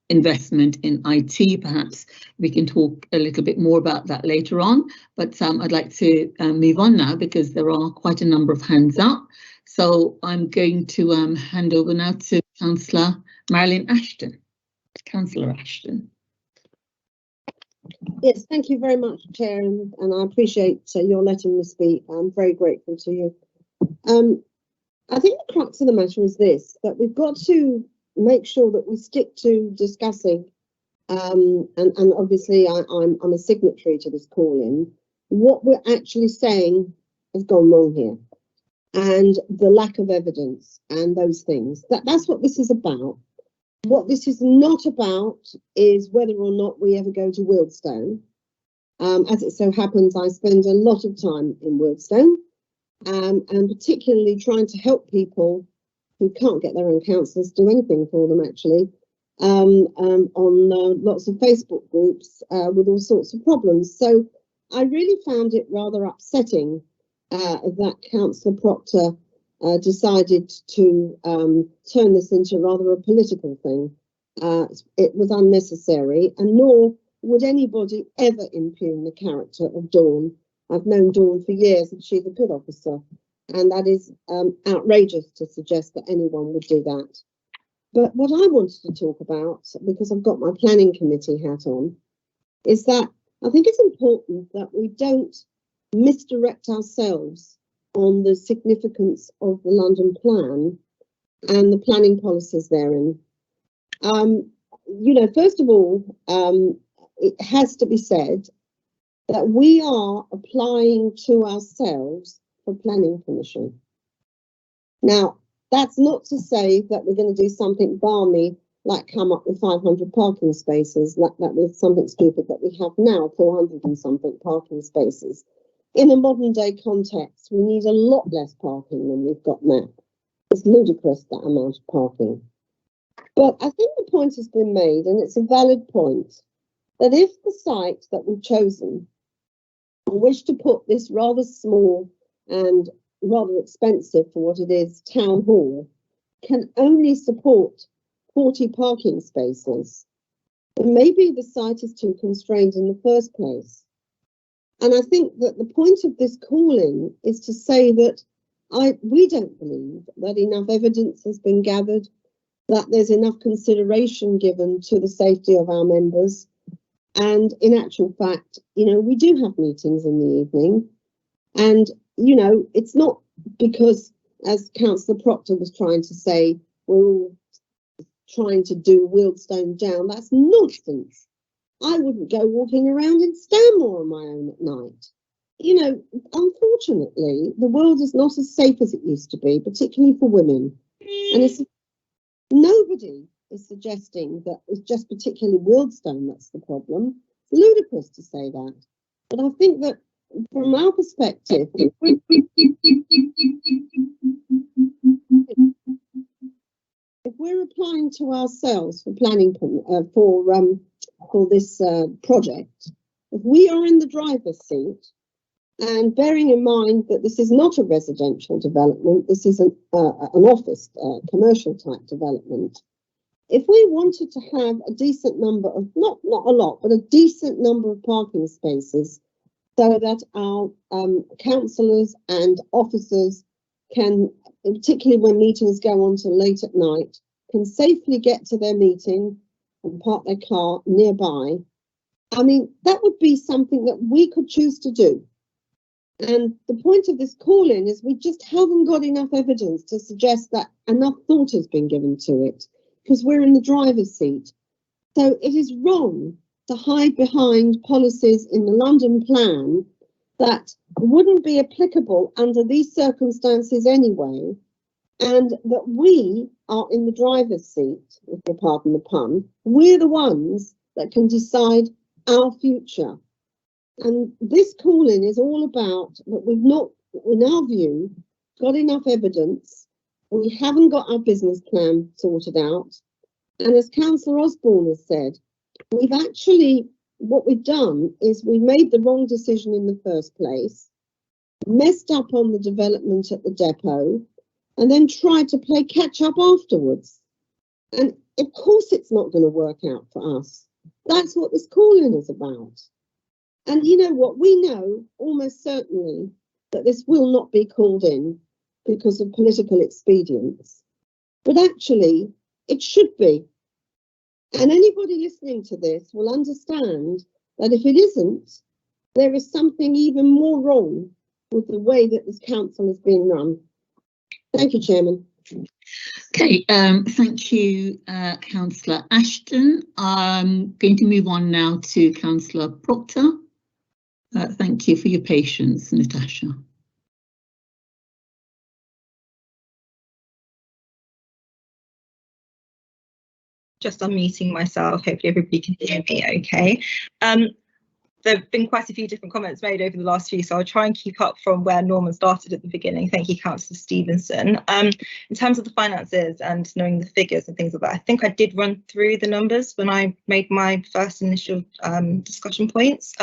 investment in IT. Perhaps we can talk a little bit more about that later on, but I'd like to move on now because there are quite a number of hands up. So I'm going to hand over now to Councillor Marilyn Ashton. Councillor Ashton. Yes, thank you very much, Chair, and I appreciate your letting me speak. I'm very grateful to you. I think the crux of the matter is this, that we've got to make sure that we stick to discussing, and obviously I'm a signatory to this call-in, what we're actually saying has gone wrong here, and the lack of evidence and those things. That's what this is about. What this is not about is whether or not we ever go to Wealdstone. As it so happens, I spend a lot of time in Wealdstone, and particularly trying to help people who can't get their own councillors do anything for them, actually, on lots of Facebook groups with all sorts of problems. So I really found it rather upsetting that Councillor Proctor decided to turn this into rather a political thing. It was unnecessary, and nor would anybody ever impugn the character of Dawn. I've known Dawn for years and she's a good officer, and that is outrageous to suggest that anyone would do that. But what I wanted to talk about, because I've got my planning committee hat on, is that I think it's important that we don't misdirect ourselves on the significance of the London plan and the planning policies therein. You know, first of all, it has to be said that we are applying to ourselves for planning permission. Now, that's not to say that we're going to do something balmy like come up with 500 parking spaces, like that was something stupid that we have now, 400 and something parking spaces. In a modern day context, we need a lot less parking than we've got now. It's ludicrous, that amount of parking. But I think the point has been made, and it's a valid point, that if the site that we've chosen wish to put this rather small and rather expensive for what it is town hall can only support 40 parking spaces, then maybe the site is too constrained in the first place. And I think that the point of this call-in is to say that we don't believe that enough evidence has been gathered, that there's enough consideration given to the safety of our members. And in actual fact, you know, we do have meetings in the evening. And, you know, it's not because, as Councillor Proctor was trying to say, we're all trying to do Wealdstone down. That's nonsense. I wouldn't go walking around in Stanmore on my own at night. You know, unfortunately, the world is not as safe as it used to be, particularly for women. And it's nobody is suggesting that it's just particularly Wealdstone that's the problem. It's ludicrous to say that. But I think that from our perspective, if we're applying to ourselves for planning for this project, if we are in the driver's seat, and bearing in mind that this is not a residential development, this is an office, commercial type development. If we wanted to have a decent number of, not a lot, but a decent number of parking spaces so that our councillors and officers can, particularly when meetings go on till late at night, can safely get to their meeting and park their car nearby. I mean, that would be something that we could choose to do. And the point of this call-in is we just haven't got enough evidence to suggest that enough thought has been given to it, because we're in the driver's seat. So it is wrong to hide behind policies in the London plan that wouldn't be applicable under these circumstances anyway, and that we are in the driver's seat, if you pardon the pun. We're the ones that can decide our future. And this call-in is all about that we've not, in our view, got enough evidence. We haven't got our business plan sorted out. And as Councillor Osborne has said, we've actually, what we've done is we made the wrong decision in the first place, messed up on the development at the depot, and then tried to play catch up afterwards. And of course it's not going to work out for us. That's what this call-in is about. And you know what, we know almost certainly that this will not be called in because of political expedience, but actually it should be. And anybody listening to this will understand that if it isn't, there is something even more wrong with the way that this council is being run. Thank you, Chairman. Okay, thank you, Councillor Ashton. I'm going to move on now to Councillor Proctor. Thank you for your patience, Natasha. Just unmuting myself. Hopefully everybody can hear me okay. There have been quite a few different comments made over the last few, so I'll try and keep up from where Norman started at the beginning. Thank you, Councillor Stevenson. In terms of the finances and knowing the figures and things like that, I think I did run through the numbers when I made my first initial discussion points.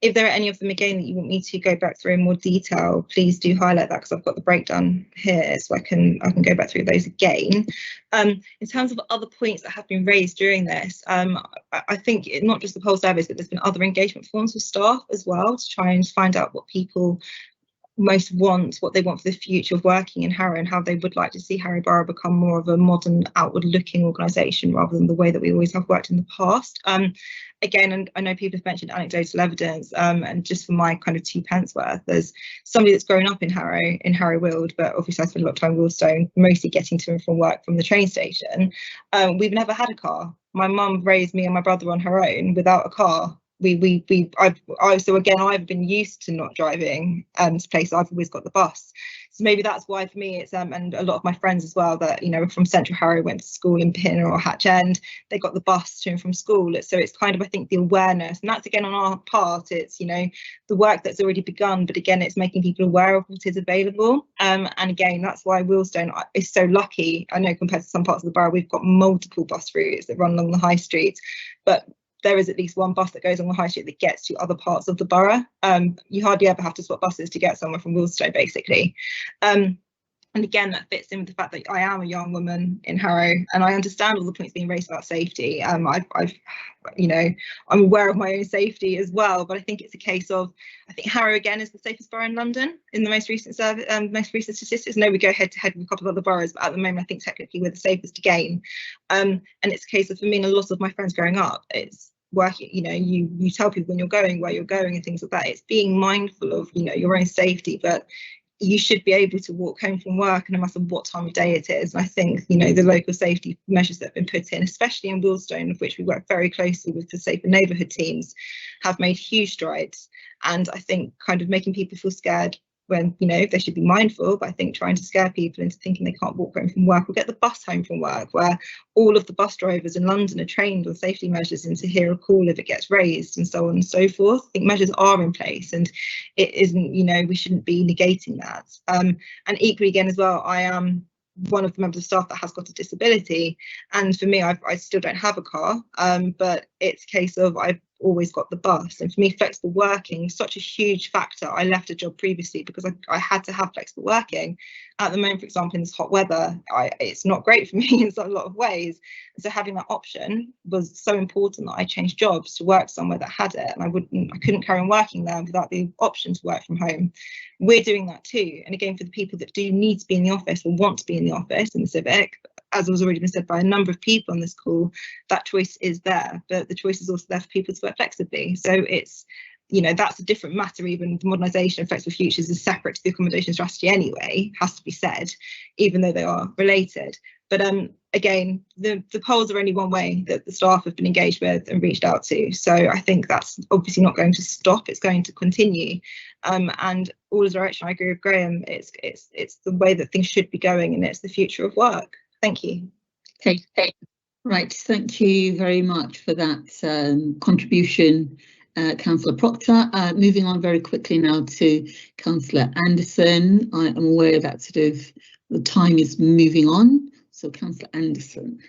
If there are any of them again that you want me to go back through in more detail, please do highlight that, because I've got the breakdown here, so I can go back through those again. In terms of other points that have been raised during this, I think not just the poll surveys, but there's been other engagement forms with staff as well to try and find out what people most want, what they want for the future of working in Harrow, and how they would like to see Harrow Borough become more of a modern, outward-looking organisation rather than the way that we always have worked in the past. Again, and I know people have mentioned anecdotal evidence, and just for my kind of 2 pence worth, there's somebody that's grown up in Harrow Weald, but obviously I spend a lot of time in Wealdstone, mostly getting to and from work from the train station. We've never had a car. My mum raised me and my brother on her own without a car. So again, I've been used to not driving to places. I've always got the bus, so maybe that's why for me it's and a lot of my friends as well that from Central Harrow went to school in Pinner or Hatch End, they got the bus to and from school. So it's kind of, I think, the awareness, and that's again on our part. It's the work that's already begun, but again it's making people aware of what is available. And again, that's why Wealdstone is so lucky. I know compared to some parts of the borough, we've got multiple bus routes that run along the high street, but there is at least one bus that goes on the high street that gets to other parts of the borough. You hardly ever have to swap buses to get somewhere from Wealdstone, basically. And again, that fits in with the fact that I am a young woman in Harrow, and I understand all the points being raised about safety. I'm aware of my own safety as well, but I think it's a case of, I think Harrow again is the safest borough in London in the most recent statistics. No, we go head to head with a couple of other boroughs, but at the moment I think technically we're the safest again. And it's a case of, for me and a lot of my friends growing up, it's working, you tell people when you're going, where you're going and things like that. It's being mindful of your own safety, but you should be able to walk home from work no matter what time of day it is. And I think the local safety measures that have been put in, especially in Wealdstone, of which we work very closely with the safer neighbourhood teams, have made huge strides. And I think kind of making people feel scared when they should be mindful, but I think trying to scare people into thinking they can't walk home from work or get the bus home from work, where all of the bus drivers in London are trained on safety measures and to hear a call if it gets raised and so on and so forth. I think measures are in place, and it isn't, we shouldn't be negating that. And equally again as well, I am one of the members of staff that has got a disability, and for me I still don't have a car, but it's a case of I've always got the bus. And for me, flexible working is such a huge factor. I left a job previously because I had to have flexible working. At the moment, for example, in this hot weather, it's not great for me in a lot of ways. And so having that option was so important that I changed jobs to work somewhere that had it, and I couldn't carry on working there without the option to work from home. We're doing that too. And again, for the people that do need to be in the office or want to be in the office in the Civic, as was already been said by a number of people on this call, that choice is there, but the choice is also there for people to work flexibly. So it's, you know, that's a different matter. Even the modernisation of flexible futures is separate to the accommodation strategy anyway, has to be said, even though they are related. But again, the polls are only one way that the staff have been engaged with and reached out to. So I think that's obviously not going to stop, it's going to continue. And all the direction, I agree with Graham, it's the way that things should be going, and it's the future of work. Thank you. Okay, right, thank you very much for that contribution, Councillor Proctor. Moving on very quickly now to Councillor Anderson. I am aware that sort of the time is moving on, so Councillor Anderson.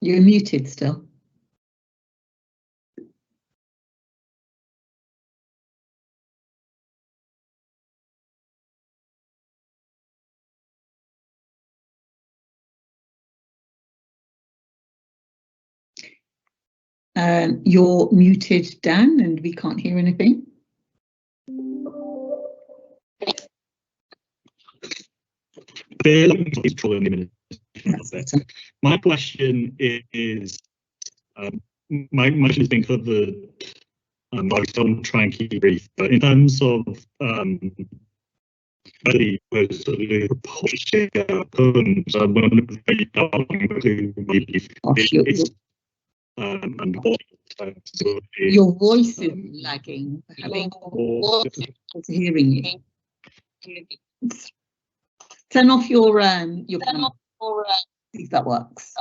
You're muted still. You're muted, Dan, and we can't hear anything. My question is, my question has been covered. I don't try and keep it brief, but in terms of the proportion outcomes, I'm wondering your voice is lagging. Having hearing you. Turn off your camera. See if that works.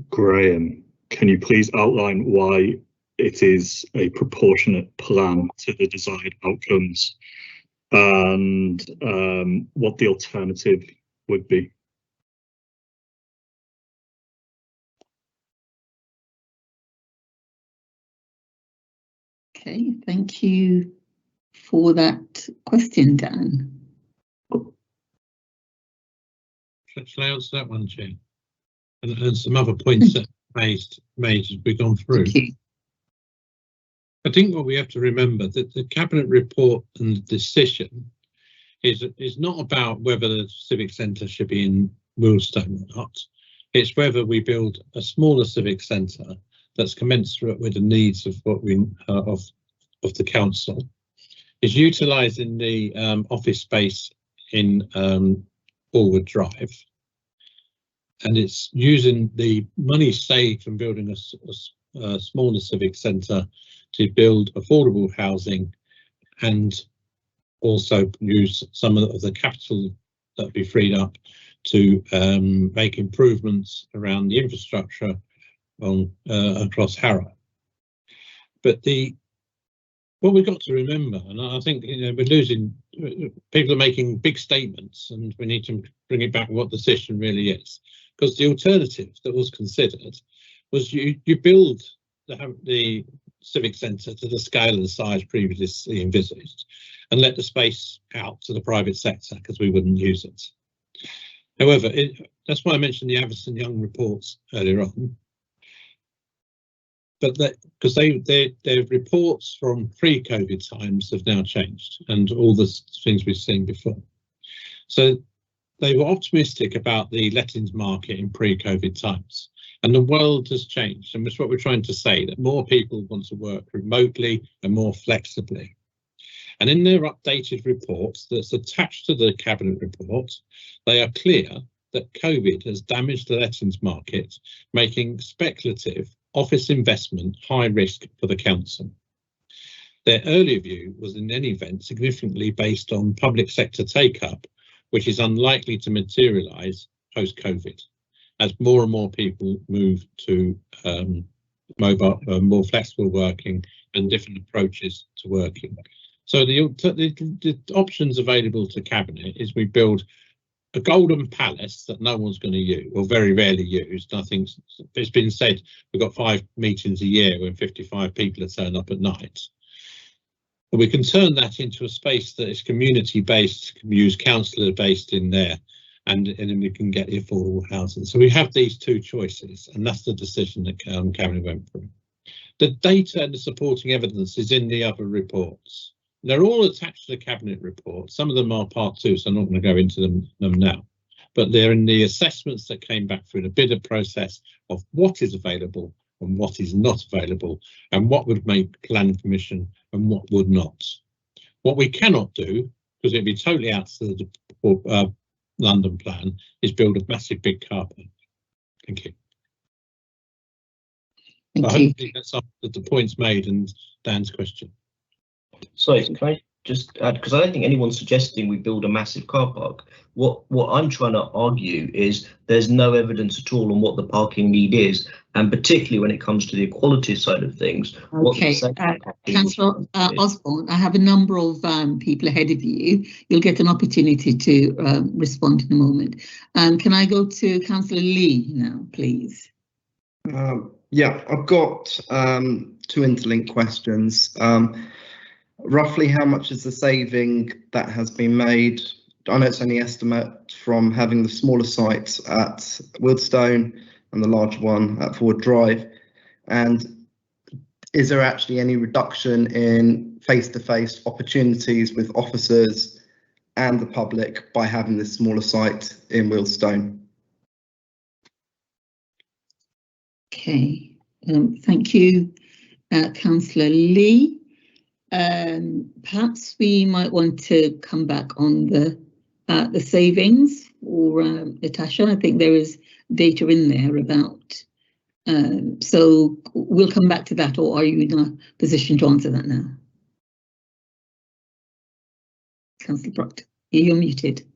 Graham, can you please outline why it is a proportionate plan to the desired outcomes, and what the alternative would be? Okay, thank you for that question, Dan. Shall I answer that one, Chair? And some other points that made as we've gone through. I think what we have to remember that the Cabinet report and the decision is not about whether the Civic Centre should be in Willstone or not. It's whether we build a smaller Civic Centre that's commensurate with the needs of what we of the council. Is utilising the office space in Forward Drive, and it's using the money saved from building a smaller civic centre to build affordable housing, and also use some of the capital that would be freed up to make improvements around the infrastructure on across Harrow. But what we've got to remember, and I think we're losing, people are making big statements, and we need to bring it back to what the decision really is. Because the alternative that was considered was you build the civic centre to the scale and size previously envisaged, and let the space out to the private sector because we wouldn't use it. However, that's why I mentioned the Avison Young reports earlier on. But because their reports from pre-COVID times have now changed, and all the things we've seen before. So they were optimistic about the lettings market in pre-COVID times, and the world has changed. And that's what we're trying to say, that more people want to work remotely and more flexibly. And in their updated reports that's attached to the Cabinet report, they are clear that COVID has damaged the lettings market, making speculative office investment high risk for the council. Their earlier view was in any event significantly based on public sector take-up, which is unlikely to materialise post-COVID, as more and more people move to mobile, more flexible working and different approaches to working. So the options available to Cabinet is we build a golden palace that no one's going to use, or very rarely used. I think it's been said we've got 5 meetings a year when 55 people are turned up at night. And we can turn that into a space that is community-based, can use councillor-based in there, and then we can get the affordable housing. So we have these 2 choices, and that's the decision that Cabinet went through. The data and the supporting evidence is in the other reports. They're all attached to the Cabinet report. Some of them are part 2, so I'm not going to go into them now. But they're in the assessments that came back through the bidder process of what is available and what is not available, and what would make planning permission and what would not. What we cannot do, because it'd be totally outside the London plan, is build a massive big car park. Thank you. Thank I you. hope that's up to the points made and Dan's question. Sorry, can I just add, because I don't think anyone's suggesting we build a massive car park. What I'm trying to argue is there's no evidence at all on what the parking need is, and particularly when it comes to the equality side of things. Okay, Councillor Osborne, I have a number of people ahead of you. You'll get an opportunity to respond in a moment. Can I go to Councillor Lee now, please? Yeah, I've got 2 interlinked questions. Roughly how much is the saving that has been made? I know it's only estimate from having the smaller sites at Wildstone and the larger one at Ford Drive. And is there actually any reduction in face-to-face opportunities with officers and the public by having this smaller site in Wildstone? Okay, thank you, Councillor Lee. Perhaps we might want to come back on the savings, or Natasha. I think there is data in there about. So we'll come back to that, or are you in a position to answer that now? Councillor Proctor, you're muted.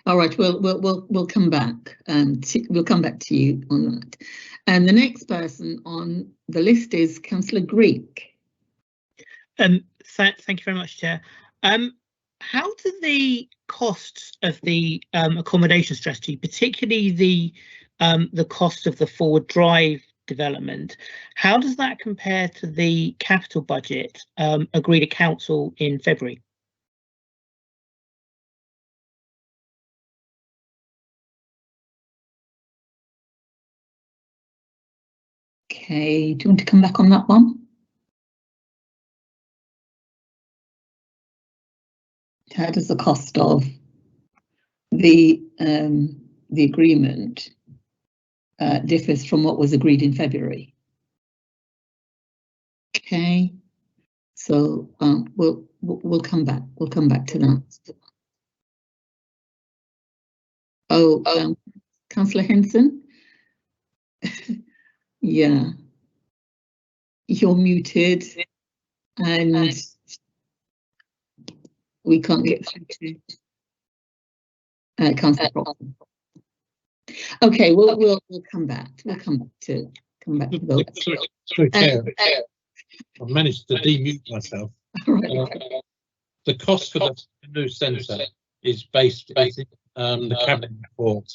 All right, we'll come back. We'll come back to you on that. And the next person on the list is Councillor Greek. Thank you very much, Chair. How do the costs of the accommodation strategy, particularly the cost of the Forward Drive development, how does that compare to the capital budget agreed at Council in February? Okay, do you want to come back on that one? How does the cost of the agreement differs from what was agreed in February? Okay, so we'll come back. We'll come back to that. Oh, Councillor Henson. Yeah, you're muted, and we can't get through to Councillor Proctor. Okay, we'll come back. We'll come back to those. Sorry, Chair. I've managed to demute myself. The cost for the new centre is based on the Cabinet report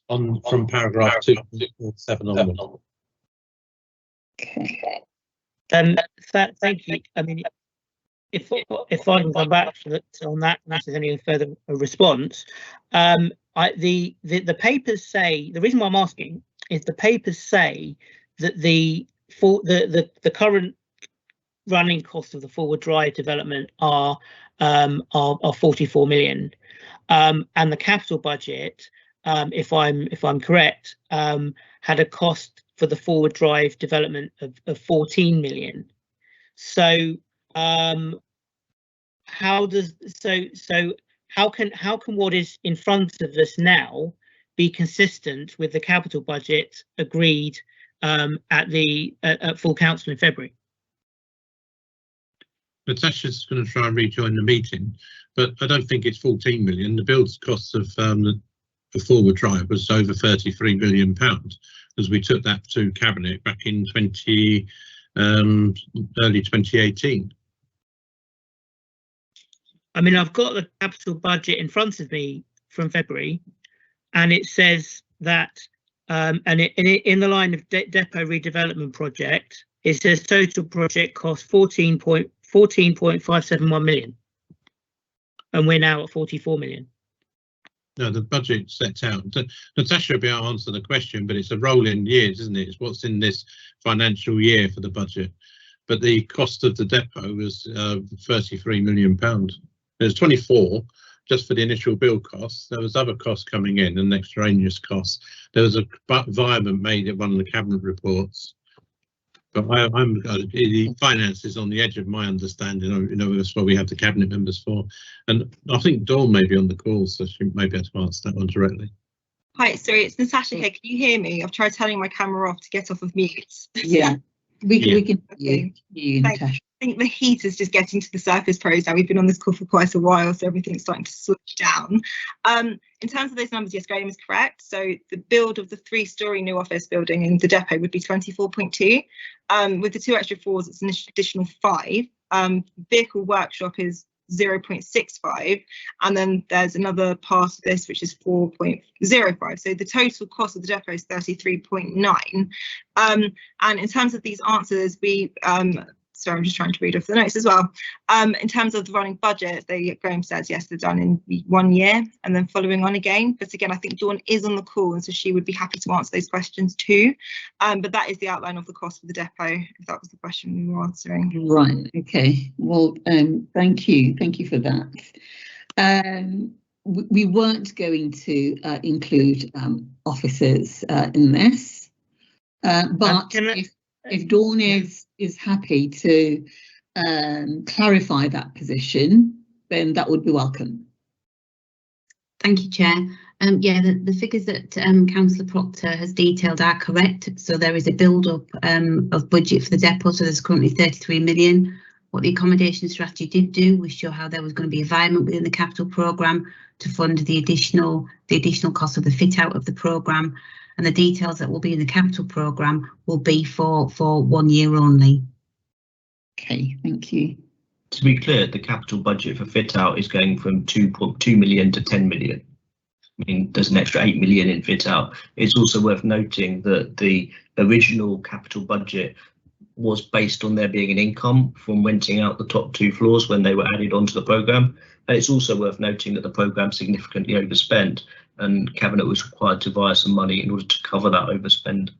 from paragraph 247 onward. Okay. Thank you. I mean, if I can come back on that, unless there's any further response, the papers say, the reason why I'm asking is the papers say that the current running costs of the Forward Drive development are 44 million, and the capital budget, if I'm correct, had a cost for the Forward Drive development of 14 million. So how can what is in front of us now be consistent with the capital budget agreed at full council in February? Natasha's going to try and rejoin the meeting, but I don't think it's 14 million. The build cost of the forward drive was over 33 million pounds, as we took that to cabinet back in early 2018. I mean, I've got the capital budget in front of me from February, and it says that, in the line of depot redevelopment project, it says total project cost 14.571 million, and we're now at 44 million. No, the budget sets out. Natasha will be able to answer the question, but it's a rolling years, isn't it? It's what's in this financial year for the budget. But the cost of the depot was 33 million pounds. There's 24 just for the initial build costs. There was other costs coming in and extraneous costs. There was a environment made at one of the cabinet reports. But the finance is on the edge of my understanding. You know, that's what we have the cabinet members for. And I think Dawn may be on the call, so she may be able to answer that one directly. Hi, sorry, it's Natasha here. Can you hear me? I've tried turning my camera off to get off of mute. Yeah, we can hear you, Natasha. I think the heat is just getting to the surface pros now. We've been on this call for quite a while, so everything's starting to switch down. In terms of those numbers, yes, Graham is correct. So the build of the 3-storey new office building in the depot would be 24.2. With the 2 extra floors, it's an additional 5. Vehicle workshop is 0.65, and then there's another part of this which is 4.05. So the total cost of the depot is 33.9. And in terms of these answers, we sorry, I'm just trying to read off the notes as well. In terms of the running budget, Graham says yes, they're done in 1 year and then following on again. But again, I think Dawn is on the call, and so she would be happy to answer those questions too. But that is the outline of the cost of the depot, if that was the question we were answering. Right. Okay. Well, thank you for that. We weren't going to include officers in this, but if Dawn is happy to clarify that position, then that would be welcome. Thank you, Chair. Yeah, the figures that Councillor Proctor has detailed are correct. So there is a build-up of budget for the depot. So there's currently 33 million. What the accommodation strategy did do was show how there was going to be environment within the capital programme to fund the additional cost of the fit out of the programme. And the details that will be in the capital programme will be for 1 year only. Okay, thank you. To be clear, the capital budget for fit out is going from 2.2 million to 10 million. I mean, there's an extra 8 million in fit out. It's also worth noting that the original capital budget was based on there being an income from renting out the top 2 floors when they were added onto the programme. And it's also worth noting that the programme significantly overspent, and Cabinet was required to buy some money in order to cover that overspend.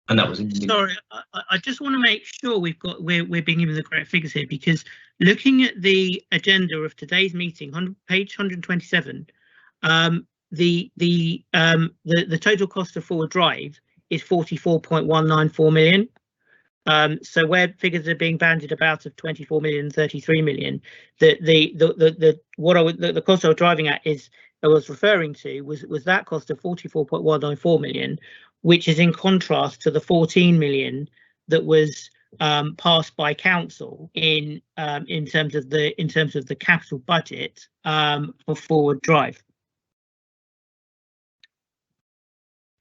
And that was sorry, I just want to make sure we're being given the correct figures here, because looking at the agenda of today's meeting, page 127, the total cost of forward drive is 44.194 million. So where figures are being banded about of 24 million, 33 million, the cost I was driving at I was referring to was that cost of 44.194 million, which is in contrast to the 14 million that was passed by council in terms of the capital budget for forward drive.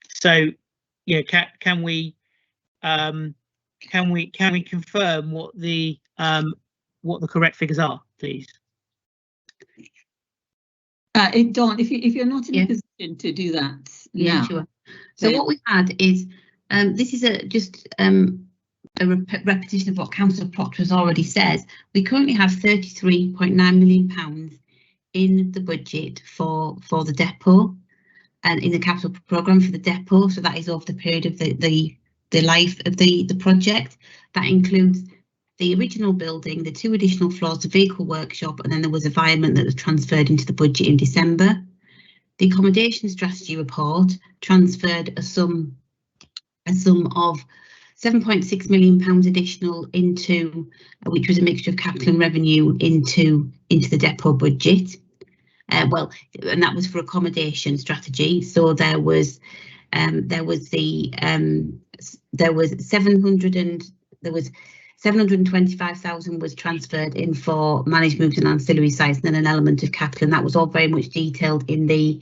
So, you know, can we confirm what the correct figures are, please? Dawn, if you're not in a position to do that now. Sure. So what we had is this is just a repetition of what Councillor Proctor has already said. We currently have £33.9 million in the budget for the depot and in the capital programme for the depot. So that is over the period of the life of the project. That includes the original building, the 2 additional floors, the vehicle workshop, and then there was environment that was transferred into the budget in December. The accommodation strategy report transferred a sum of £7.6 million additional into, which was a mixture of capital and revenue, into the depot budget. well, and that was for accommodation strategy. So there was 725,000 was transferred in for management and ancillary sites, and then an element of capital, and that was all very much detailed in the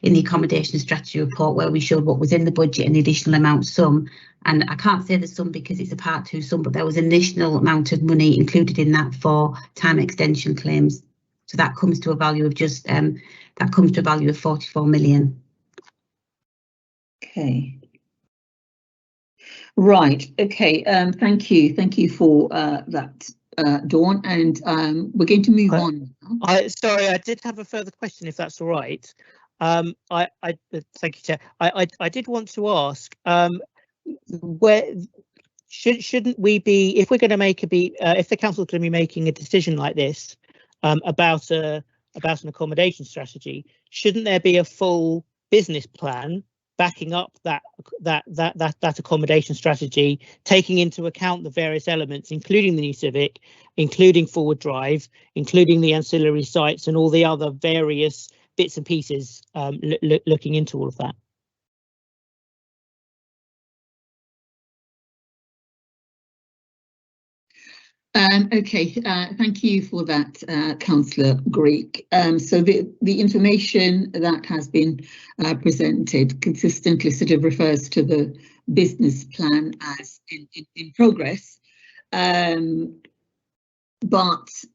accommodation strategy report, where we showed what was in the budget and the additional amount sum. And I can't say the sum because it's a part 2 sum, but there was an additional amount of money included in that for time extension claims. So that comes to a value of just 44 million. Okay. Right. Okay. Thank you for that, Dawn. And we're going to move on now. Sorry, I did have a further question, if that's all right. Thank you, Chair. I did want to ask, where shouldn't we be, if we're going to make if the council's going to be making a decision like this about an accommodation strategy, shouldn't there be a full business plan backing up that accommodation strategy, taking into account the various elements, including the new civic, including forward drive, including the ancillary sites and all the other various bits and pieces, looking into all of that? Okay, thank you for that, Councillor Greek. So the information that has been presented consistently sort of refers to the business plan as in progress. But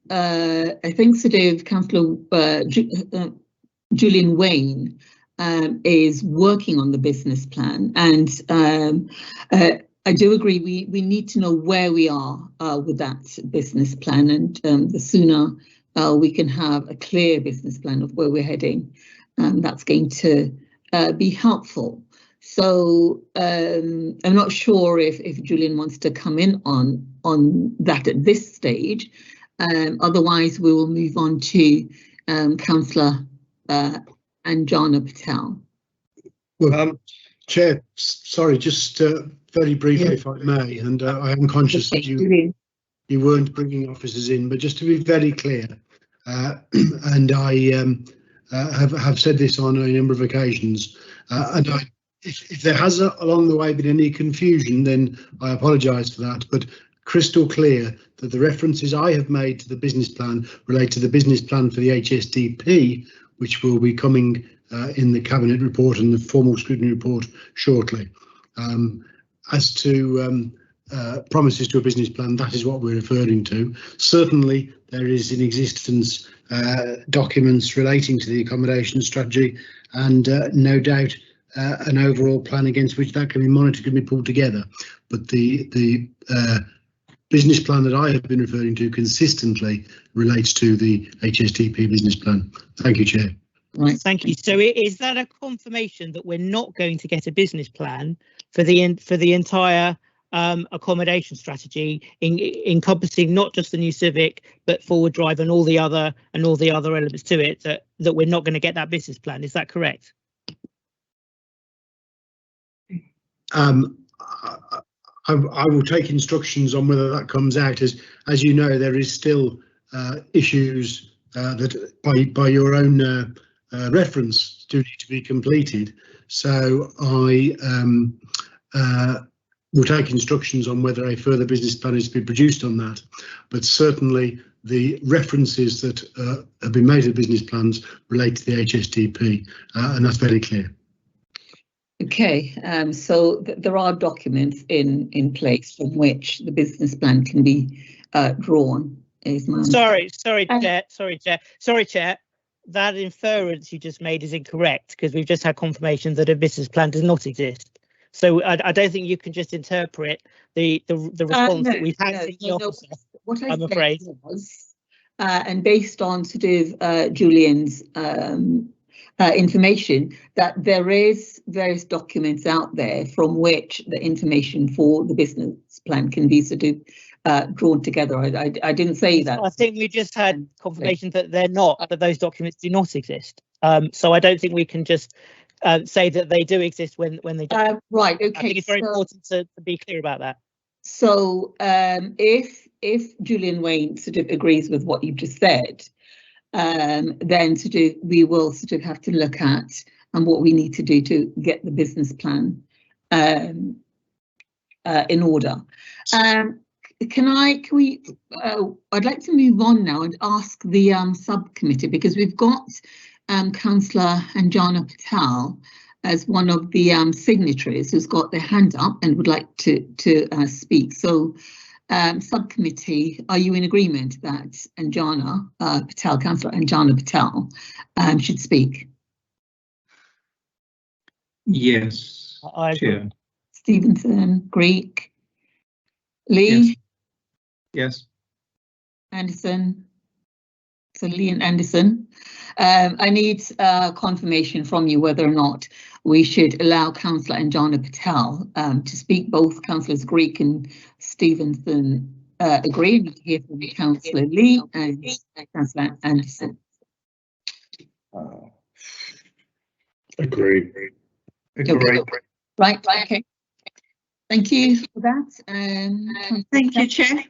I think sort of Councillor Julian Wayne is working on the business plan, and I do agree we need to know where we are with that business plan, and the sooner we can have a clear business plan of where we're heading, that's going to be helpful. So I'm not sure if Julian wants to come in on that at this stage. Otherwise, we will move on to Councillor Anjana Patel. Well, Chair, sorry, just very briefly, if I may, and I am conscious that you weren't bringing officers in, but just to be very clear, and I have said this on a number of occasions, and if there has along the way been any confusion, then I apologise for that, but crystal clear that the references I have made to the business plan relate to the business plan for the HSDP, which will be coming in the Cabinet report and the formal scrutiny report shortly. As to promises to a business plan, that is what we're referring to. Certainly there is in existence documents relating to the accommodation strategy, and no doubt an overall plan against which that can be monitored, can be pulled together. But the business plan that I have been referring to consistently relates to the HSDP business plan. Thank you, Chair. Right. Thank you. So is that a confirmation that we're not going to get a business plan for the entire accommodation strategy, encompassing not just the new civic but forward drive and all the other elements to it, that we're not going to get that business plan? Is that correct? I will take instructions on whether that comes out. As you know, there is still issues that by your own reference do need to be completed. So I will take instructions on whether a further business plan is to be produced on that. But certainly the references that have been made to the business plans relate to the HSDP, and that's very clear. Okay, so there are documents in place from which the business plan can be drawn. Sorry, Chair. That inference you just made is incorrect, because we've just had confirmation that a business plan does not exist. So I don't think you can just interpret the response that we've had from the officer. What I said was, and based on sort of Julian's information, that there is various documents out there from which the information for the business plan can be sort of drawn together. I didn't say that. I think we just had confirmation that they're not, that those documents do not exist. So I don't think we can just say that they do exist when they don't. Right. Okay. I think it's very important to be clear about that. So if Julian Wayne sort of agrees with what you've just said, then we will sort of have to look at what we need to do to get the business plan in order. I'd like to move on now and ask the subcommittee, because we've got Councillor Anjana Patel as one of the signatories who's got their hand up and would like to speak. So, subcommittee, are you in agreement that Anjana Patel, Councillor Anjana Patel, should speak? Yes. Chair. Stevenson, Greek, Lee? Yes. Anderson? So Lee and Anderson. I need confirmation from you whether or not we should allow Councillor Anjana Patel to speak. Both Councillors Greek and Stevenson agree. We hear from Councillor Lee and Councillor Anderson. Agree. Okay. Right, okay. Thank you for that. Thank you, Chair,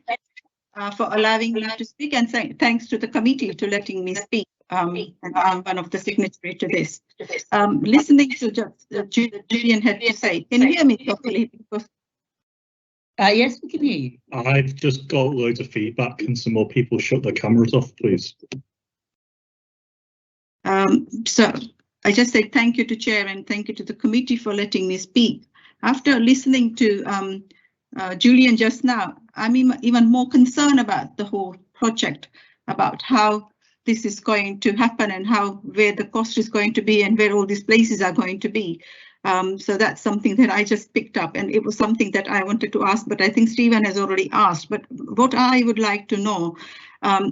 for allowing me to speak, and thanks to the committee to letting me speak. And I'm one of the signatories to this. Listening to Julian had to say, can you hear me properly? Because yes, we can hear you. I've just got loads of feedback. Can some more people shut their cameras off, please? So I just say thank you to Chair and thank you to the committee for letting me speak. After listening to Julian just now, I'm even more concerned about the whole project, about how this is going to happen and where the cost is going to be and where all these places are going to be. So that's something that I just picked up, and it was something that I wanted to ask, but I think Stephen has already asked. But what I would like to know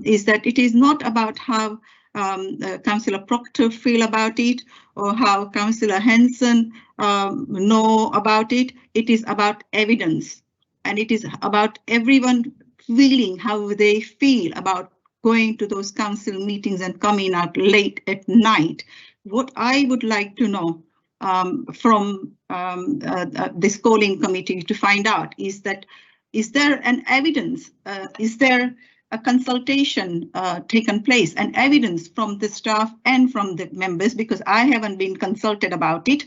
is that it is not about how Councillor Proctor feel about it or how Councillor Henson know about it. It is about evidence, and it is about everyone feeling how they feel about going to those council meetings and coming out late at night. What I would like to know from this calling committee to find out is that, is there an evidence, is there a consultation taken place, and evidence from the staff and from the members, because I haven't been consulted about it,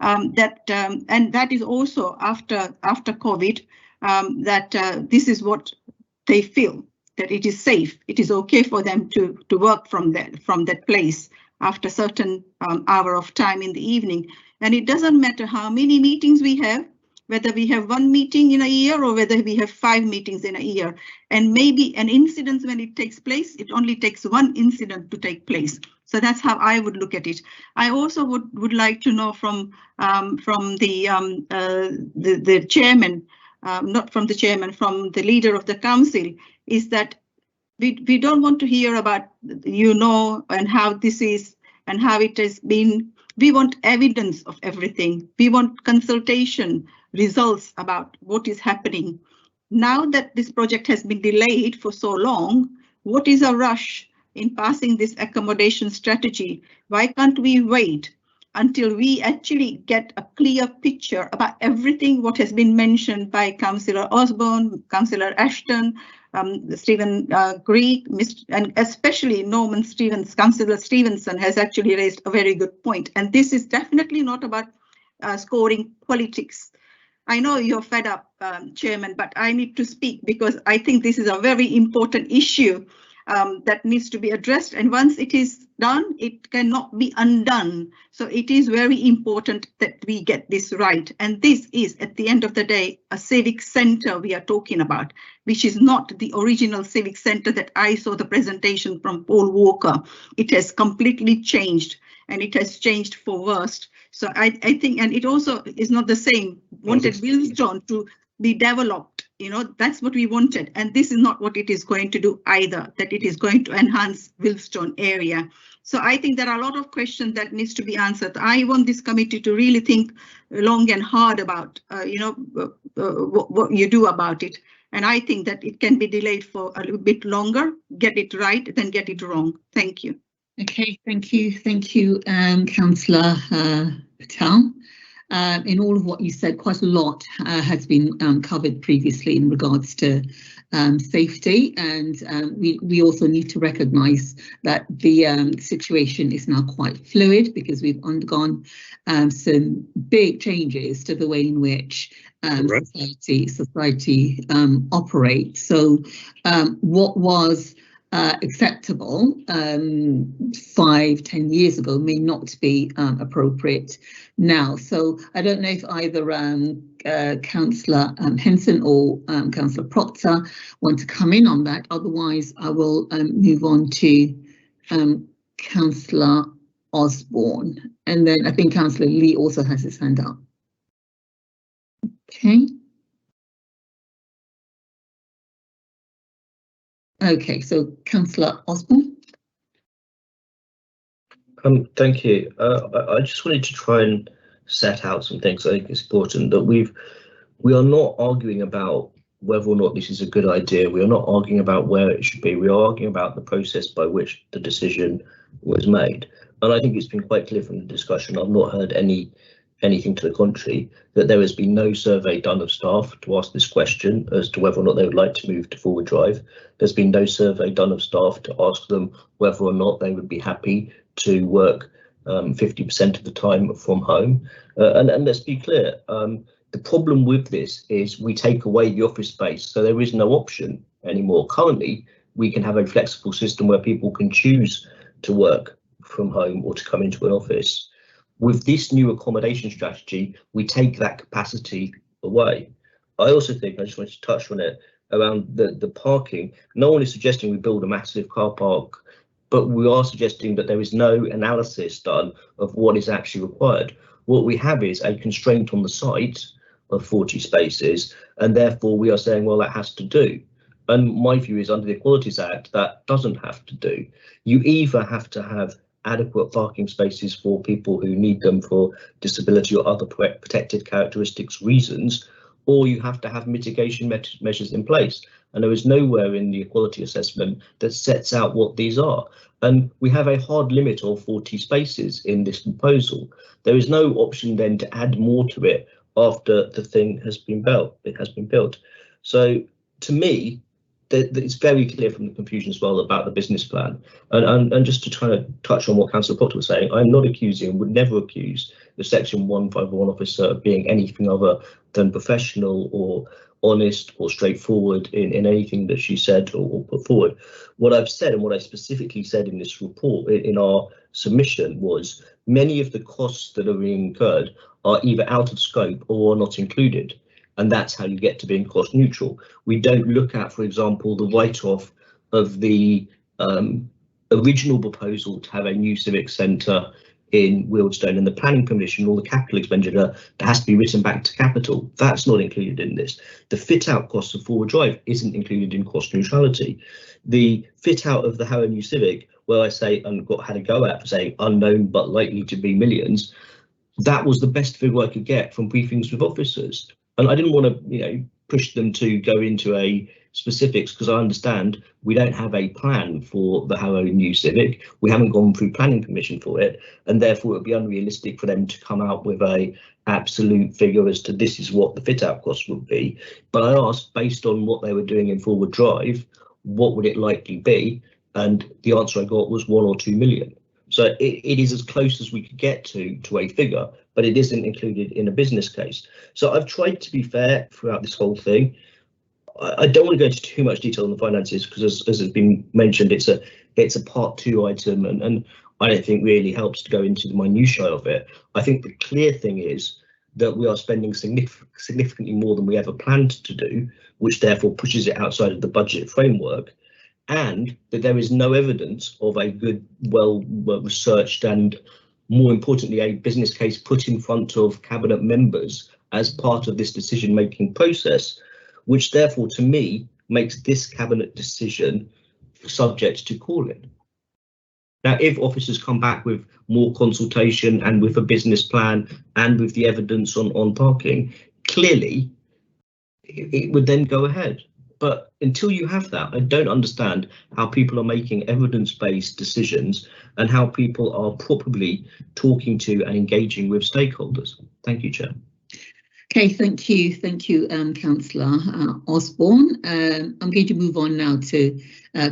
and that is also after COVID, that this is what they feel, that it is safe, it is okay for them to work from that place after certain hour of time in the evening. And it doesn't matter how many meetings we have, whether we have one meeting in a year or whether we have 5 meetings in a year. And maybe an incident, when it takes place, it only takes one incident to take place. So that's how I would look at it. I also would like to know from the chairman, not from the chairman, from the leader of the council, is that we don't want to hear about, and how this is and how it has been. We want evidence of everything. We want consultation results about what is happening. Now that this project has been delayed for so long, what is a rush in passing this accommodation strategy? Why can't we wait until we actually get a clear picture about everything what has been mentioned by Councillor Osborne, Councillor Ashton, Stephen Greek, and especially Norman Stevens. Councillor Stevenson has actually raised a very good point. And this is definitely not about scoring politics. I know you're fed up, Chairman, but I need to speak because I think this is a very important issue that needs to be addressed. And once it is done, it cannot be undone. So it is very important that we get this right. And this is, at the end of the day, a civic centre we are talking about, which is not the original civic centre that I saw the presentation from Paul Walker. It has completely changed, and it has changed for worse. So I think, and it also is not the same. Wanted Willstone to be developed, that's what we wanted. And this is not what it is going to do either, that it is going to enhance Willstone area. So I think there are a lot of questions that needs to be answered. I want this committee to really think long and hard about, what you do about it. And I think that it can be delayed for a little bit longer, get it right, then get it wrong. Thank you. Okay, thank you, Councillor Patel. in all of what you said, quite a lot has been covered previously in regards to safety, and we also need to recognise that the situation is now quite fluid because we've undergone some big changes to the way in which society operates. So what was acceptable 5-10 years ago may not be appropriate now. So I don't know if either Councillor Henson or Councillor Proctor want to come in on that. Otherwise, I will move on to Councillor Osborne, and then I think Councillor Lee also has his hand up. Okay. Okay, so Councillor Osborne. Thank you. I just wanted to try and set out some things. I think it's important that we are not arguing about whether or not this is a good idea. We are not arguing about where it should be. We are arguing about the process by which the decision was made. And I think it's been quite clear from the discussion. I've not heard anything to the contrary, that there has been no survey done of staff to ask this question as to whether or not they would like to move to forward drive. There's been no survey done of staff to ask them whether or not they would be happy to work 50% of the time from home. And let's be clear, the problem with this is we take away the office space, so there is no option anymore. Currently, we can have a flexible system where people can choose to work from home or to come into an office. With this new accommodation strategy, we take that capacity away. I also think, I just wanted to touch on it, around the parking. No one is suggesting we build a massive car park, but we are suggesting that there is no analysis done of what is actually required. What we have is a constraint on the site of 40 spaces, and therefore we are saying, well, that has to do. And my view is under the Equalities Act, that doesn't have to do. You either have to have adequate parking spaces for people who need them for disability or other protected characteristics reasons, or you have to have mitigation measures in place. And there is nowhere in the equality assessment that sets out what these are. And we have a hard limit of 40 spaces in this proposal. There is no option then to add more to it after the thing has been built. It has been built. So to me, it's very clear from the confusion as well about the business plan. And just to try to touch on what Councillor Potter was saying, I'm not accusing and would never accuse the Section 151 officer of being anything other than professional or honest or straightforward in anything that she said or put forward. What I've said, and what I specifically said in this report, in our submission, was many of the costs that are being incurred are either out of scope or are not included. And that's how you get to being cost neutral. We don't look at, for example, the write-off of the original proposal to have a new civic centre in Wealdstone and the planning permission, all the capital expenditure that has to be written back to capital. That's not included in this. The fit-out cost of forward drive isn't included in cost neutrality. The fit-out of the Harrow New Civic, where I say, and had a go at for saying unknown but likely to be millions, that was the best figure I could get from briefings with officers. And I didn't want to, push them to go into a specifics because I understand we don't have a plan for the Harrow New Civic. We haven't gone through planning permission for it, and therefore it would be unrealistic for them to come out with a absolute figure as to this is what the fit out cost would be. But I asked, based on what they were doing in forward drive, what would it likely be? And the answer I got was 1 or 2 million. So it is as close as we could get to a figure, but it isn't included in a business case. So I've tried to be fair throughout this whole thing. I don't want to go into too much detail on the finances because, as has been mentioned, it's a part 2 item, and I don't think really helps to go into the minutiae of it. I think the clear thing is that we are spending significantly more than we ever planned to do, which therefore pushes it outside of the budget framework, and that there is no evidence of a good, well researched and, more importantly, a business case put in front of cabinet members as part of this decision making process, which therefore to me makes this cabinet decision subject to call-in. Now, if officers come back with more consultation and with a business plan and with the evidence on parking, clearly it would then go ahead. but until you have that, I don't understand how people are making evidence-based decisions and how people are properly talking to and engaging with stakeholders. Thank you, Chair. Okay, thank you, Councillor Osborne. I'm going to move on now to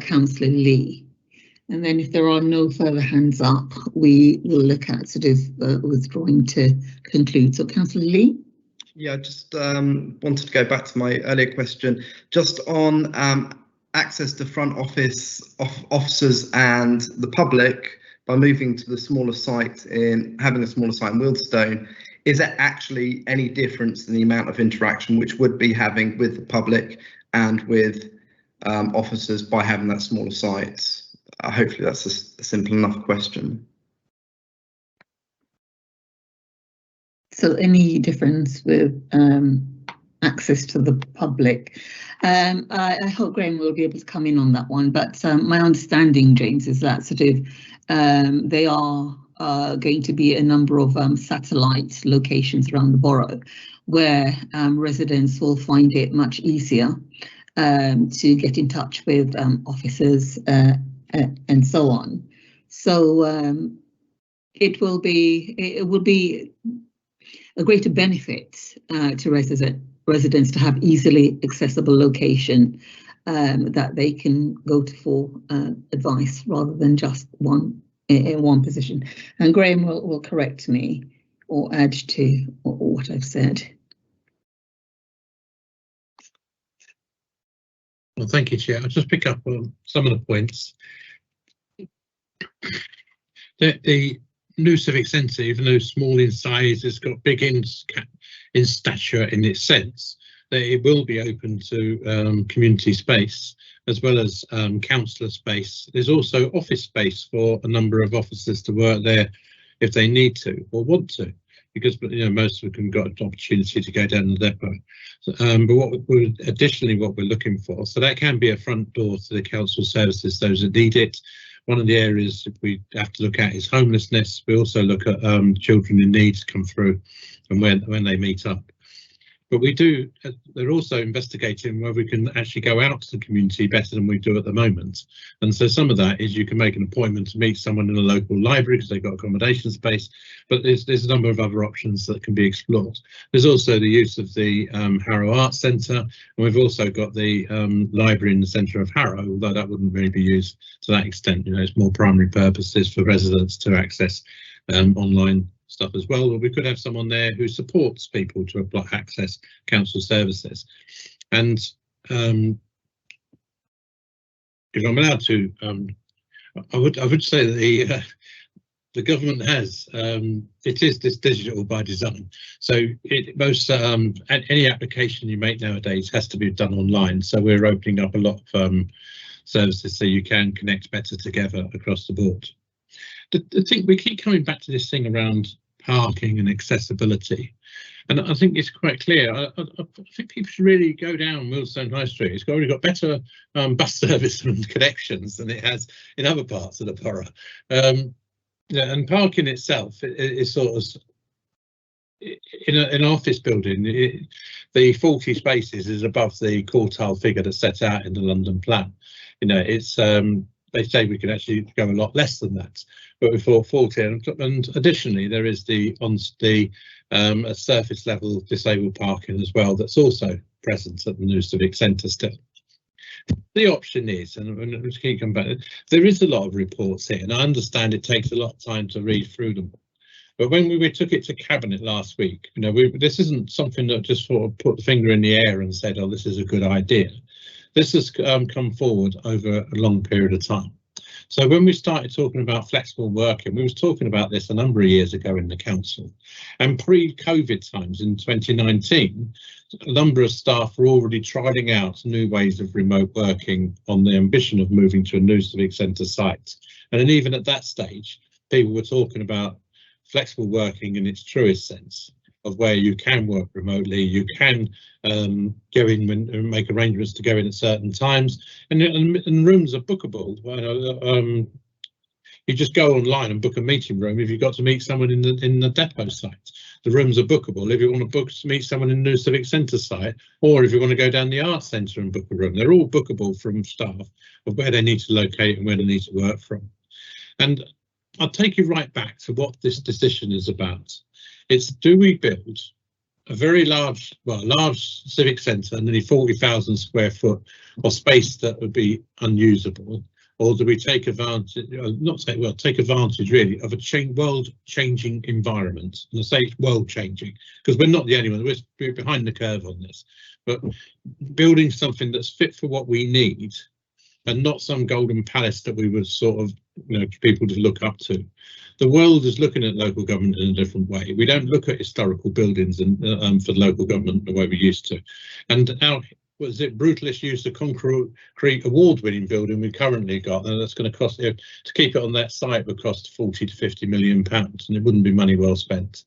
Councillor Lee. And then if there are no further hands up, we will look at sort of withdrawing to conclude. So Councillor Lee? Yeah, I just wanted to go back to my earlier question, just on access to front office officers and the public by moving to the smaller site having a smaller site in Wealdstone. Is there actually any difference in the amount of interaction which would be having with the public and with officers by having that smaller site? Hopefully that's a simple enough question. So any difference with access to the public? I hope Graham will be able to come in on that one, but my understanding, James, is that sort of they are going to be a number of satellite locations around the borough where residents will find it much easier to get in touch with officers and so on. So it will be a greater benefit to residents to have easily accessible location that they can go to for advice rather than just one in one position. And Graham will correct me or add to what I've said. Well, thank you, Chair. I'll just pick up on some of the points. The new civic centre, even though small in size, has got big in stature in its sense, that it will be open to community space as well as councillor space. There's also office space for a number of officers to work there if they need to or want to, because most of them got an opportunity to go down the depot. So, but what we're looking for, so that can be a front door to the council services, those that need it. One of the areas we have to look at is homelessness. We also look at children in need come through and when they meet up. But they're also investigating where we can actually go out to the community better than we do at the moment. And so some of that is you can make an appointment to meet someone in a local library because they've got accommodation space, but there's a number of other options that can be explored. There's also the use of the Harrow Arts Centre, and we've also got the library in the centre of Harrow, although that wouldn't really be used to that extent. It's more primary purposes for residents to access online stuff as well, or we could have someone there who supports people to access council services. And if I'm allowed to, I would say that the government has it is this digital by design. So most any application you make nowadays has to be done online. So we're opening up a lot of services so you can connect better together across the board. I think we keep coming back to this thing around parking and accessibility, and I think it's quite clear. I think people should really go down Wealdstone High Street. It's already got better bus service and connections than it has in other parts of the borough. And parking itself is sort of in an office building. The 40 spaces is above the quartile figure that's set out in the London plan. It's they say we can actually go a lot less than that, but we thought 40. And additionally, there is the surface level disabled parking as well that's also present at the new civic centre still. The option is, and we keep coming back, there is a lot of reports here, and I understand it takes a lot of time to read through them. But when we took it to Cabinet last week, this isn't something that just sort of put the finger in the air and said, oh, this is a good idea. This has come forward over a long period of time. So when we started talking about flexible working, we was talking about this a number of years ago in the council. And pre-COVID times in 2019, a number of staff were already trialling out new ways of remote working on the ambition of moving to a new civic centre site. And then even at that stage, people were talking about flexible working in its truest sense, of where you can work remotely, you can go in and make arrangements to go in at certain times, and rooms are bookable. You just go online and book a meeting room if you've got to meet someone in the depot site. the rooms are bookable if you want to meet someone in the new civic centre site, or if you want to go down the arts centre and book a room. They're all bookable from staff of where they need to locate and where they need to work from. And I'll take you right back to what this decision is about. It's, do we build a very large civic centre, nearly 40,000 square foot of space that would be unusable, or do we take advantage, take advantage really of a world-changing environment? And I say it's world-changing because we're not the only one, we're behind the curve on this, but building something that's fit for what we need and not some golden palace that we would sort of, people to look up to. The world is looking at local government in a different way. We don't look at historical buildings and for local government the way we used to. And our brutalist use of concrete award-winning building we currently got, and that's going to cost, to keep it on that site would cost 40 to 50 million pounds, and it wouldn't be money well spent.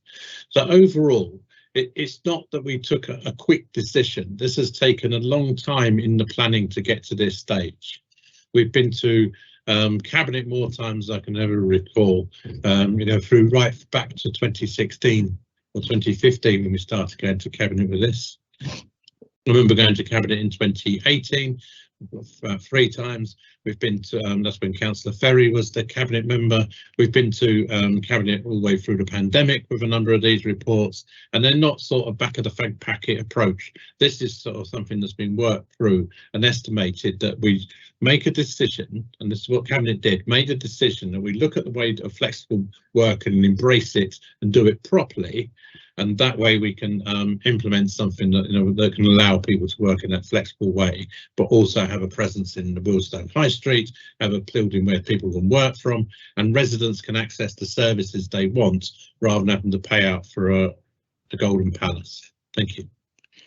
So overall, it's not that we took a quick decision. This has taken a long time in the planning to get to this stage. We've been to Cabinet more times than I can ever recall, through right back to 2016 or 2015 when we started going to Cabinet with this. I remember going to Cabinet in 2018 3 times. We've been to, that's when Councillor Ferry was the Cabinet member. We've been to Cabinet all the way through the pandemic with a number of these reports, and they're not sort of back of the fag packet approach. This is sort of something that's been worked through and estimated that we make a decision, and this is what Cabinet did, made a decision that we look at the way of flexible work and embrace it and do it properly. And that way we can implement something that, that can allow people to work in that flexible way, but also have a presence in the Willstone High Street, have a building where people can work from, and residents can access the services they want rather than having to pay out for the Golden Palace. Thank you.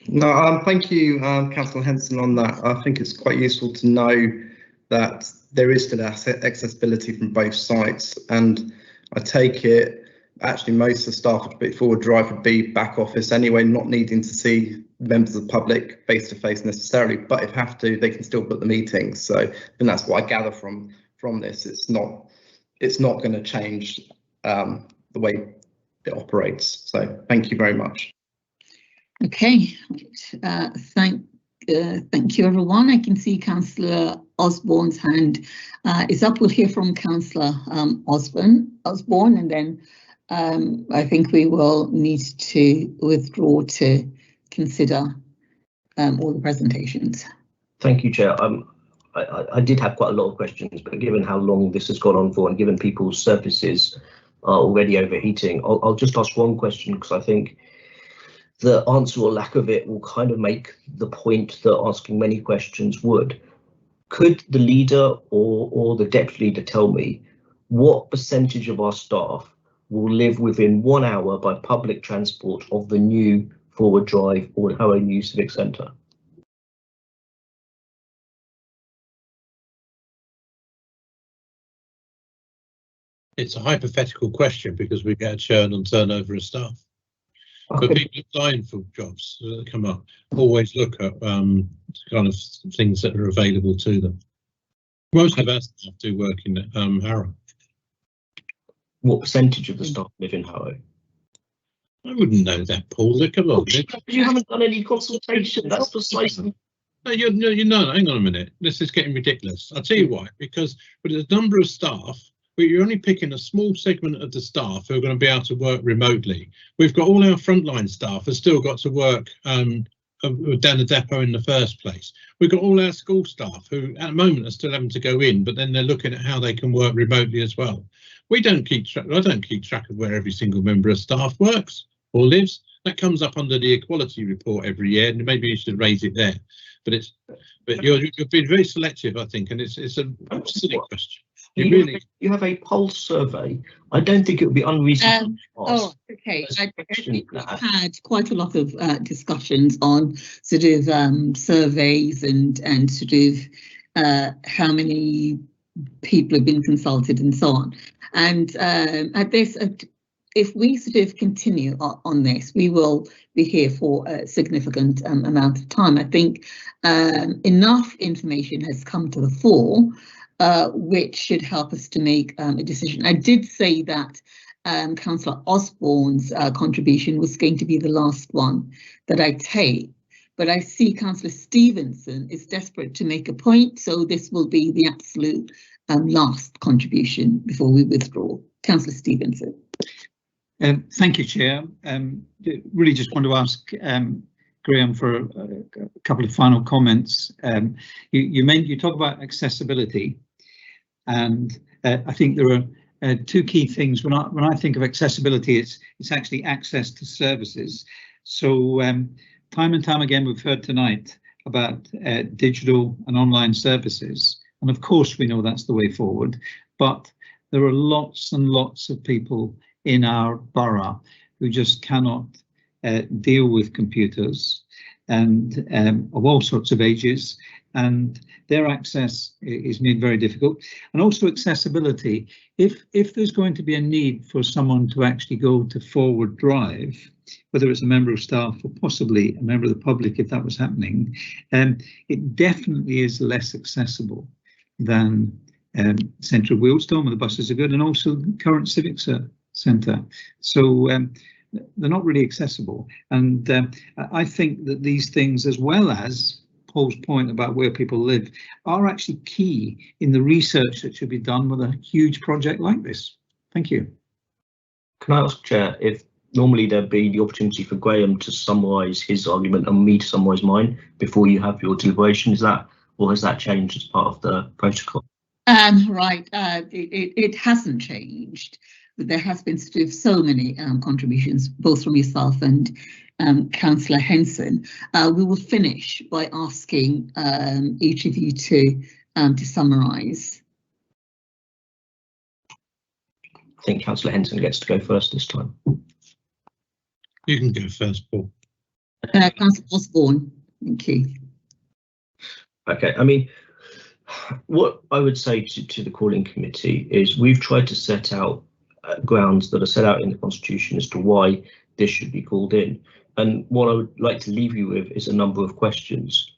No, thank you, Councillor Henson, on that. I think it's quite useful to know that there is still accessibility from both sites, and I take it actually most of the staff would be forward drive would be back office anyway, not needing to see members of the public face to face necessarily, but if have to, they can still put the meetings. So, and that's what I gather from this. It's not going to change the way it operates. So thank you very much. Okay, thank you everyone. I can see Councillor Osborne's hand is up. We'll hear from Councillor Osborne, and then I think we will need to withdraw to consider all the presentations. Thank you, Chair. I did have quite a lot of questions, but given how long this has gone on for and given people's services are already overheating, I'll just ask one question, because I think the answer or lack of it will kind of make the point that asking many questions would. Could the leader or the deputy leader tell me what percentage of our staff will live within 1 hour by public transport of the new Forward Drive or Harrow New Civic Centre? It's a hypothetical question because we get a churn on turnover of staff. Okay. But people applying for jobs that come up always look at kind of things that are available to them. Most of our staff do work in Harrow. What percentage of the staff live in Harrow? I wouldn't know that, Paul. Come on. You haven't done any consultation. That's precisely. No, you're not. Hang on a minute. This is getting ridiculous. I'll tell you why. Because with the number of staff, you're only picking a small segment of the staff who are going to be able to work remotely. We've got all our frontline staff have still got to work down the depot in the first place. We've got all our school staff who at the moment are still having to go in, but then they're looking at how they can work remotely as well. I don't keep track of where every single member of staff works or lives. That comes up under the equality report every year, and maybe you should raise it there. But you're being very selective, I think, and it's a silly question. You have a pulse survey. I don't think it would be unreasonable. Okay. I think we've had quite a lot of discussions on sort of surveys and sort of how many people have been consulted and so on. And at this, if we sort of continue on this, we will be here for a significant amount of time. I think enough information has come to the fore which should help us to make a decision. I did say that Councillor Osborne's contribution was going to be the last one that I take. But I see Councillor Stevenson is desperate to make a point, so this will be the absolute last contribution before we withdraw. Councillor Stevenson. Thank you, Chair. Really just want to ask Graham for a couple of final comments. You talk about accessibility, and I think there are two key things. When I think of accessibility, it's actually access to services. So time and time again, we've heard tonight about digital and online services, and of course we know that's the way forward. But there are lots and lots of people in our borough who just cannot deal with computers, and of all sorts of ages, and their access is made very difficult. And also accessibility, if there's going to be a need for someone to actually go to Forward Drive, whether it's a member of staff or possibly a member of the public, if that was happening, it definitely is less accessible than Central Wealdstone, where the buses are good, and also the current Civic Centre. So they're not really accessible, and I think that these things, as well as Paul's point about where people live, are actually key in the research that should be done with a huge project like this. Thank you. Can I ask, Chair, if normally there'd be the opportunity for Graham to summarise his argument and me to summarise mine before you have your deliberation? Is that, or has that changed as part of the protocol? Right, it hasn't changed. There has been so many contributions, both from yourself and Councillor Henson. We will finish by asking each of you to summarise. I think Councillor Henson gets to go first this time. You can go first, Paul. Councillor Osborne, thank you. Okay, I mean, what I would say to the calling committee is we've tried to set out grounds that are set out in the Constitution as to why this should be called in. And what I would like to leave you with is a number of questions.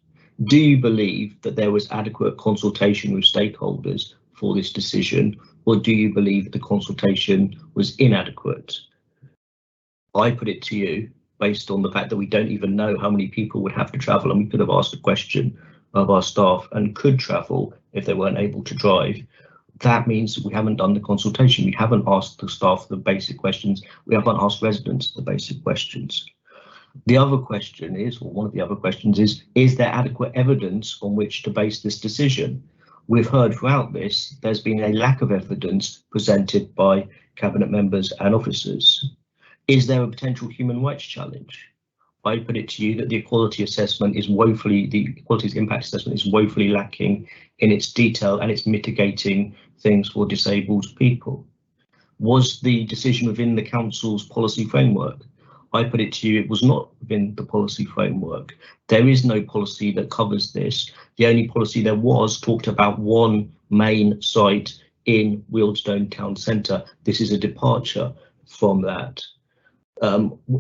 Do you believe that there was adequate consultation with stakeholders for this decision, or do you believe the consultation was inadequate? I put it to you, based on the fact that we don't even know how many people would have to travel, and we could have asked a question of our staff and could travel if they weren't able to drive. That means we haven't done the consultation. We haven't asked the staff the basic questions. We haven't asked residents the basic questions. The other question is, or one of the other questions is there adequate evidence on which to base this decision? We've heard throughout this, there's been a lack of evidence presented by cabinet members and officers. Is there a potential human rights challenge? I put it to you that the equality assessment is woefully, the equality impact assessment is woefully lacking in its detail, and it's mitigating things for disabled people. Was the decision within the council's policy framework? I put it to you, it was not within the policy framework. There is no policy that covers this. The only policy there was talked about one main site in Wealdstone Town Centre. This is a departure from that.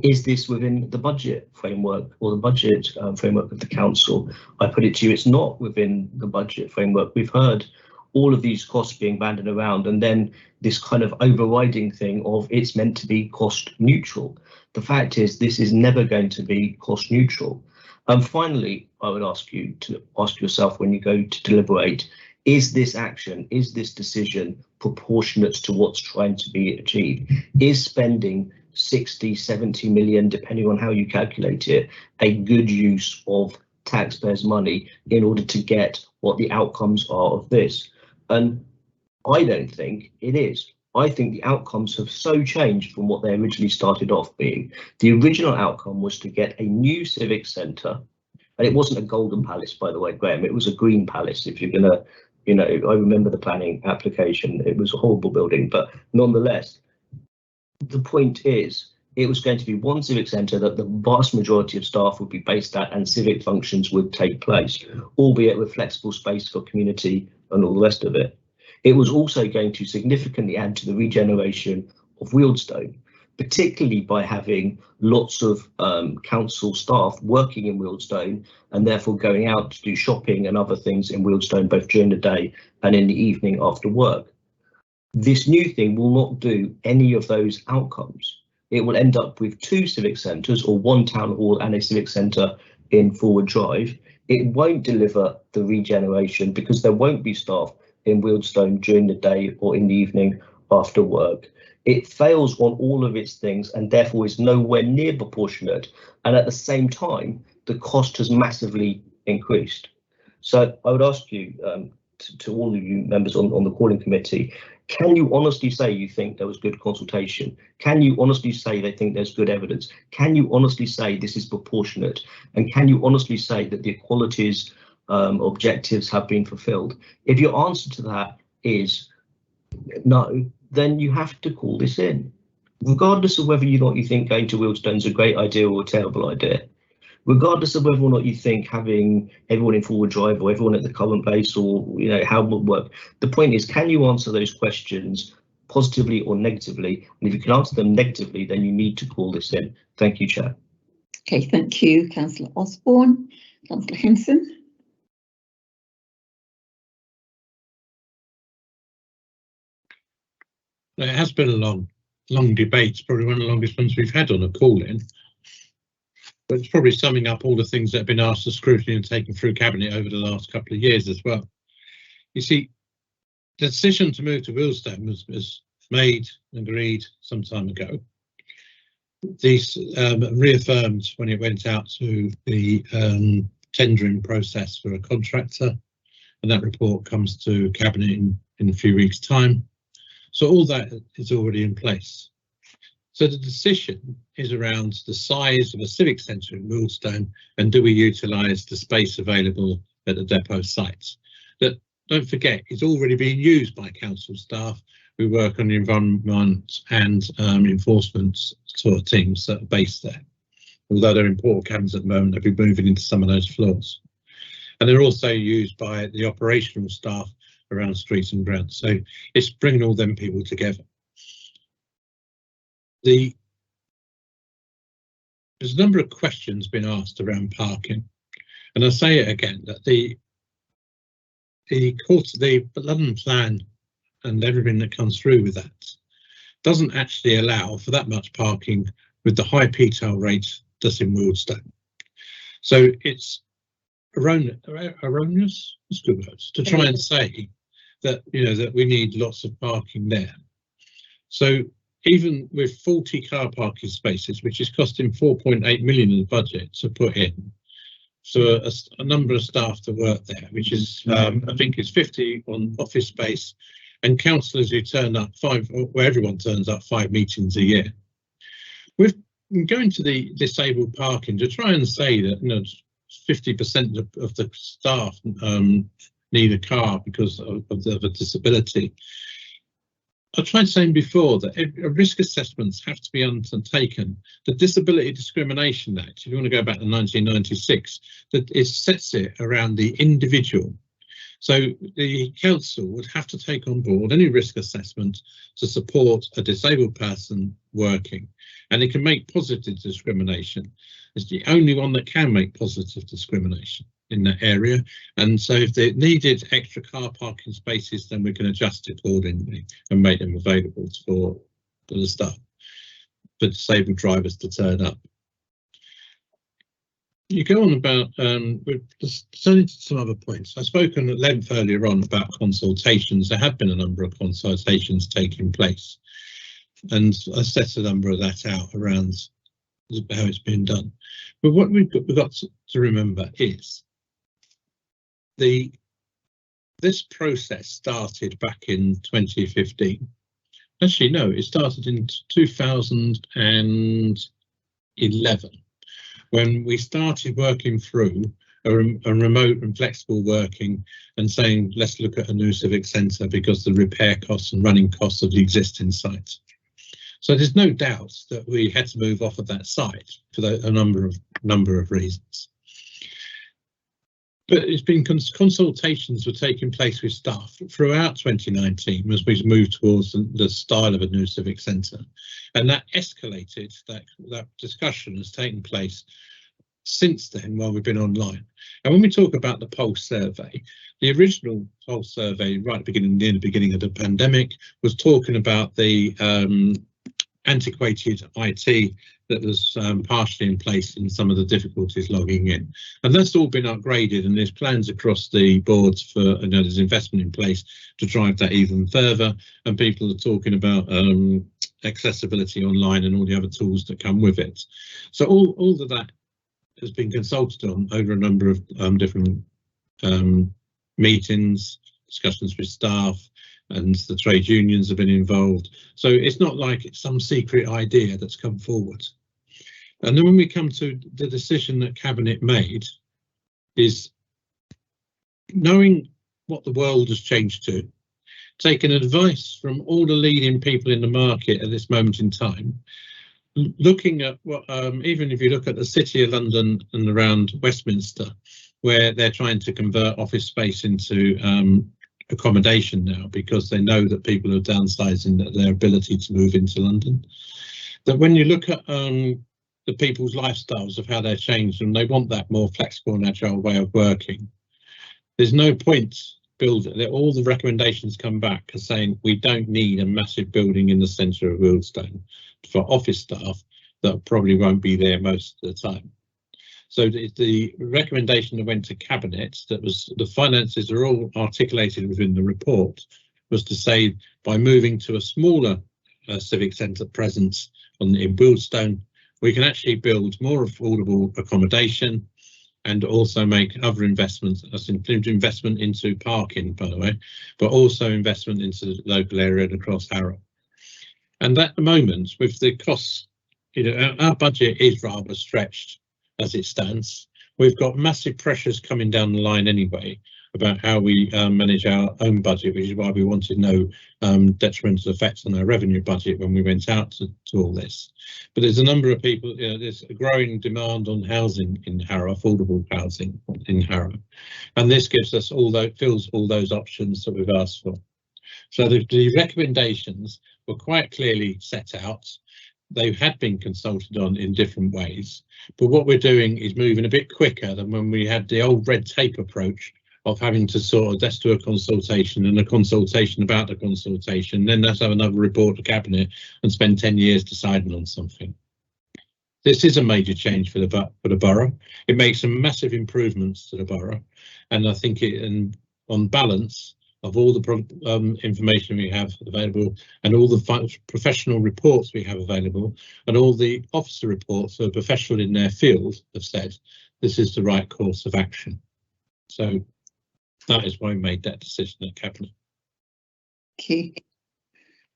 Is this within the budget framework or the budget framework of the council? I put it to you, it's not within the budget framework. We've heard all of these costs being banded around, and then this kind of overriding thing of it's meant to be cost neutral. The fact is, this is never going to be cost neutral. And finally, I would ask you to ask yourself when you go to deliberate, is this action, is this decision proportionate to what's trying to be achieved? Is spending 60, 70 million, depending on how you calculate it, a good use of taxpayers' money in order to get what the outcomes are of this? And I don't think it is. I think the outcomes have so changed from what they originally started off being. The original outcome was to get a new civic centre, and it wasn't a golden palace, by the way, Graham, it was a green palace. If you're gonna, you know, I remember the planning application, it was a horrible building, but nonetheless, the point is, it was going to be one civic centre that the vast majority of staff would be based at, and civic functions would take place, albeit with flexible space for community and all the rest of it. It was also going to significantly add to the regeneration of Wealdstone, particularly by having lots of council staff working in Wealdstone and therefore going out to do shopping and other things in Wealdstone, both during the day and in the evening after work. This new thing will not do any of those outcomes. It will end up with 2 civic centres or 1 town hall and a civic centre in Forward Drive. It won't deliver the regeneration because there won't be staff in Wealdstone during the day or in the evening after work. It fails on all of its things and therefore is nowhere near proportionate. And at the same time, the cost has massively increased. So I would ask you, to all of you members on the calling committee, can you honestly say you think there was good consultation? Can you honestly say they think there's good evidence? Can you honestly say this is proportionate? And can you honestly say that the equalities objectives have been fulfilled? If your answer to that is no, then you have to call this in, regardless of whether or not you think going to Wealdstone is a great idea or a terrible idea. Regardless of whether or not you think having everyone in Forward Drive or everyone at the current base or how it would work, the point is, can you answer those questions positively or negatively? And if you can answer them negatively, then you need to call this in. Thank you, Chair. Okay, thank you, Councillor Osborne. Councillor Henson. It has been a long debate, probably one of the longest ones we've had on a call-in. But it's probably summing up all the things that have been asked of scrutiny and taken through Cabinet over the last couple of years as well. You see, the decision to move to Wealdstone was made and agreed some time ago. These reaffirmed when it went out to the tendering process for a contractor, and that report comes to Cabinet in a few weeks' time. So all that is already in place. So the decision is around the size of a civic centre in Wealdstone and do we utilise the space available at the depot sites. That, don't forget, is already being used by council staff who work on the environment and enforcement sort of teams that are based there. Although they're in port cabins at the moment, they'll be moving into some of those floors. And they're also used by the operational staff around streets and grounds. So it's bringing all them people together. There's a number of questions been asked around parking, and I'll say it again that the London plan and everything that comes through with that doesn't actually allow for that much parking with the high PTAL rate that's in Wealdstone. So it's erroneous, it's good words, to try and say that that we need lots of parking there. So even with 40 car parking spaces, which is costing 4.8 million in the budget to put in, so a number of staff to work there, which is I think it's 50 on office space, and councillors who turn up where everyone turns up 5 meetings a year. We've been going to the disabled parking to try and say that 50% of the staff need a car because of a disability. I tried saying before that risk assessments have to be undertaken. The Disability Discrimination Act, if you want to go back to 1996, that it sets it around the individual. So the council would have to take on board any risk assessment to support a disabled person working, and it can make positive discrimination. It's the only one that can make positive discrimination in that area, and so if they needed extra car parking spaces, then we can adjust it accordingly and make them available for the staff, for disabled drivers to turn up. You go on about, we're just turning to some other points. I've spoken at length earlier on about consultations. There have been a number of consultations taking place, and I set a number of that out around how it's been done. But what we've got to remember is this process started back in 2015. Actually, no, it started in 2011 when we started working through a remote and flexible working and saying, let's look at a new civic centre because the repair costs and running costs of the existing site. So there's no doubt that we had to move off of that site for a number of reasons. But it's been consultations were taking place with staff throughout 2019 as we moved towards the style of a new civic centre, and that escalated. That discussion has taken place since then while we've been online. And when we talk about the pulse survey, the original pulse survey right at the beginning, near the beginning of the pandemic, was talking about the antiquated IT that was partially in place and some of the difficulties logging in. And that's all been upgraded, and there's plans across the boards for, there's investment in place to drive that even further. And people are talking about accessibility online and all the other tools that come with it. So all of that has been consulted on over a number of different meetings, discussions with staff, and the trade unions have been involved. So it's not like it's some secret idea that's come forward. And then when we come to the decision that Cabinet made, is knowing what the world has changed to, taking advice from all the leading people in the market at this moment in time, looking at what, even if you look at the City of London and around Westminster, where they're trying to convert office space into accommodation now because they know that people are downsizing their ability to move into London. That when you look at the people's lifestyles of how they're changed and they want that more flexible and agile way of working, there's no point building it. All the recommendations come back as saying we don't need a massive building in the centre of Wheelstone for office staff that probably won't be there most of the time. So the recommendation that went to Cabinet, that was the finances are all articulated within the report, was to say by moving to a smaller civic centre presence in Wheelstone, we can actually build more affordable accommodation and also make other investments. That's included investment into parking, by the way, but also investment into the local area and across Harrow. And at the moment, with the costs, our budget is rather stretched as it stands. We've got massive pressures coming down the line anyway about how we manage our own budget, which is why we wanted no detrimental effects on our revenue budget when we went out to all this. But there's a number of people, there's a growing demand on housing in Harrow, affordable housing in Harrow. And this gives us fills all those options that we've asked for. So the recommendations were quite clearly set out. They had been consulted on in different ways, but what we're doing is moving a bit quicker than when we had the old red tape approach of having to sort of, let's do a consultation and a consultation about the consultation, then let's have another report to Cabinet and spend 10 years deciding on something. This is a major change for the borough. It makes some massive improvements to the borough, and I think on balance, of all the information we have available and all the professional reports we have available and all the officer reports that are professional in their field have said this is the right course of action. So that is why we made that decision at Cabinet. Okay.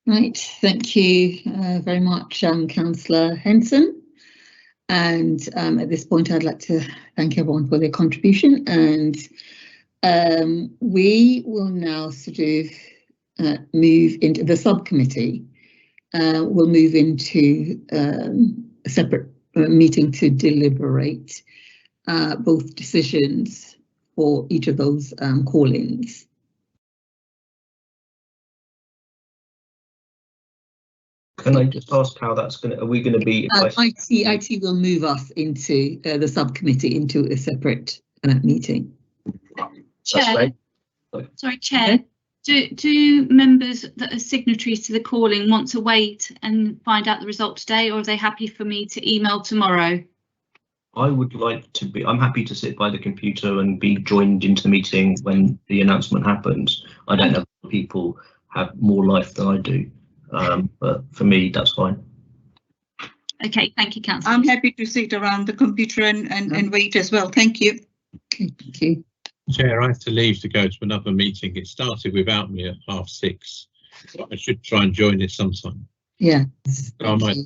Right, thank you very much, Councillor Henson. And at this point, I'd like to thank everyone for their contribution, and we will now sort of move into the subcommittee. We'll move into a separate meeting to deliberate both decisions for each of those call-ins. Can I just ask how that's going to, are we going to be? IT will move us into the subcommittee into a separate meeting. Chair, sorry, Chair, do members that are signatories to the calling want to wait and find out the result today, or are they happy for me to email tomorrow? I would like to be, I'm happy to sit by the computer and be joined into the meeting when the announcement happens. I don't know if people have more life than I do, but for me, that's fine. Okay, thank you, Councillor. I'm happy to sit around the computer and wait as well. Thank you. Thank you. Chair, I have to leave to go to another meeting. It started without me at 6:30. I should try and join it sometime. Yeah. I might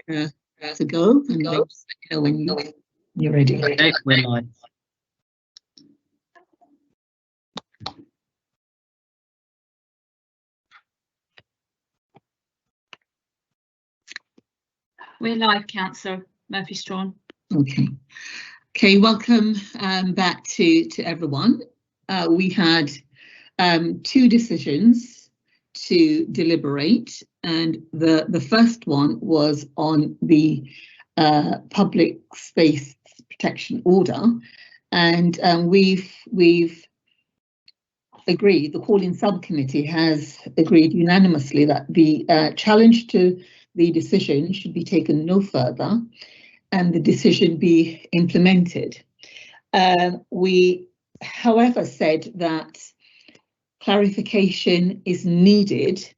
to go, and just let me know when you're ready. Okay, we're live. We're live, Councillor Murphy-Strawn. Okay, welcome back to everyone. We had 2 decisions to deliberate, and the first one was on the public space protection order, and we've agreed, the calling subcommittee has agreed unanimously that the challenge to the decision should be taken no further and the decision be implemented. We, however, said that clarification is needed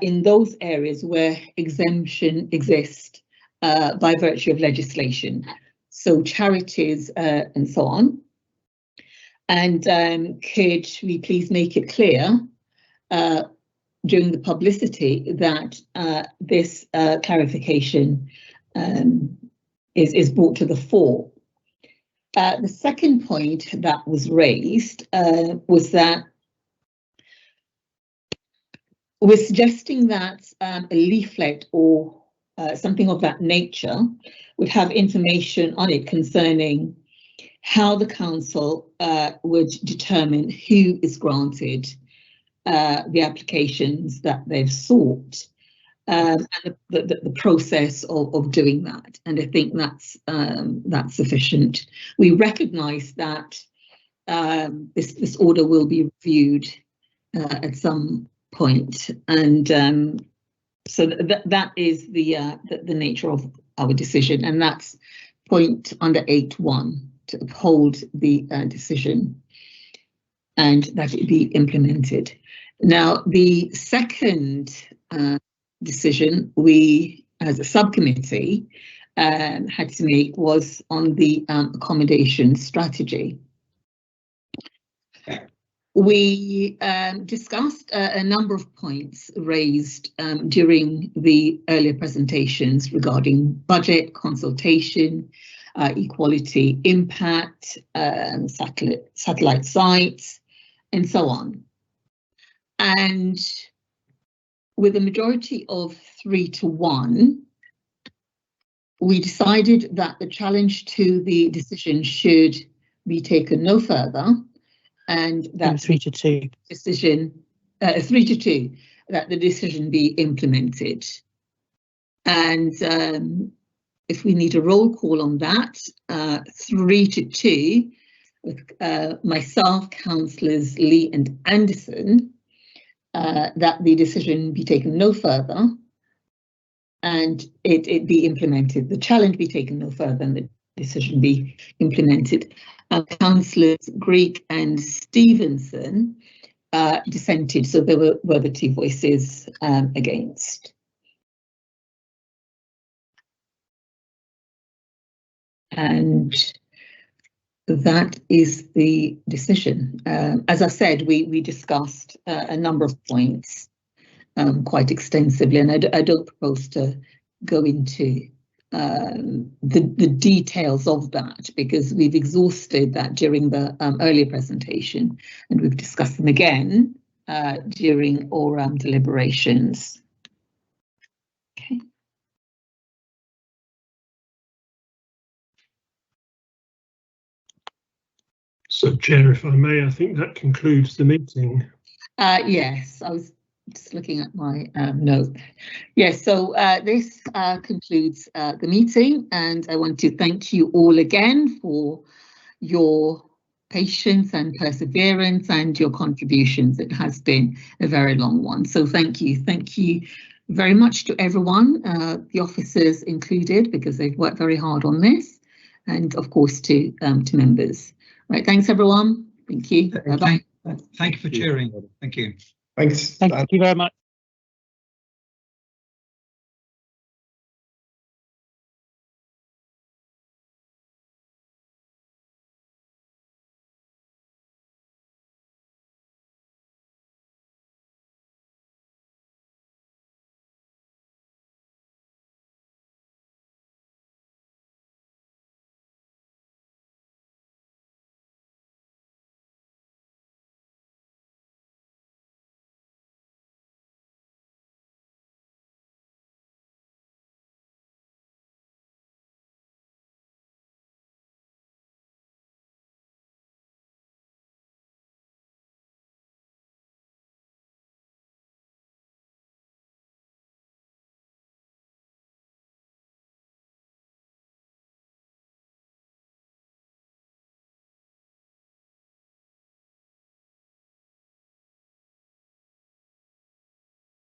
in those areas where exemption exists by virtue of legislation, so charities and so on. And could we please make it clear during the publicity that this clarification is brought to the fore. The second point that was raised was that we're suggesting that a leaflet or something of that nature would have information on it concerning how the council would determine who is granted the applications that they've sought, and the process of doing that. And I think that's sufficient. We recognise that this order will be reviewed at some point, and so that is the nature of our decision, and that's point under 8.1, to uphold the decision and that it be implemented. Now, the second decision we, as a subcommittee, had to make was on the accommodation strategy. We discussed a number of points raised during the earlier presentations regarding budget, consultation, equality impact, satellite sites, and so on. And with a majority of 3-1, we decided that the challenge to the decision should be taken no further, and that 3-2 decision 3-2, that the decision be implemented. And if we need a roll call on that, 3-2, with myself, councillors Lee and Anderson, that the decision be taken no further and it be implemented. The challenge be taken no further and the decision be implemented. Councillors Greek and Stevenson dissented, so there were the 2 voices against. And that is the decision. As I said, we discussed a number of points quite extensively, and I don't propose to go into the details of that because we've exhausted that during the earlier presentation, and we've discussed them again during our deliberations. Okay. So, Chair, if I may, I think that concludes the meeting. Yes, I was just looking at my note. Yes, so this concludes the meeting, and I want to thank you all again for your patience and perseverance and your contributions. It has been a very long one, so thank you. Thank you very much to everyone, the officers included, because they've worked very hard on this, and of course to members. Right, thanks everyone. Thank you. Bye-bye. Thank you for cheering. Thank you. Thanks. Thank you very much.